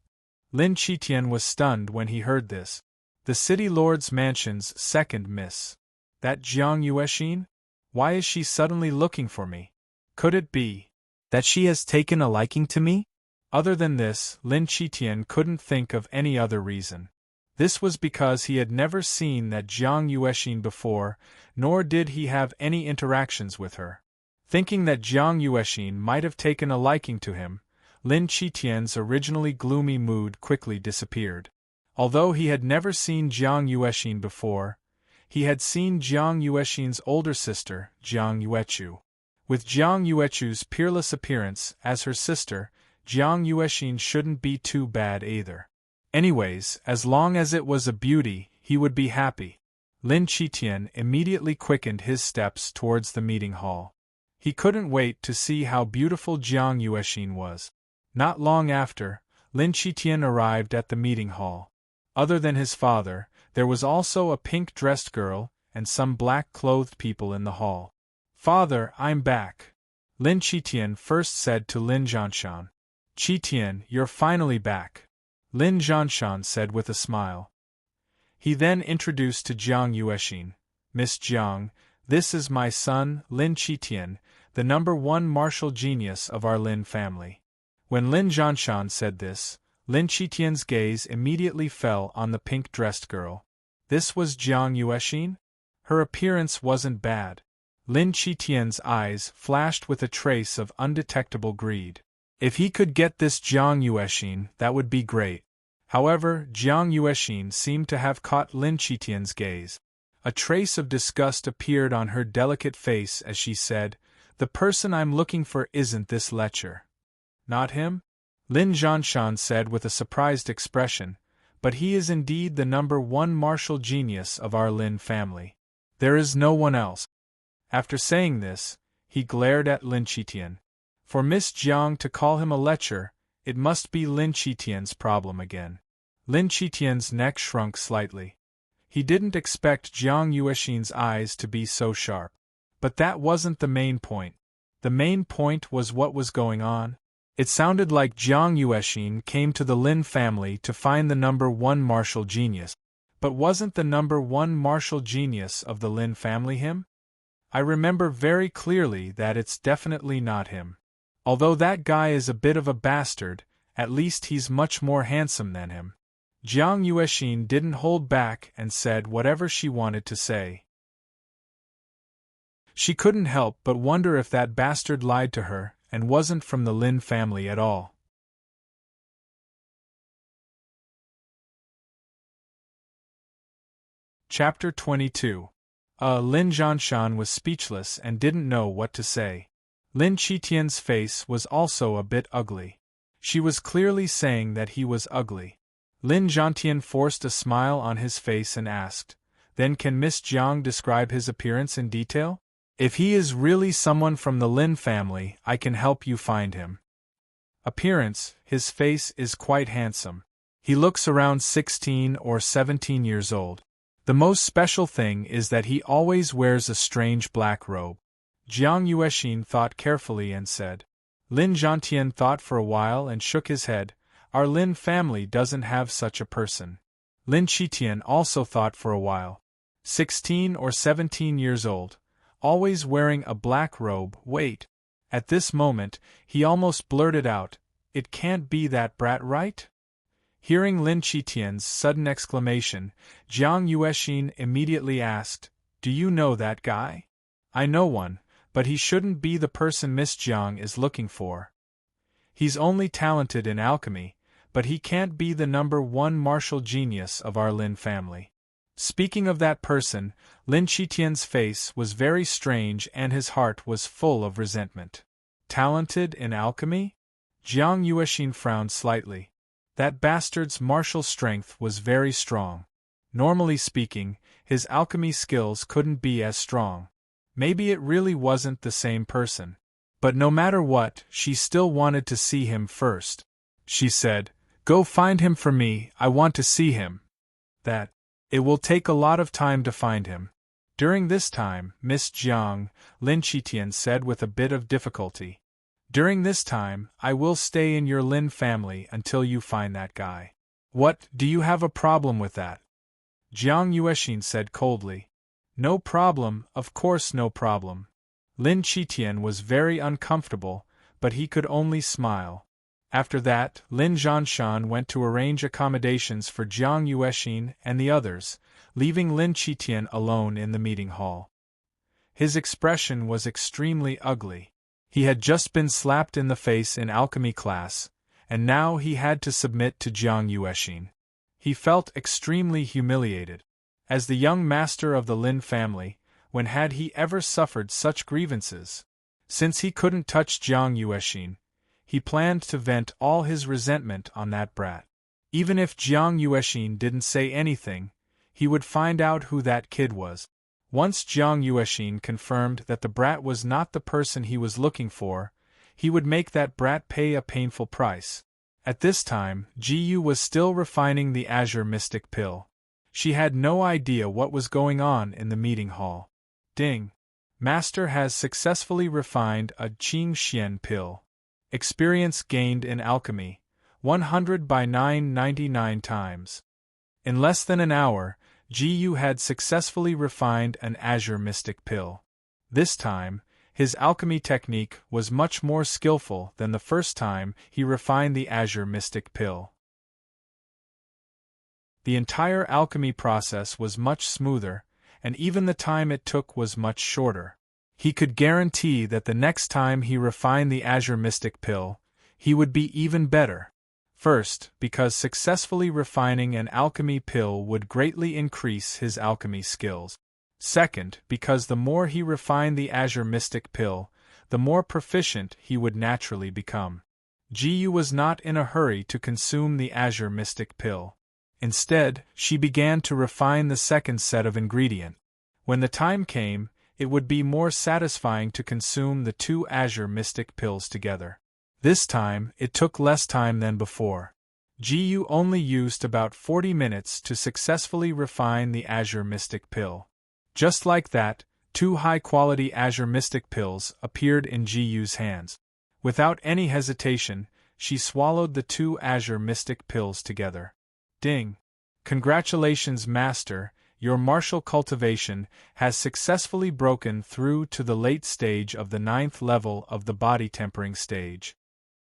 Lin Qitian was stunned when he heard this. The city lord's mansion's second miss. That Jiang Yuexin? Why is she suddenly looking for me? Could it be that she has taken a liking to me? Other than this, Lin Qitian couldn't think of any other reason. This was because he had never seen that Jiang Yuexin before, nor did he have any interactions with her. Thinking that Jiang Yuexin might have taken a liking to him, Lin Qitian's originally gloomy mood quickly disappeared. Although he had never seen Jiang Yuexin before, he had seen Jiang Yuexin's older sister, Jiang Yuechu. With Jiang Yuechu's peerless appearance as her sister, Jiang Yuexin shouldn't be too bad either. Anyways, as long as it was a beauty, he would be happy. Lin Qitian immediately quickened his steps towards the meeting hall. He couldn't wait to see how beautiful Jiang Yuexin was. Not long after, Lin Qitian arrived at the meeting hall. Other than his father, there was also a pink-dressed girl and some black-clothed people in the hall. "Father, I'm back," Lin Qitian first said to Lin Zhanshan. "Qitian, you're finally back," Lin Zhanshan said with a smile. He then introduced to Jiang Yuexin, "Miss Jiang, this is my son, Lin Qitian, the #1 martial genius of our Lin family." When Lin Zhanshan said this, Lin Qitian's gaze immediately fell on the pink-dressed girl. This was Jiang Yuexin? Her appearance wasn't bad. Lin Qitian's eyes flashed with a trace of undetectable greed. If he could get this Jiang Yuexin, that would be great. However, Jiang Yuexin seemed to have caught Lin Qitian's gaze. A trace of disgust appeared on her delicate face as she said, "The person I'm looking for isn't this lecher." "Not him?" Lin Zhanshan said with a surprised expression, "But he is indeed the #1 martial genius of our Lin family. There is no one else." After saying this, he glared at Lin Qitian. For Miss Jiang to call him a lecher, it must be Lin Qitian's problem again. Lin Qitian's neck shrunk slightly. He didn't expect Jiang Yuexin's eyes to be so sharp. But that wasn't the main point. The main point was what was going on. It sounded like Jiang Yuexin came to the Lin family to find the number one martial genius. But wasn't the number one martial genius of the Lin family him? I remember very clearly that it's definitely not him. Although that guy is a bit of a bastard, at least he's much more handsome than him. Jiang Yuexin didn't hold back and said whatever she wanted to say. She couldn't help but wonder if that bastard lied to her and wasn't from the Lin family at all. Chapter 22. Lin Zhanshan was speechless and didn't know what to say. Lin Qitian's face was also a bit ugly. She was clearly saying that he was ugly. Lin Zhantian forced a smile on his face and asked, "Then can Miss Jiang describe his appearance in detail? If he is really someone from the Lin family, I can help you find him." Appearance, his face is quite handsome. He looks around 16 or 17 years old. The most special thing is that he always wears a strange black robe. Jiang Yuexin thought carefully and said. Lin Zhantian thought for a while and shook his head. Our Lin family doesn't have such a person. Lin Qitian also thought for a while. 16 or 17 years old, always wearing a black robe, wait. At this moment, he almost blurted out, "It can't be that brat, right?" Hearing Lin Qitian's sudden exclamation, Jiang Yuexin immediately asked, "Do you know that guy?" "I know one, but he shouldn't be the person Miss Jiang is looking for. He's only talented in alchemy, but he can't be the number one martial genius of our Lin family." Speaking of that person, Lin Qitian's face was very strange and his heart was full of resentment. Talented in alchemy? Jiang Yuexin frowned slightly. That bastard's martial strength was very strong. Normally speaking, his alchemy skills couldn't be as strong. Maybe it really wasn't the same person. But no matter what, she still wanted to see him first. She said, "Go find him for me, I want to see him." It will take a lot of time to find him. During this time, Miss Jiang, Lin Qitian said with a bit of difficulty. During this time, I will stay in your Lin family until you find that guy. What, do you have a problem with that? Jiang Yuexin said coldly. No problem, of course no problem. Lin Qitian was very uncomfortable, but he could only smile. After that, Lin Zhanshan went to arrange accommodations for Jiang Yuexin and the others, leaving Lin Qitian alone in the meeting hall. His expression was extremely ugly. He had just been slapped in the face in alchemy class, and now he had to submit to Jiang Yuexin. He felt extremely humiliated. As the young master of the Lin family, when had he ever suffered such grievances? Since he couldn't touch Jiang Yuexin, he planned to vent all his resentment on that brat. Even if Jiang Yuexin didn't say anything, he would find out who that kid was. Once Jiang Yuexin confirmed that the brat was not the person he was looking for, he would make that brat pay a painful price. At this time, Jiyu was still refining the Azure Mystic Pill. She had no idea what was going on in the meeting hall. Ding! Master has successfully refined a Qing Xian pill. Experience gained in alchemy, 100 by 999 times. In less than an hour, Jiyu had successfully refined an Azure Mystic Pill. This time, his alchemy technique was much more skillful than the first time he refined the Azure Mystic Pill. The entire alchemy process was much smoother, and even the time it took was much shorter. He could guarantee that the next time he refined the Azure Mystic Pill, he would be even better. First, because successfully refining an alchemy pill would greatly increase his alchemy skills. Second, because the more he refined the Azure Mystic Pill, the more proficient he would naturally become. Jiyu was not in a hurry to consume the Azure Mystic Pill. Instead, she began to refine the second set of ingredient. When the time came, it would be more satisfying to consume the two Azure Mystic Pills together. This time, it took less time than before. Gu only used about 40 minutes to successfully refine the Azure Mystic Pill. Just like that, 2 high-quality Azure Mystic Pills appeared in Gu's hands. Without any hesitation, she swallowed the 2 Azure Mystic Pills together. Ding! Congratulations, Master, your martial cultivation has successfully broken through to the late stage of the 9th level of the body tempering stage.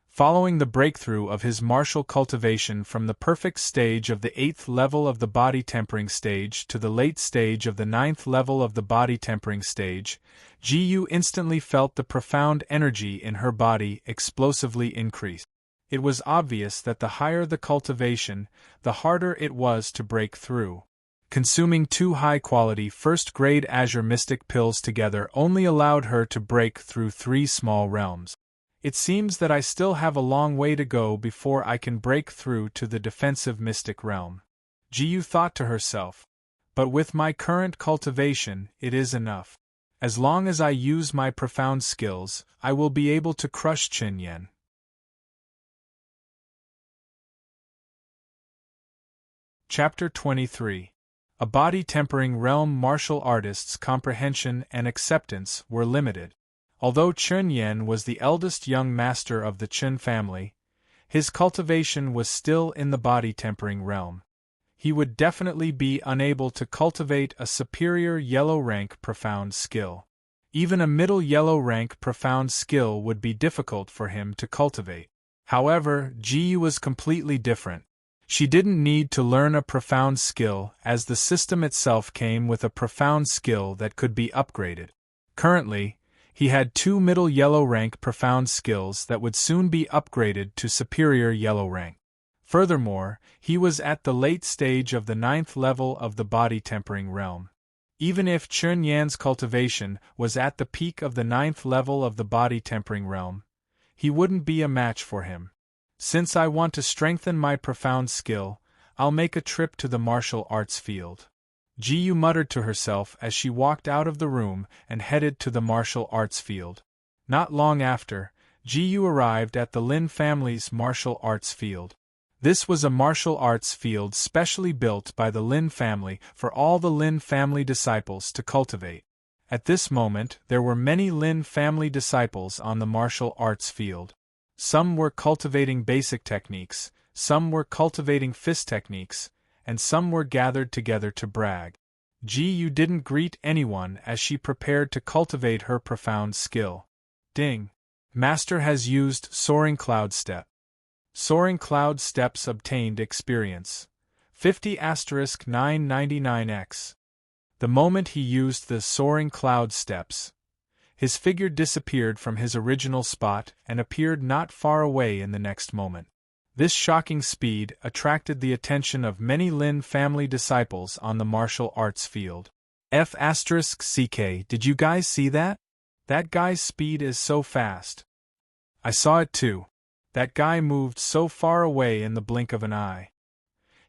Following the breakthrough of his martial cultivation from the perfect stage of the 8th level of the body tempering stage to the late stage of the 9th level of the body tempering stage, Gu instantly felt the profound energy in her body explosively increase. It was obvious that the higher the cultivation, the harder it was to break through. Consuming 2 high-quality first-grade Azure Mystic Pills together only allowed her to break through 3 small realms. It seems that I still have a long way to go before I can break through to the defensive mystic realm. Gu thought to herself. But with my current cultivation, it is enough. As long as I use my profound skills, I will be able to crush Qin Yan. Chapter 23. A body tempering realm. Martial artists' comprehension and acceptance were limited. Although Qin Yan was the eldest young master of the Qin family, his cultivation was still in the body tempering realm. He would definitely be unable to cultivate a superior yellow rank profound skill. Even a middle yellow rank profound skill would be difficult for him to cultivate. However, Ji was completely different. She didn't need to learn a profound skill, as the system itself came with a profound skill that could be upgraded. Currently, he had 2 middle yellow rank profound skills that would soon be upgraded to superior yellow rank. Furthermore, he was at the late stage of the 9th level of the body tempering realm. Even if Qin Yan's cultivation was at the peak of the 9th level of the body tempering realm, he wouldn't be a match for him. Since I want to strengthen my profound skill, I'll make a trip to the martial arts field. Ji muttered to herself as she walked out of the room and headed to the martial arts field. Not long after, Ji arrived at the Lin family's martial arts field. This was a martial arts field specially built by the Lin family for all the Lin family disciples to cultivate. At this moment, there were many Lin family disciples on the martial arts field. Some were cultivating basic techniques, some were cultivating fist techniques, and some were gathered together to brag. Ji didn't greet anyone as she prepared to cultivate her profound skill. Ding! Master has used Soaring Cloud Step. Soaring Cloud Steps obtained experience. 50*999x. The moment he used the Soaring Cloud Steps, his figure disappeared from his original spot and appeared not far away in the next moment. This shocking speed attracted the attention of many Lin family disciples on the martial arts field. F***CK, did you guys see that? That guy's speed is so fast. I saw it too. That guy moved so far away in the blink of an eye.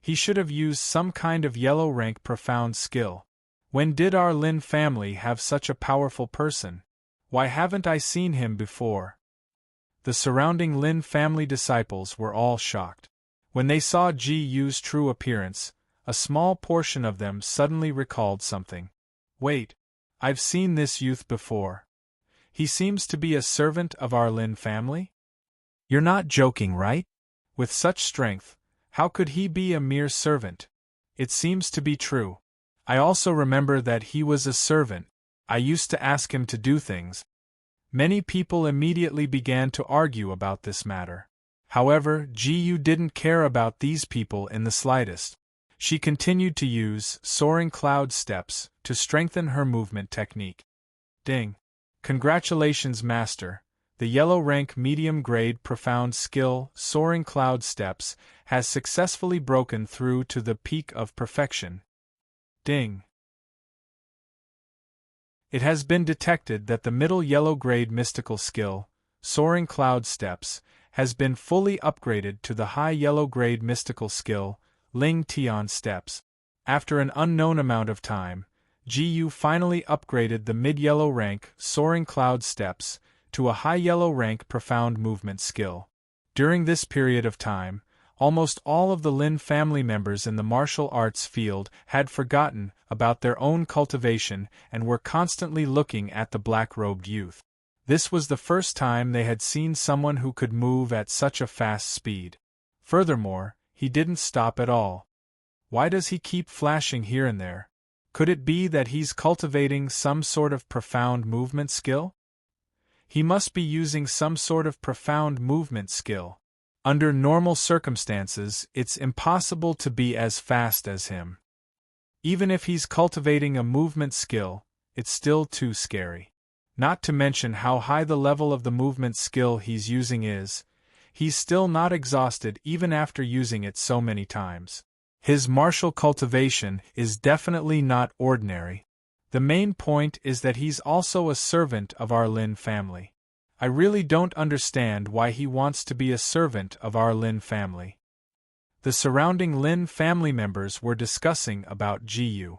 He should have used some kind of yellow rank profound skill. When did our Lin family have such a powerful person? Why haven't I seen him before? The surrounding Lin family disciples were all shocked. When they saw Ji's true appearance, a small portion of them suddenly recalled something. Wait, I've seen this youth before. He seems to be a servant of our Lin family? You're not joking, right? With such strength, how could he be a mere servant? It seems to be true. I also remember that he was a servant. I used to ask him to do things. Many people immediately began to argue about this matter. However, Ji didn't care about these people in the slightest. She continued to use Soaring Cloud Steps to strengthen her movement technique. Ding! Congratulations, Master. The yellow rank medium grade profound skill Soaring Cloud Steps has successfully broken through to the peak of perfection. Ding! It has been detected that the middle yellow grade mystical skill, Soaring Cloud Steps, has been fully upgraded to the high yellow grade mystical skill, Ling Tian Steps. After an unknown amount of time, Ji finally upgraded the mid-yellow rank Soaring Cloud Steps to a high yellow rank profound movement skill. During this period of time, Almost all of the Lin family members in the martial arts field had forgotten about their own cultivation and were constantly looking at the black-robed youth. This was the first time they had seen someone who could move at such a fast speed. Furthermore, he didn't stop at all. Why does he keep flashing here and there? Could it be that he's cultivating some sort of profound movement skill? He must be using some sort of profound movement skill. Under normal circumstances, it's impossible to be as fast as him. Even if he's cultivating a movement skill, it's still too scary. Not to mention how high the level of the movement skill he's using is, he's still not exhausted even after using it so many times. His martial cultivation is definitely not ordinary. The main point is that he's also a servant of our Lin family. I really don't understand why he wants to be a servant of our Lin family. The surrounding Lin family members were discussing about Ji-yu.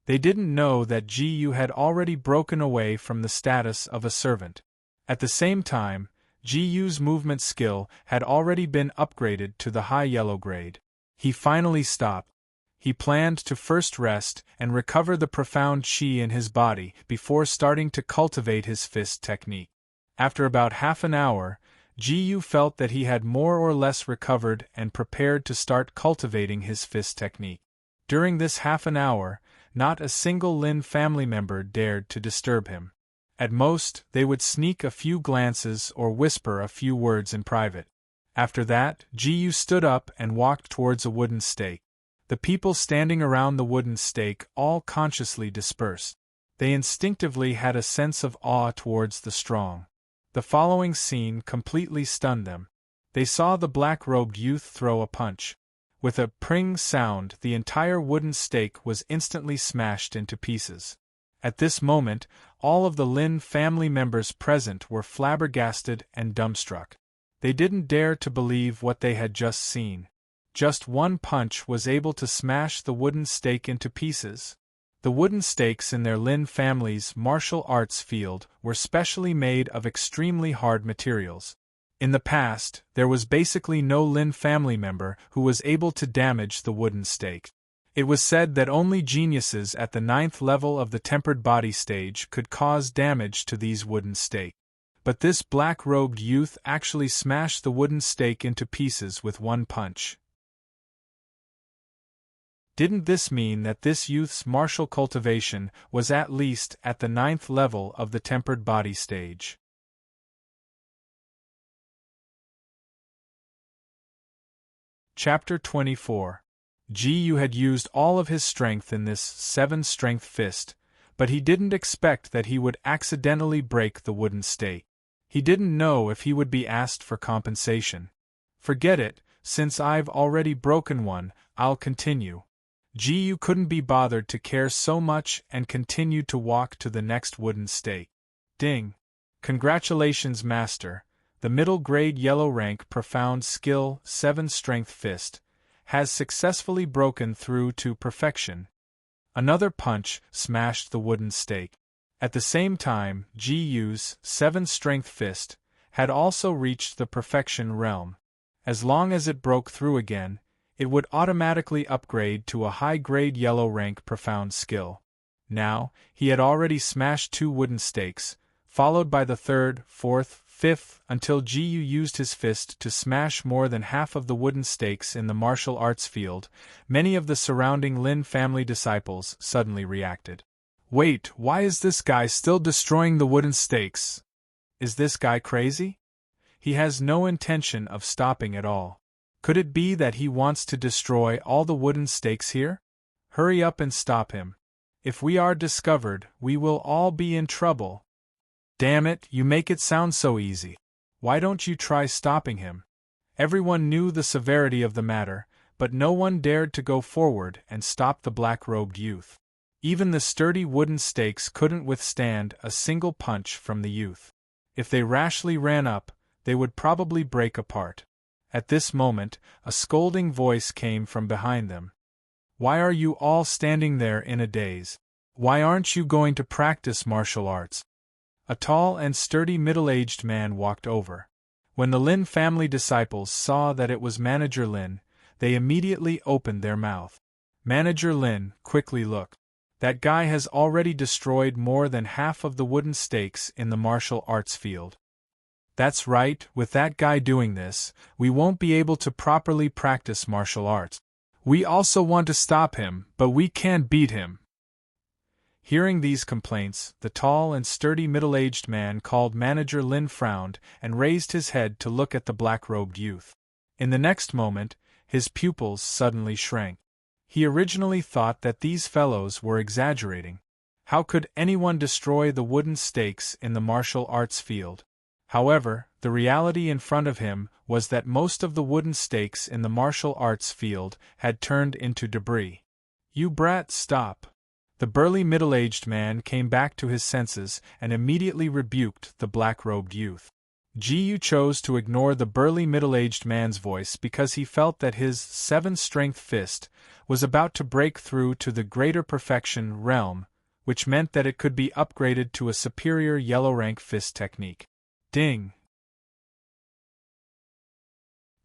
They didn't know that Ji-yu had already broken away from the status of a servant. At the same time, Ji-yu's movement skill had already been upgraded to the high yellow grade. He finally stopped. He planned to first rest and recover the profound qi in his body before starting to cultivate his fist technique. After about half an hour, Ji-yu felt that he had more or less recovered and prepared to start cultivating his fist technique. During this half an hour, not a single Lin family member dared to disturb him. At most, they would sneak a few glances or whisper a few words in private. After that, Ji-yu stood up and walked towards a wooden stake. The people standing around the wooden stake all consciously dispersed. They instinctively had a sense of awe towards the strong. The following scene completely stunned them. They saw the black-robed youth throw a punch. With a pring sound, the entire wooden stake was instantly smashed into pieces. At this moment, all of the Lin family members present were flabbergasted and dumbstruck. They didn't dare to believe what they had just seen. Just one punch was able to smash the wooden stake into pieces. The wooden stakes in their Lin family's martial arts field were specially made of extremely hard materials. In the past, there was basically no Lin family member who was able to damage the wooden stake. It was said that only geniuses at the 9th level of the tempered body stage could cause damage to these wooden stakes. But this black-robed youth actually smashed the wooden stake into pieces with one punch. Didn't this mean that this youth's martial cultivation was at least at the 9th level of the tempered body stage? Chapter 24. Ji-yu had used all of his strength in this 7-strength fist, but he didn't expect that he would accidentally break the wooden stake. He didn't know if he would be asked for compensation. Forget it, since I've already broken one, I'll continue. Ji-yu couldn't be bothered to care so much and continued to walk to the next wooden stake. Ding! Congratulations, Master. The middle-grade yellow rank profound skill 7-strength fist has successfully broken through to perfection. Another punch smashed the wooden stake. At the same time, Ji-yu's 7-strength fist had also reached the perfection realm. As long as it broke through again, it would automatically upgrade to a high-grade yellow rank profound skill. Now, he had already smashed 2 wooden stakes, followed by the 3rd, 4th, 5th, until Ji-yu used his fist to smash more than half of the wooden stakes in the martial arts field. Many of the surrounding Lin family disciples suddenly reacted. Wait, why is this guy still destroying the wooden stakes? Is this guy crazy? He has no intention of stopping at all. Could it be that he wants to destroy all the wooden stakes here? Hurry up and stop him. If we are discovered, we will all be in trouble. Damn it, you make it sound so easy. Why don't you try stopping him? Everyone knew the severity of the matter, but no one dared to go forward and stop the black-robed youth. Even the sturdy wooden stakes couldn't withstand a single punch from the youth. If they rashly ran up, they would probably break apart. At this moment, a scolding voice came from behind them. Why are you all standing there in a daze? Why aren't you going to practice martial arts? A tall and sturdy middle-aged man walked over. When the Lin family disciples saw that it was Manager Lin, they immediately opened their mouth. Manager Lin quickly looked. That guy has already destroyed more than half of the wooden stakes in the martial arts field. That's right, with that guy doing this, we won't be able to properly practice martial arts. We also want to stop him, but we can't beat him. Hearing these complaints, the tall and sturdy middle-aged man called Manager Lin frowned and raised his head to look at the black-robed youth. In the next moment, his pupils suddenly shrank. He originally thought that these fellows were exaggerating. How could anyone destroy the wooden stakes in the martial arts field? However, the reality in front of him was that most of the wooden stakes in the martial arts field had turned into debris. You brat, stop! The burly middle-aged man came back to his senses and immediately rebuked the black-robed youth. Ji-yu chose to ignore the burly middle-aged man's voice because he felt that his 7-strength fist was about to break through to the greater perfection realm, which meant that it could be upgraded to a superior yellow-rank fist technique. Ding!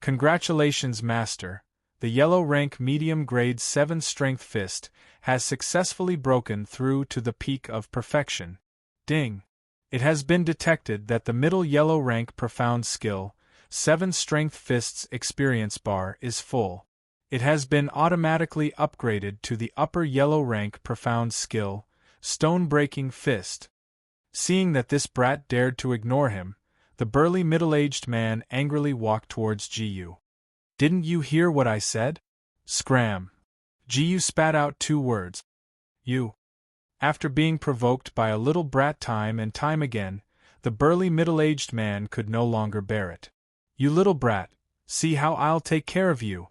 Congratulations, Master! The yellow-rank medium-grade 7-strength fist has successfully broken through to the peak of perfection. Ding! It has been detected that the middle yellow-rank profound skill, 7-strength fist's experience bar is full. It has been automatically upgraded to the upper yellow-rank profound skill, stone-breaking fist. Seeing that this brat dared to ignore him, the burly middle-aged man angrily walked towards Ji-yu. Didn't you hear what I said? Scram! Ji-yu spat out 2 words. You. After being provoked by a little brat time and time again, the burly middle-aged man could no longer bear it. You little brat, see how I'll take care of you!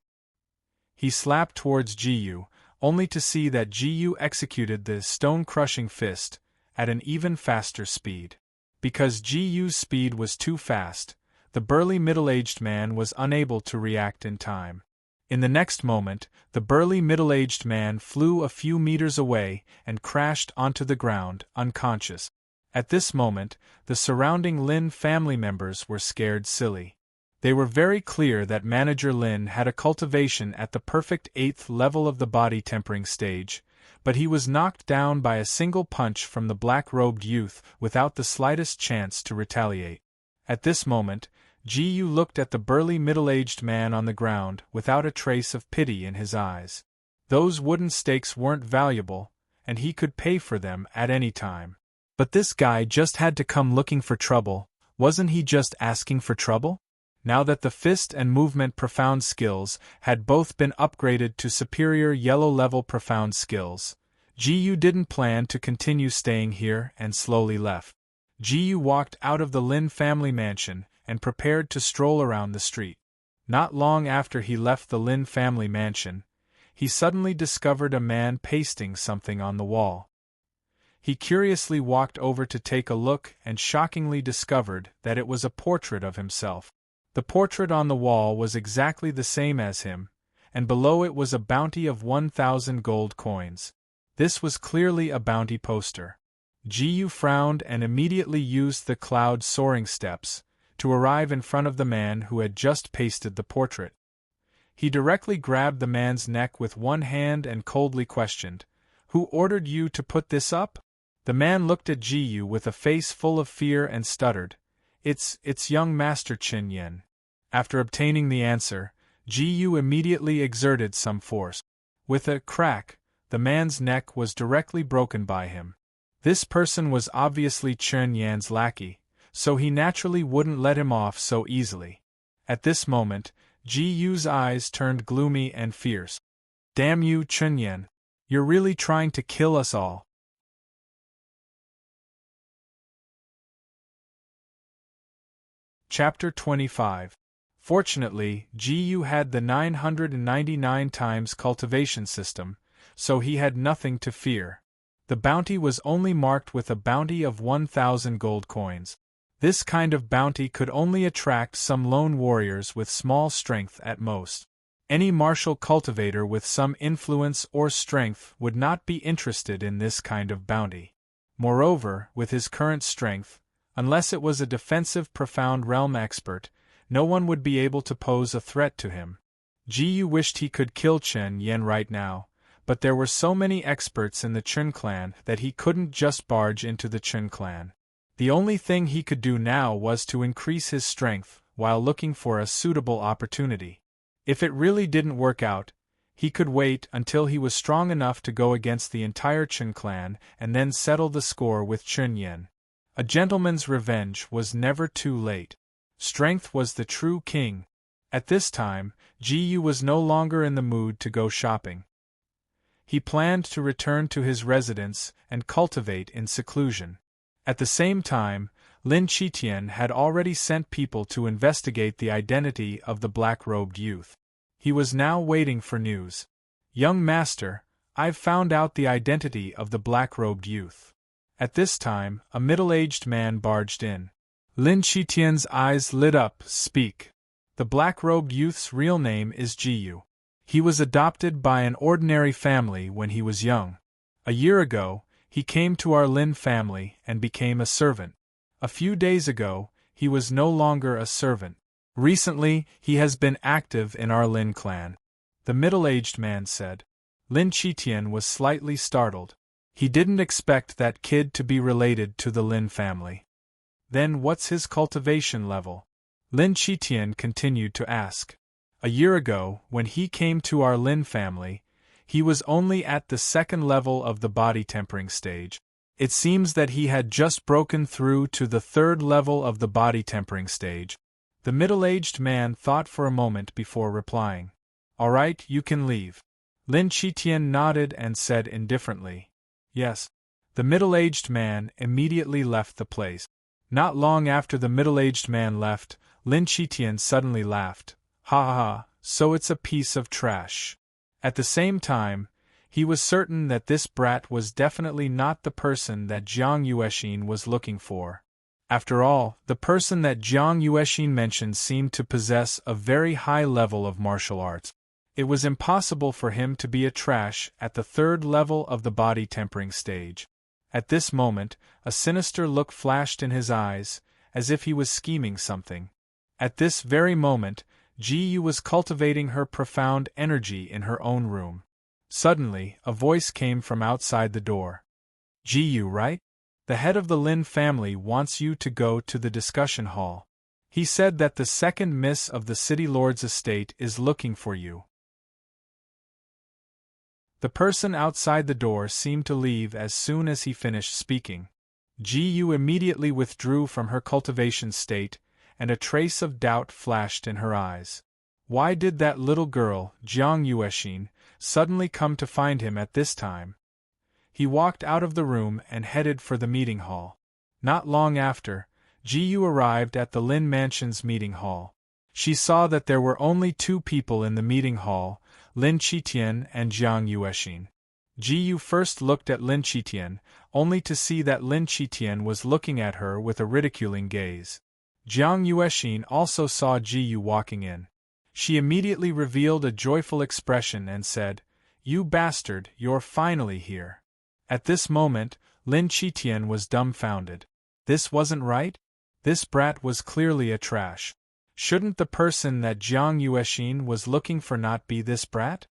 He slapped towards Ji-yu, only to see that Ji-yu executed the stone-crushing fist at an even faster speed. Because Ji-yu's speed was too fast, the burly middle-aged man was unable to react in time. In the next moment, the burly middle-aged man flew a few meters away and crashed onto the ground, unconscious. At this moment, the surrounding Lin family members were scared silly. They were very clear that Manager Lin had a cultivation at the perfect 8th level of the body tempering stage, but he was knocked down by a single punch from the black-robed youth without the slightest chance to retaliate. At this moment, Ji-yu looked at the burly middle-aged man on the ground without a trace of pity in his eyes. Those wooden stakes weren't valuable, and he could pay for them at any time. But this guy just had to come looking for trouble. Wasn't he just asking for trouble? Now that the fist and movement profound skills had both been upgraded to superior yellow-level profound skills, Ji-yu didn't plan to continue staying here and slowly left. Ji-yu walked out of the Lin family mansion and prepared to stroll around the street. Not long after he left the Lin family mansion, he suddenly discovered a man pasting something on the wall. He curiously walked over to take a look and shockingly discovered that it was a portrait of himself. The portrait on the wall was exactly the same as him, and below it was a bounty of 1,000 gold coins. This was clearly a bounty poster. Ji-yu frowned and immediately used the cloud soaring steps to arrive in front of the man who had just pasted the portrait. He directly grabbed the man's neck with one hand and coldly questioned, "Who ordered you to put this up?" The man looked at Ji-yu with a face full of fear and stuttered, It's young Master Qin Yan." After obtaining the answer, Ji-yu immediately exerted some force. With a crack, the man's neck was directly broken by him. This person was obviously Qin Yan's lackey, so he naturally wouldn't let him off so easily. At this moment, Ji-yu's eyes turned gloomy and fierce. "Damn you, Qin Yan! You're really trying to kill us all." Chapter 25. Fortunately, Ji-yu had the 999 times cultivation system, so he had nothing to fear. The bounty was only marked with a bounty of 1,000 gold coins. This kind of bounty could only attract some lone warriors with small strength at most. Any martial cultivator with some influence or strength would not be interested in this kind of bounty. Moreover, with his current strength, unless it was a defensive profound realm expert, no one would be able to pose a threat to him. Ji Yu wished he could kill Chen Yen right now, but there were so many experts in the Chen clan that he couldn't just barge into the Chen clan. The only thing he could do now was to increase his strength while looking for a suitable opportunity. If it really didn't work out, he could wait until he was strong enough to go against the entire Chen clan and then settle the score with Chen Yen. A gentleman's revenge was never too late. Strength was the true king. At this time, Ji Yu was no longer in the mood to go shopping. He planned to return to his residence and cultivate in seclusion. At the same time, Lin Qitian had already sent people to investigate the identity of the black-robed youth. He was now waiting for news. "Young master, I've found out the identity of the black-robed youth." At this time, a middle-aged man barged in. Lin Qitian's eyes lit up. "Speak." "The black-robed youth's real name is Ji Yu. He was adopted by an ordinary family when he was young. A year ago, he came to our Lin family and became a servant. A few days ago, he was no longer a servant. Recently, he has been active in our Lin clan," the middle-aged man said. Lin Qitian was slightly startled. He didn't expect that kid to be related to the Lin family. "Then what's his cultivation level?" Lin Qitian continued to ask. "A year ago, when he came to our Lin family, he was only at the second level of the body tempering stage. It seems that he had just broken through to the third level of the body tempering stage." The middle-aged man thought for a moment before replying. "All right, you can leave." Lin Qitian nodded and said indifferently, "Yes." The middle-aged man immediately left the place. Not long after the middle-aged man left, Lin Qitian suddenly laughed. "Ha ha ha, so it's a piece of trash." At the same time, he was certain that this brat was definitely not the person that Jiang Yuexin was looking for. After all, the person that Jiang Yuexin mentioned seemed to possess a very high level of martial arts. It was impossible for him to be a trash at the third level of the body tempering stage. At this moment, a sinister look flashed in his eyes, as if he was scheming something. At this very moment, Ji Yu was cultivating her profound energy in her own room. Suddenly, a voice came from outside the door. "Ji Yu, right? The head of the Lin family wants you to go to the discussion hall. He said that the second miss of the city lord's estate is looking for you." The person outside the door seemed to leave as soon as he finished speaking. Ji Yu immediately withdrew from her cultivation state, and a trace of doubt flashed in her eyes. Why did that little girl, Jiang Yuexin, suddenly come to find him at this time? He walked out of the room and headed for the meeting hall. Not long after, Ji Yu arrived at the Lin Mansion's meeting hall. She saw that there were only two people in the meeting hall, Lin Qitian and Jiang Yuexin. Ji Yu first looked at Lin Qitian, only to see that Lin Qitian was looking at her with a ridiculing gaze. Jiang Yuexin also saw Ji Yu walking in. She immediately revealed a joyful expression and said, "You bastard, you're finally here." At this moment, Lin Qitian was dumbfounded. This wasn't right? This brat was clearly a trash. Shouldn't the person that Jiang Yuexin was looking for not be this brat?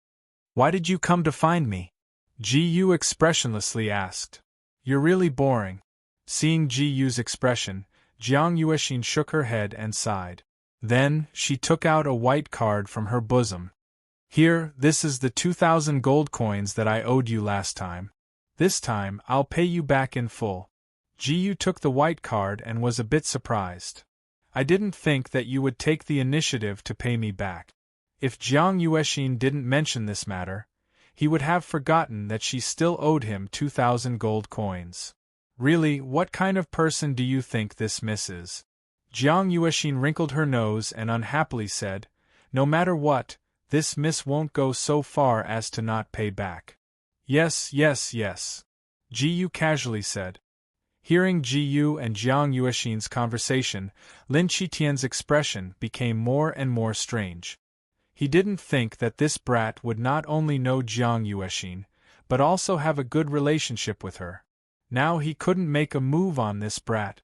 "Why did you come to find me?" Ji Yu expressionlessly asked. "You're really boring." Seeing Ji Yu's expression, Jiang Yuexin shook her head and sighed. Then, she took out a white card from her bosom. "Here, this is the 2,000 gold coins that I owed you last time. This time, I'll pay you back in full." Ji Yu took the white card and was a bit surprised. "I didn't think that you would take the initiative to pay me back." If Jiang Yuexin didn't mention this matter, he would have forgotten that she still owed him 2,000 gold coins. "Really, what kind of person do you think this miss is?" Jiang Yuexin wrinkled her nose and unhappily said, "No matter what, this miss won't go so far as to not pay back." "Yes, yes, yes," Ji Yu casually said. Hearing Ji Yu and Jiang Yuexin's conversation, Lin Qitian's expression became more and more strange. He didn't think that this brat would not only know Jiang Yuexin, but also have a good relationship with her. Now he couldn't make a move on this brat.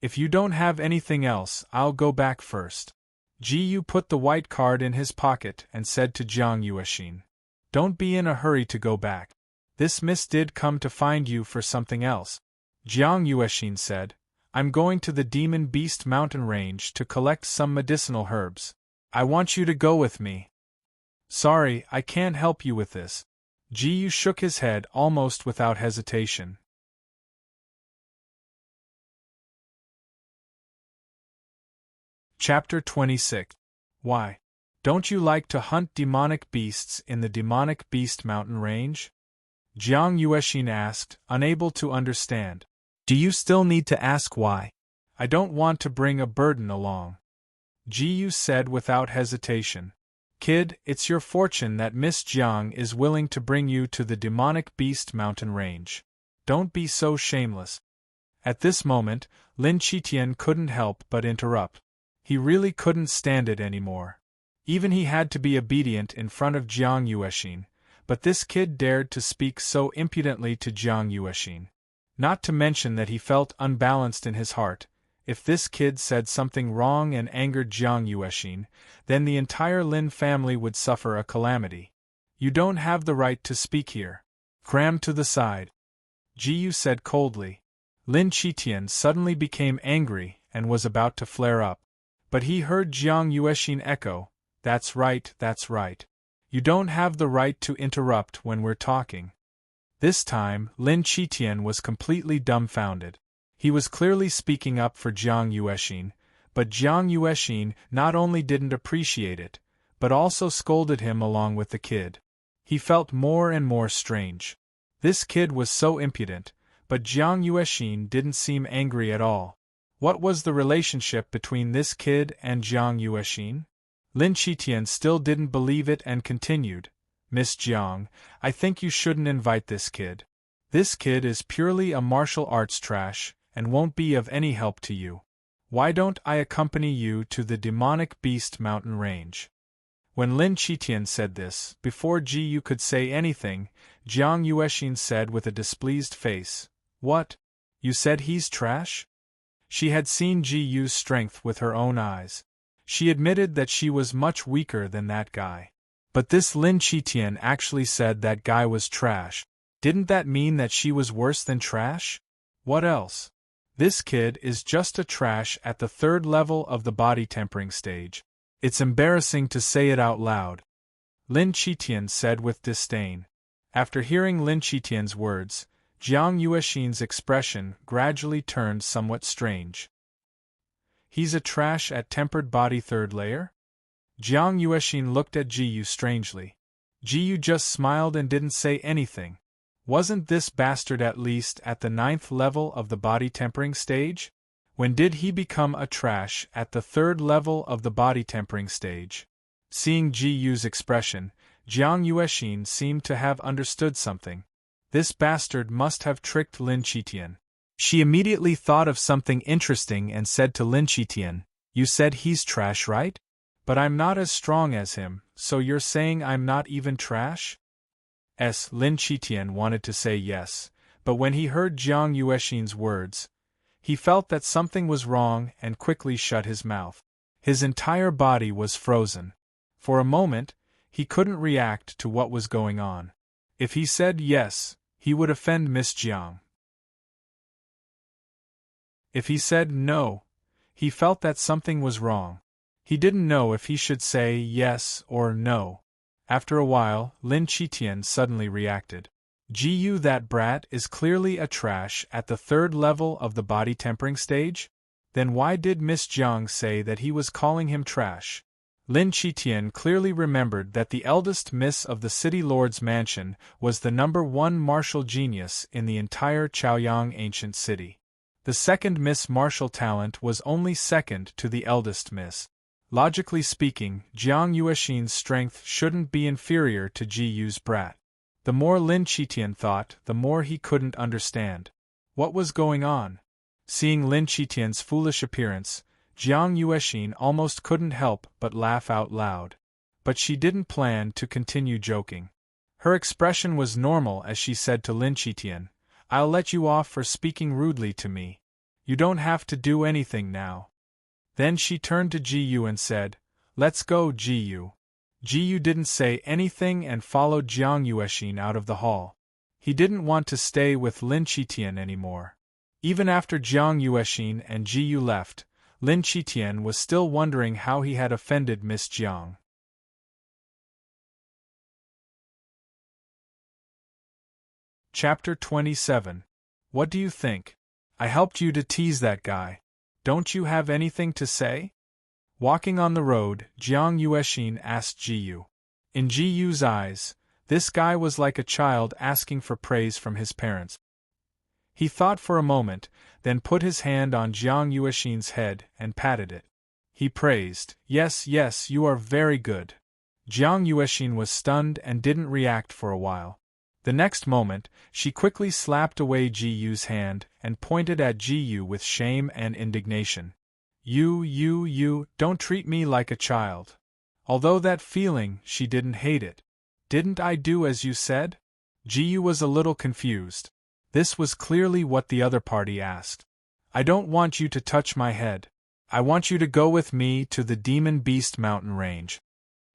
"If you don't have anything else, I'll go back first." Ji put the white card in his pocket and said to Jiang Yuexin, "Don't be in a hurry to go back. This miss did come to find you for something else." Jiang Yuexin said, "I'm going to the Demon Beast mountain range to collect some medicinal herbs. I want you to go with me." "Sorry, I can't help you with this." Ji shook his head almost without hesitation. Chapter 26. Why? Don't you like to hunt demonic beasts in the Demonic Beast mountain range? Jiang Yuexin asked, unable to understand. Do you still need to ask why? I don't want to bring a burden along. Ji said without hesitation. Kid, it's your fortune that Miss Jiang is willing to bring you to the Demonic Beast mountain range. Don't be so shameless. At this moment, Lin Qitian couldn't help but interrupt. He really couldn't stand it anymore. Even he had to be obedient in front of Jiang Yuexin, but this kid dared to speak so impudently to Jiang Yuexin. Not to mention that he felt unbalanced in his heart. If this kid said something wrong and angered Jiang Yuexin, then the entire Lin family would suffer a calamity. You don't have the right to speak here. Cram to the side. Ji said coldly. Lin Qitian suddenly became angry and was about to flare up. But he heard Jiang Yuexin echo, that's right, that's right. You don't have the right to interrupt when we're talking. This time, Lin Qitian was completely dumbfounded. He was clearly speaking up for Jiang Yuexin, but Jiang Yuexin not only didn't appreciate it, but also scolded him along with the kid. He felt more and more strange. This kid was so impudent, but Jiang Yuexin didn't seem angry at all. What was the relationship between this kid and Jiang Yuexin? Lin Qitian still didn't believe it and continued, Miss Jiang, I think you shouldn't invite this kid. This kid is purely a martial arts trash, and won't be of any help to you. Why don't I accompany you to the Demonic Beast mountain range? When Lin Qitian said this, before Ji could say anything, Jiang Yuexin said with a displeased face, What? You said he's trash? She had seen Ji's strength with her own eyes. She admitted that she was much weaker than that guy. But this Lin Qitian actually said that guy was trash. Didn't that mean that she was worse than trash? What else? This kid is just a trash at the 3rd level of the body tempering stage. It's embarrassing to say it out loud. Lin Qitian said with disdain. After hearing Lin Qitian's words, Jiang Yuexin's expression gradually turned somewhat strange. He's a trash at tempered body 3rd layer? Jiang Yuexin looked at Ji strangely. Ji just smiled and didn't say anything. Wasn't this bastard at least at the 9th level of the body tempering stage? When did he become a trash at the 3rd level of the body tempering stage? Seeing Ji's expression, Jiang Yuexin seemed to have understood something. This bastard must have tricked Lin Qitian. She immediately thought of something interesting and said to Lin Qitian, You said he's trash, right? But I'm not as strong as him, so you're saying I'm not even trash? Lin Qitian wanted to say yes, but when he heard Jiang Yuexin's words, he felt that something was wrong and quickly shut his mouth. His entire body was frozen. For a moment, he couldn't react to what was going on. If he said yes, he would offend Miss Jiang. If he said no, he felt that something was wrong. He didn't know if he should say yes or no. After a while, Lin Qitian suddenly reacted. Ji, that brat is clearly a trash at the 3rd level of the body tempering stage? Then why did Miss Jiang say that he was calling him trash? Lin Qitian clearly remembered that the eldest miss of the city lord's mansion was the #1 martial genius in the entire Chaoyang ancient city. The second miss martial talent was only second to the eldest miss. Logically speaking, Jiang Yuexin's strength shouldn't be inferior to Ji's brat. The more Lin Qitian thought, the more he couldn't understand. What was going on? Seeing Lin Qitian's foolish appearance, Jiang Yuexin almost couldn't help but laugh out loud. But she didn't plan to continue joking. Her expression was normal as she said to Lin Qitian, I'll let you off for speaking rudely to me. You don't have to do anything now. Then she turned to Ji and said, Let's go, Ji-yu. Ji-yu didn't say anything and followed Jiang Yuexin out of the hall. He didn't want to stay with Lin Qitian anymore. Even after Jiang Yuexin and Ji-yu left, Lin Qitian was still wondering how he had offended Miss Jiang. Chapter 27. What do you think? I helped you to tease that guy. Don't you have anything to say? Walking on the road, Jiang Yuexin asked Ji-yu. In Ji-yu's eyes, this guy was like a child asking for praise from his parents. He thought for a moment, then put his hand on Jiang Yuexin's head and patted it. He praised, Yes, yes, you are very good. Jiang Yuexin was stunned and didn't react for a while. The next moment, she quickly slapped away Ji-yu's hand and pointed at Ji-yu with shame and indignation. You, don't treat me like a child. Although that feeling, she didn't hate it. Didn't I do as you said? Ji-yu was a little confused. This was clearly what the other party asked. I don't want you to touch my head. I want you to go with me to the Demon Beast mountain range.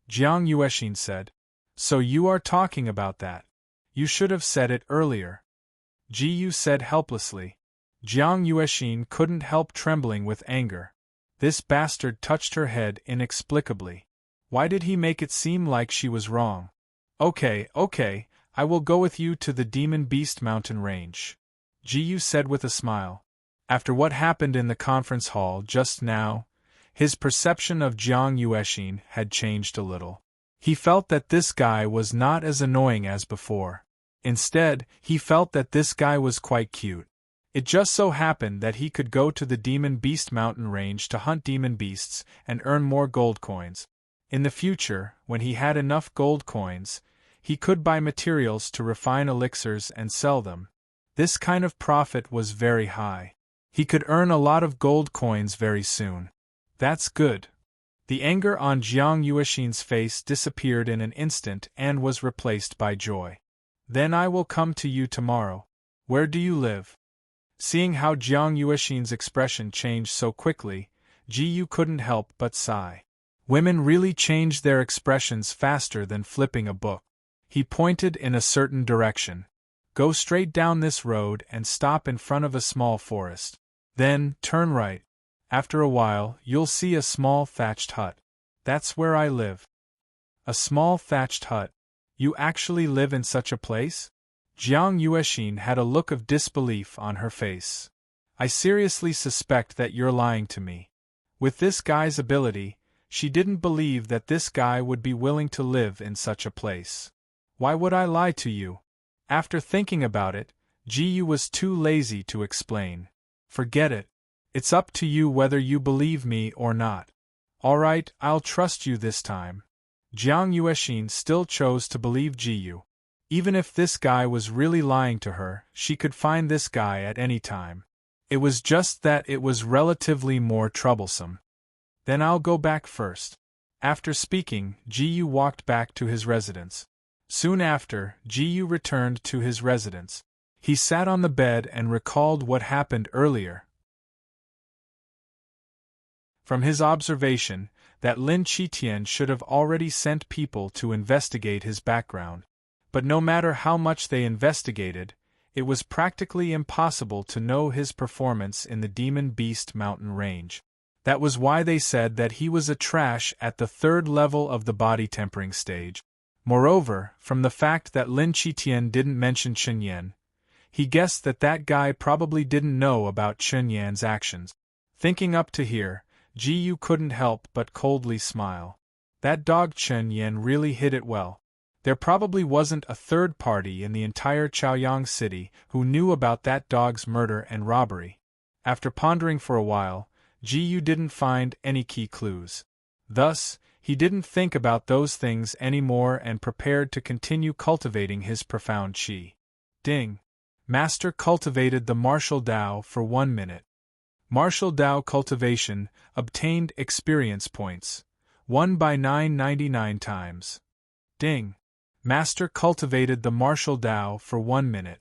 Jiang Yuexin said. So you are talking about that. You should have said it earlier. Ji-yu said helplessly. Jiang Yuexin couldn't help trembling with anger. This bastard touched her head inexplicably. Why did he make it seem like she was wrong? Okay, I will go with you to the Demon Beast mountain range. Ji-yu said with a smile. After what happened in the conference hall just now, his perception of Jiang Yuexin had changed a little. He felt that this guy was not as annoying as before. Instead, he felt that this guy was quite cute. It just so happened that he could go to the Demon Beast mountain range to hunt demon beasts and earn more gold coins. In the future, when he had enough gold coins, he could buy materials to refine elixirs and sell them. This kind of profit was very high. He could earn a lot of gold coins very soon. That's good. The anger on Jiang Yuexin's face disappeared in an instant and was replaced by joy. Then I will come to you tomorrow. Where do you live? Seeing how Jiang Yuexin's expression changed so quickly, Ji-yu couldn't help but sigh. Women really change their expressions faster than flipping a book. He pointed in a certain direction. Go straight down this road and stop in front of a small forest. Then, turn right. After a while, you'll see a small thatched hut. That's where I live. A small thatched hut. You actually live in such a place? Jiang Yuexin had a look of disbelief on her face. I seriously suspect that you're lying to me. With this guy's ability, she didn't believe that this guy would be willing to live in such a place. Why would I lie to you? After thinking about it, Ji-yu was too lazy to explain. Forget it. It's up to you whether you believe me or not. Alright, I'll trust you this time. Jiang Yuexin still chose to believe Ji-yu. Even if this guy was really lying to her, she could find this guy at any time. It was just that it was relatively more troublesome. Then I'll go back first. After speaking, Ji-yu walked back to his residence. Soon after, Ji-yu returned to his residence. He sat on the bed and recalled what happened earlier. From his observation, that Lin Qitian should have already sent people to investigate his background. But no matter how much they investigated, it was practically impossible to know his performance in the Demon Beast mountain range. That was why they said that he was a trash at the third level of the body tempering stage. Moreover, from the fact that Lin Qitian didn't mention Chen Yan, he guessed that that guy probably didn't know about Chen Yan's actions. Thinking up to here, Ji-yu couldn't help but coldly smile. That dog Chen Yan really hid it well. There probably wasn't a third party in the entire Chaoyang city who knew about that dog's murder and robbery. After pondering for a while, Ji-yu didn't find any key clues. Thus, he didn't think about those things anymore and prepared to continue cultivating his profound qi. Ding! Master cultivated the martial Dao for 1 minute. Martial Dao cultivation obtained experience points. 1 by 999 times. Ding! Master cultivated the martial Dao for 1 minute.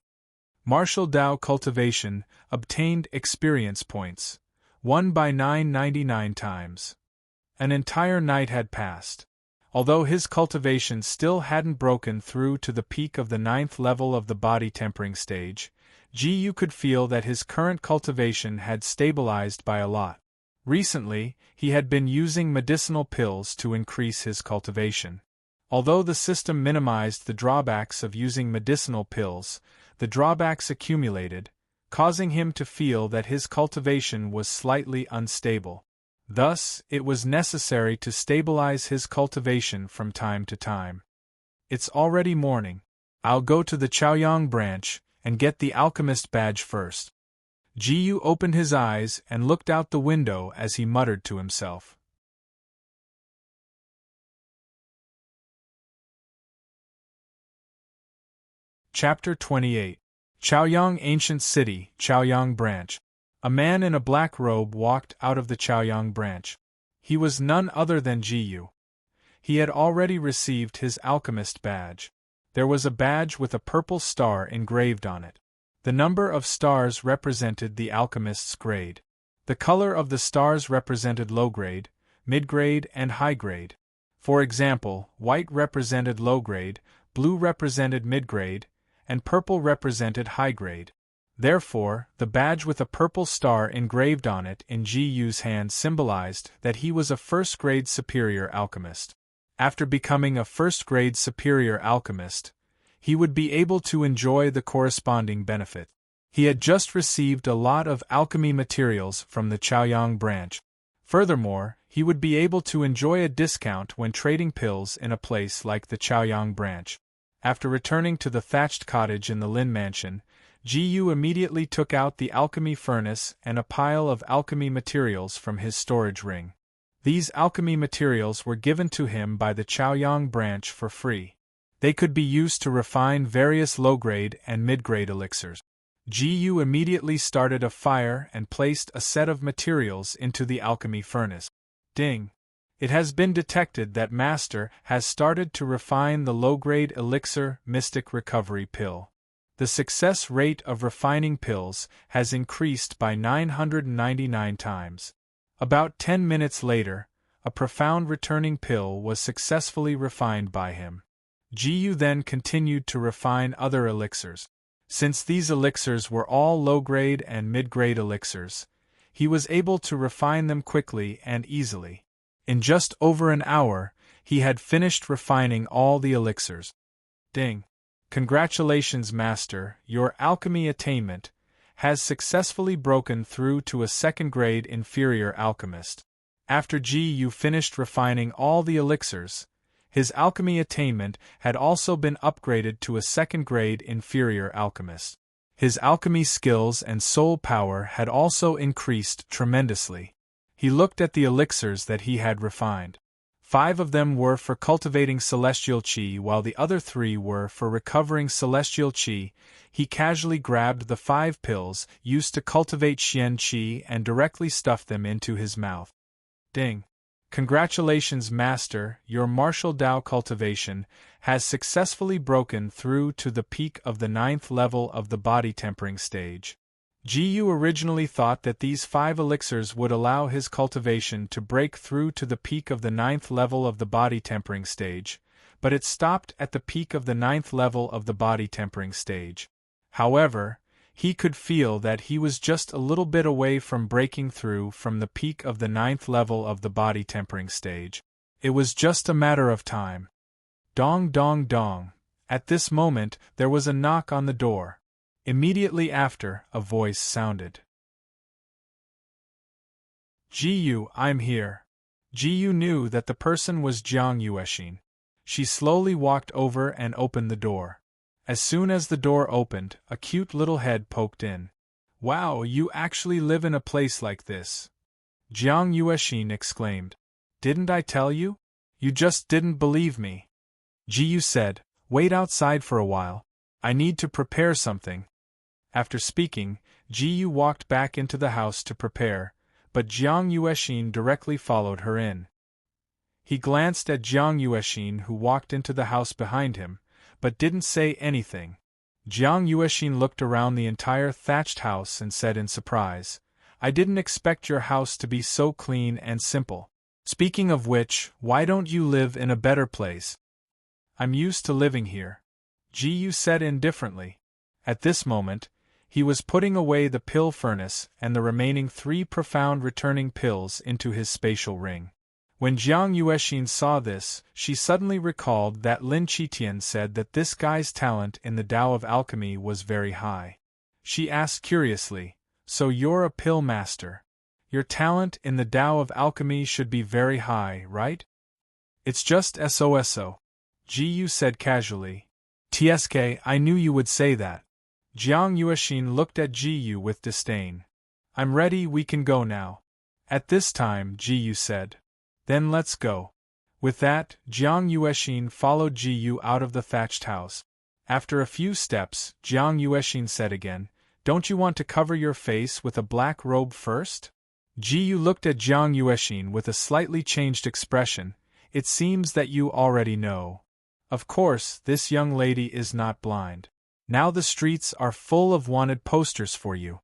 Martial Dao cultivation obtained experience points. 1 by 999 times. An entire night had passed. Although his cultivation still hadn't broken through to the peak of the 9th level of the body tempering stage, Gu could feel that his current cultivation had stabilized by a lot. Recently, he had been using medicinal pills to increase his cultivation. Although the system minimized the drawbacks of using medicinal pills, the drawbacks accumulated, causing him to feel that his cultivation was slightly unstable. Thus, it was necessary to stabilize his cultivation from time to time. It's already morning. I'll go to the Chaoyang branch and get the alchemist badge first. Jiyu opened his eyes and looked out the window as he muttered to himself. Chapter 28. Chaoyang Ancient City, Chaoyang Branch. A man in a black robe walked out of the Chaoyang branch. He was none other than Jiyu. He had already received his alchemist badge. There was a badge with a purple star engraved on it. The number of stars represented the alchemist's grade. The color of the stars represented low grade, mid grade, and high grade. For example, white represented low grade, blue represented mid grade, and purple represented high grade. Therefore, the badge with a purple star engraved on it in Jiyu's hand symbolized that he was a first-grade superior alchemist. After becoming a first-grade superior alchemist, he would be able to enjoy the corresponding benefit. He had just received a lot of alchemy materials from the Chaoyang branch. Furthermore, he would be able to enjoy a discount when trading pills in a place like the Chaoyang branch. After returning to the thatched cottage in the Lin mansion, Jiyu immediately took out the alchemy furnace and a pile of alchemy materials from his storage ring. These alchemy materials were given to him by the Chaoyang branch for free. They could be used to refine various low-grade and mid-grade elixirs. Jiyu immediately started a fire and placed a set of materials into the alchemy furnace. Ding! It has been detected that Master has started to refine the low-grade elixir Mystic Recovery Pill. The success rate of refining pills has increased by 999 times. About 10 minutes later, a profound returning pill was successfully refined by him. Jiyu then continued to refine other elixirs. Since these elixirs were all low-grade and mid-grade elixirs, he was able to refine them quickly and easily. In just over an hour, he had finished refining all the elixirs. Ding! Congratulations, Master, your alchemy attainment has successfully broken through to a second-grade inferior alchemist. After Jiyu finished refining all the elixirs, his alchemy attainment had also been upgraded to a second-grade inferior alchemist. His alchemy skills and soul power had also increased tremendously. He looked at the elixirs that he had refined. 5 of them were for cultivating celestial qi, while the other 3 were for recovering celestial qi. He casually grabbed the 5 pills used to cultivate xian qi and directly stuffed them into his mouth. Ding! Congratulations, Master, your martial Dao cultivation has successfully broken through to the peak of the 9th level of the body tempering stage. Jiyu originally thought that these 5 elixirs would allow his cultivation to break through to the peak of the 9th level of the body tempering stage, but it stopped at the peak of the 9th level of the body tempering stage. However, he could feel that he was just a little bit away from breaking through from the peak of the 9th level of the body tempering stage. It was just a matter of time. Dong dong dong. At this moment, there was a knock on the door. Immediately after, a voice sounded. Jiyu, I'm here. Jiyu knew that the person was Jiang Yuexin. She slowly walked over and opened the door. As soon as the door opened, a cute little head poked in. Wow, you actually live in a place like this! Jiang Yuexin exclaimed. Didn't I tell you? You just didn't believe me. Jiyu said, wait outside for a while. I need to prepare something. After speaking, Jiyu walked back into the house to prepare, but Jiang Yuexin directly followed her in. He glanced at Jiang Yuexin, who walked into the house behind him, but didn't say anything. Jiang Yuexin looked around the entire thatched house and said in surprise, I didn't expect your house to be so clean and simple. Speaking of which, why don't you live in a better place? I'm used to living here, Ji said indifferently. At this moment, he was putting away the pill furnace and the remaining 3 profound returning pills into his spatial ring. When Jiang Yuexin saw this, she suddenly recalled that Lin Qitian said that this guy's talent in the Tao of alchemy was very high. She asked curiously, "So you're a pill master? Your talent in the Tao of alchemy should be very high, right?" "It's just SOSO," Ji said casually. "TSK, I knew you would say that." Jiang Yuexin looked at Ji with disdain. "I'm ready, we can go now." At this time, Ji said, "Then let's go." With that, Jiang Yuexin followed Ji out of the thatched house. After a few steps, Jiang Yuexin said again, "Don't you want to cover your face with a black robe first?" Ji looked at Jiang Yuexin with a slightly changed expression. "It seems that you already know. Of course, this young lady is not blind. Now the streets are full of wanted posters for you."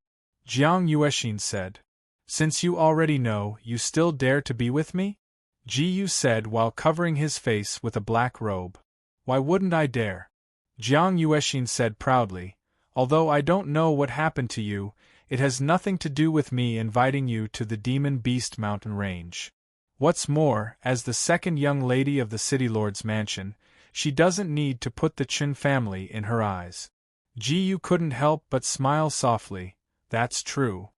Jiang Yuexin said, "Since you already know, you still dare to be with me?" Ji said while covering his face with a black robe. "Why wouldn't I dare?" Jiang Yuexin said proudly, "Although I don't know what happened to you, it has nothing to do with me inviting you to the Demon Beast mountain range. What's more, as the second young lady of the City Lord's mansion, she doesn't need to put the Chen family in her eyes." Ji couldn't help but smile softly. "That's true."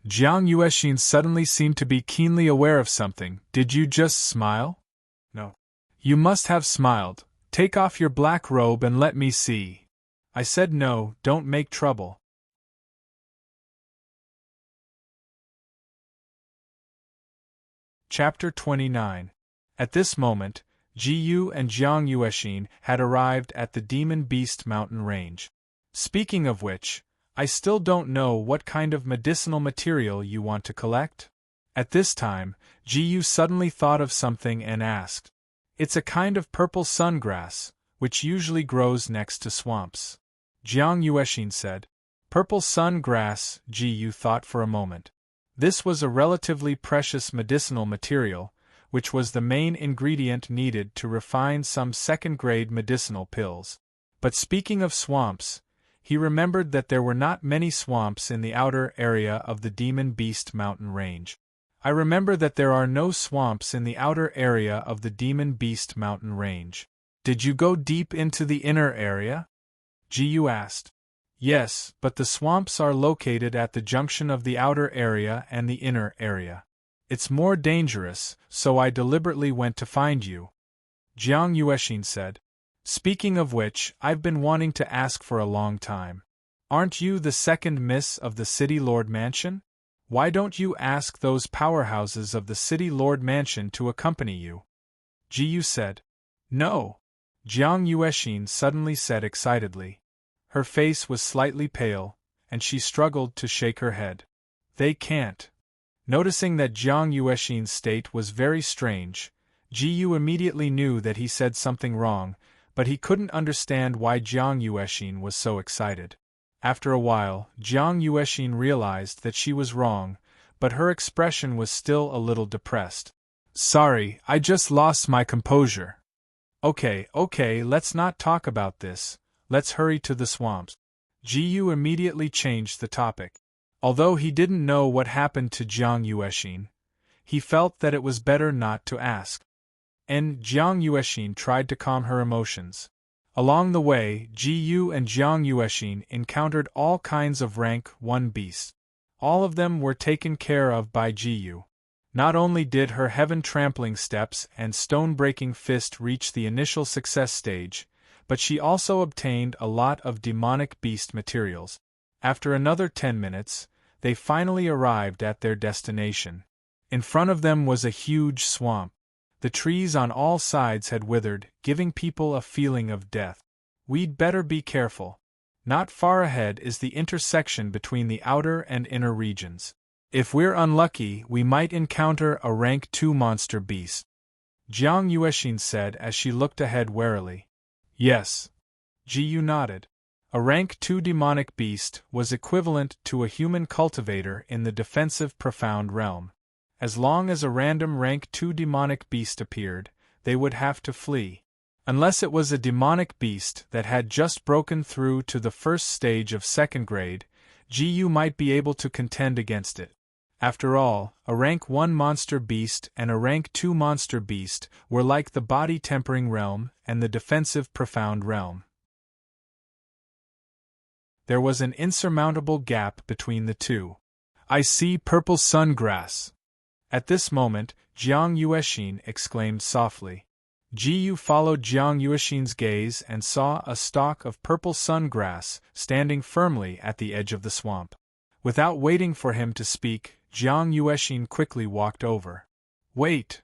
Jiang Yuexin suddenly seemed to be keenly aware of something. "Did you just smile?" "No." "You must have smiled. Take off your black robe and let me see." "I said no, don't make trouble." Chapter 29. At this moment, Ji and Jiang Yuexin had arrived at the Demon Beast mountain range. "Speaking of which, I still don't know what kind of medicinal material you want to collect?" At this time, Ji suddenly thought of something and asked. "It's a kind of purple sungrass, which usually grows next to swamps." Jiang Yuexin said. Purple sun grass, Ji thought for a moment. This was a relatively precious medicinal material, which was the main ingredient needed to refine some second-grade medicinal pills. But speaking of swamps, he remembered that there were not many swamps in the outer area of the Demon Beast mountain range. "I remember that there are no swamps in the outer area of the Demon Beast mountain range. Did you go deep into the inner area?" Ji asked. "Yes, but the swamps are located at the junction of the outer area and the inner area. It's more dangerous, so I deliberately went to find you," Jiang Yuexin said. "Speaking of which, I've been wanting to ask for a long time. Aren't you the second miss of the City Lord Mansion? Why don't you ask those powerhouses of the City Lord Mansion to accompany you?" Ji said. "No," Jiang Yuexin suddenly said excitedly. Her face was slightly pale, and she struggled to shake her head. "They can't." Noticing that Jiang Yuexin's state was very strange, Ji immediately knew that he said something wrong, but he couldn't understand why Jiang Yuexin was so excited. After a while, Jiang Yuexin realized that she was wrong, but her expression was still a little depressed. "Sorry, I just lost my composure." Okay, let's not talk about this. Let's hurry to the swamps." Ji immediately changed the topic. Although he didn't know what happened to Jiang Yuexin, he felt that it was better not to ask. And Jiang Yuexin tried to calm her emotions. Along the way, Ji and Jiang Yuexin encountered all kinds of rank 1 beasts. All of them were taken care of by Ji. Not only did her heaven-trampling steps and stone-breaking fist reach the initial success stage, but she also obtained a lot of demonic beast materials. After another 10 minutes, they finally arrived at their destination. In front of them was a huge swamp. The trees on all sides had withered, giving people a feeling of death. "We'd better be careful. Not far ahead is the intersection between the outer and inner regions. If we're unlucky, we might encounter a rank 2 monster beast," Jiang Yuexin said as she looked ahead warily. "Yes." Ji nodded. A rank 2 demonic beast was equivalent to a human cultivator in the defensive profound realm. As long as a random rank 2 demonic beast appeared, they would have to flee. Unless it was a demonic beast that had just broken through to the first stage of 2nd grade, GU might be able to contend against it. After all, a rank 1 monster beast and a rank 2 monster beast were like the body-tempering realm and the defensive profound realm. There was an insurmountable gap between the two. "I see purple sun grass." At this moment, Jiang Yuexin exclaimed softly. Jiyu followed Jiang Yuexin's gaze and saw a stalk of purple sun grass standing firmly at the edge of the swamp. Without waiting for him to speak, Jiang Yuexin quickly walked over. "Wait!"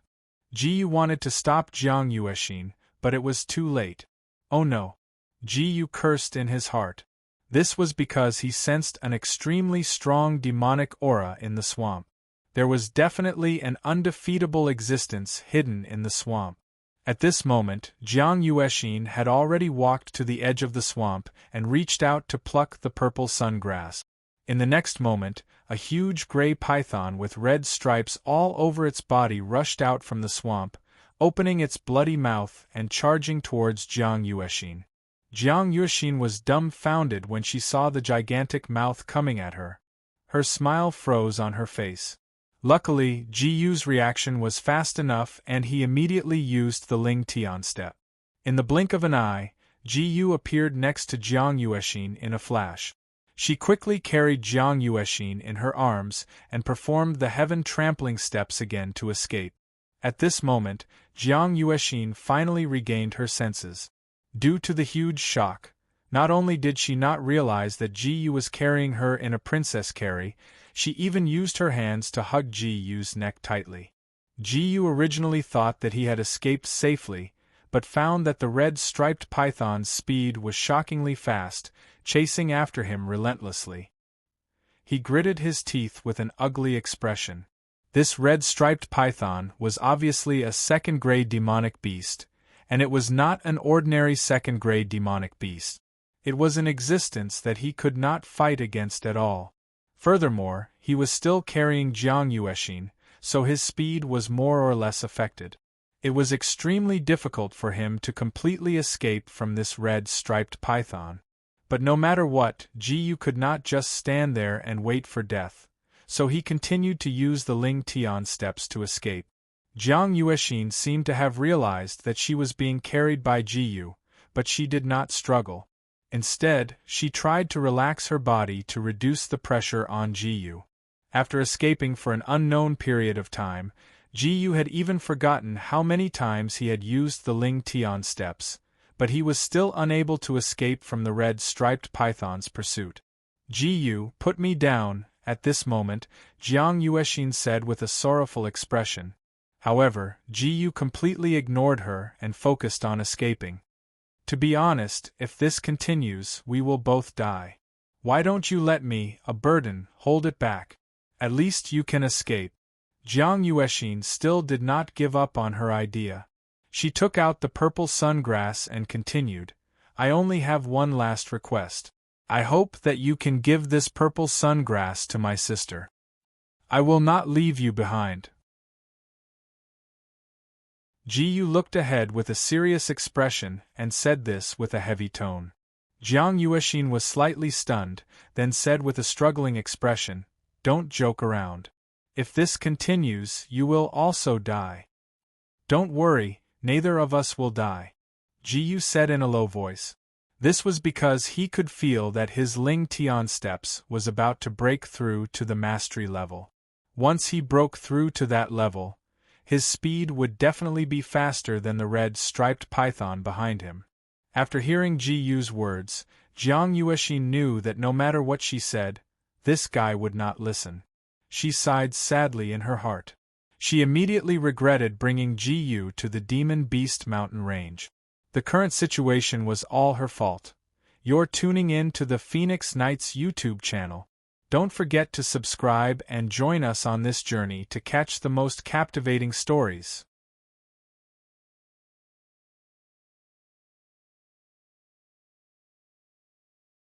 Jiyu wanted to stop Jiang Yuexin, but it was too late. "Oh no!" Jiyu cursed in his heart. This was because he sensed an extremely strong demonic aura in the swamp. There was definitely an undefeatable existence hidden in the swamp. At this moment, Jiang Yuexin had already walked to the edge of the swamp and reached out to pluck the purple sungrass. In the next moment, a huge gray python with red stripes all over its body rushed out from the swamp, opening its bloody mouth and charging towards Jiang Yuexin. Jiang Yuexin was dumbfounded when she saw the gigantic mouth coming at her. Her smile froze on her face. Luckily, Jiyu's reaction was fast enough and he immediately used the Ling Tian step. In the blink of an eye, Jiyu appeared next to Jiang Yuexin in a flash. She quickly carried Jiang Yuexin in her arms and performed the heaven trampling steps again to escape. At this moment, Jiang Yuexin finally regained her senses. Due to the huge shock, not only did she not realize that Jiyu was carrying her in a princess carry, she even used her hands to hug Jiyu's neck tightly. Jiyu originally thought that he had escaped safely, but found that the red-striped python's speed was shockingly fast, chasing after him relentlessly. He gritted his teeth with an ugly expression. This red-striped python was obviously a 2nd-grade demonic beast, and it was not an ordinary 2nd-grade demonic beast. It was an existence that he could not fight against at all. Furthermore, he was still carrying Jiang Yuexin, so his speed was more or less affected. It was extremely difficult for him to completely escape from this red-striped python. But no matter what, Jiyu could not just stand there and wait for death, so he continued to use the Ling Tian steps to escape. Jiang Yuexin seemed to have realized that she was being carried by Jiyu, but she did not struggle. Instead, she tried to relax her body to reduce the pressure on Jiyu. After escaping for an unknown period of time, Jiyu had even forgotten how many times he had used the Ling Tian steps, but he was still unable to escape from the red-striped python's pursuit. "Jiyu, put me down," at this moment, Jiang Yuexin said with a sorrowful expression. However, Jiyu completely ignored her and focused on escaping. "To be honest, if this continues, we will both die. Why don't you let me, a burden, hold it back? At least you can escape." Jiang Yuexin still did not give up on her idea. She took out the purple sungrass and continued, "I only have one last request. I hope that you can give this purple sungrass to my sister. I will not leave you behind." Jiyu looked ahead with a serious expression and said this with a heavy tone. Jiang Yuexin was slightly stunned, then said with a struggling expression, "Don't joke around. If this continues, you will also die." "Don't worry, neither of us will die," Jiyu said in a low voice. This was because he could feel that his Ling Tian steps was about to break through to the mastery level. Once he broke through to that level, his speed would definitely be faster than the red-striped python behind him. After hearing Jiyu's words, Jiang Yuexin knew that no matter what she said, this guy would not listen. She sighed sadly in her heart. She immediately regretted bringing Jiyu to the Demon Beast mountain range. The current situation was all her fault. You're tuning in to the Phoenix Knights YouTube channel. Don't forget to subscribe and join us on this journey to catch the most captivating stories.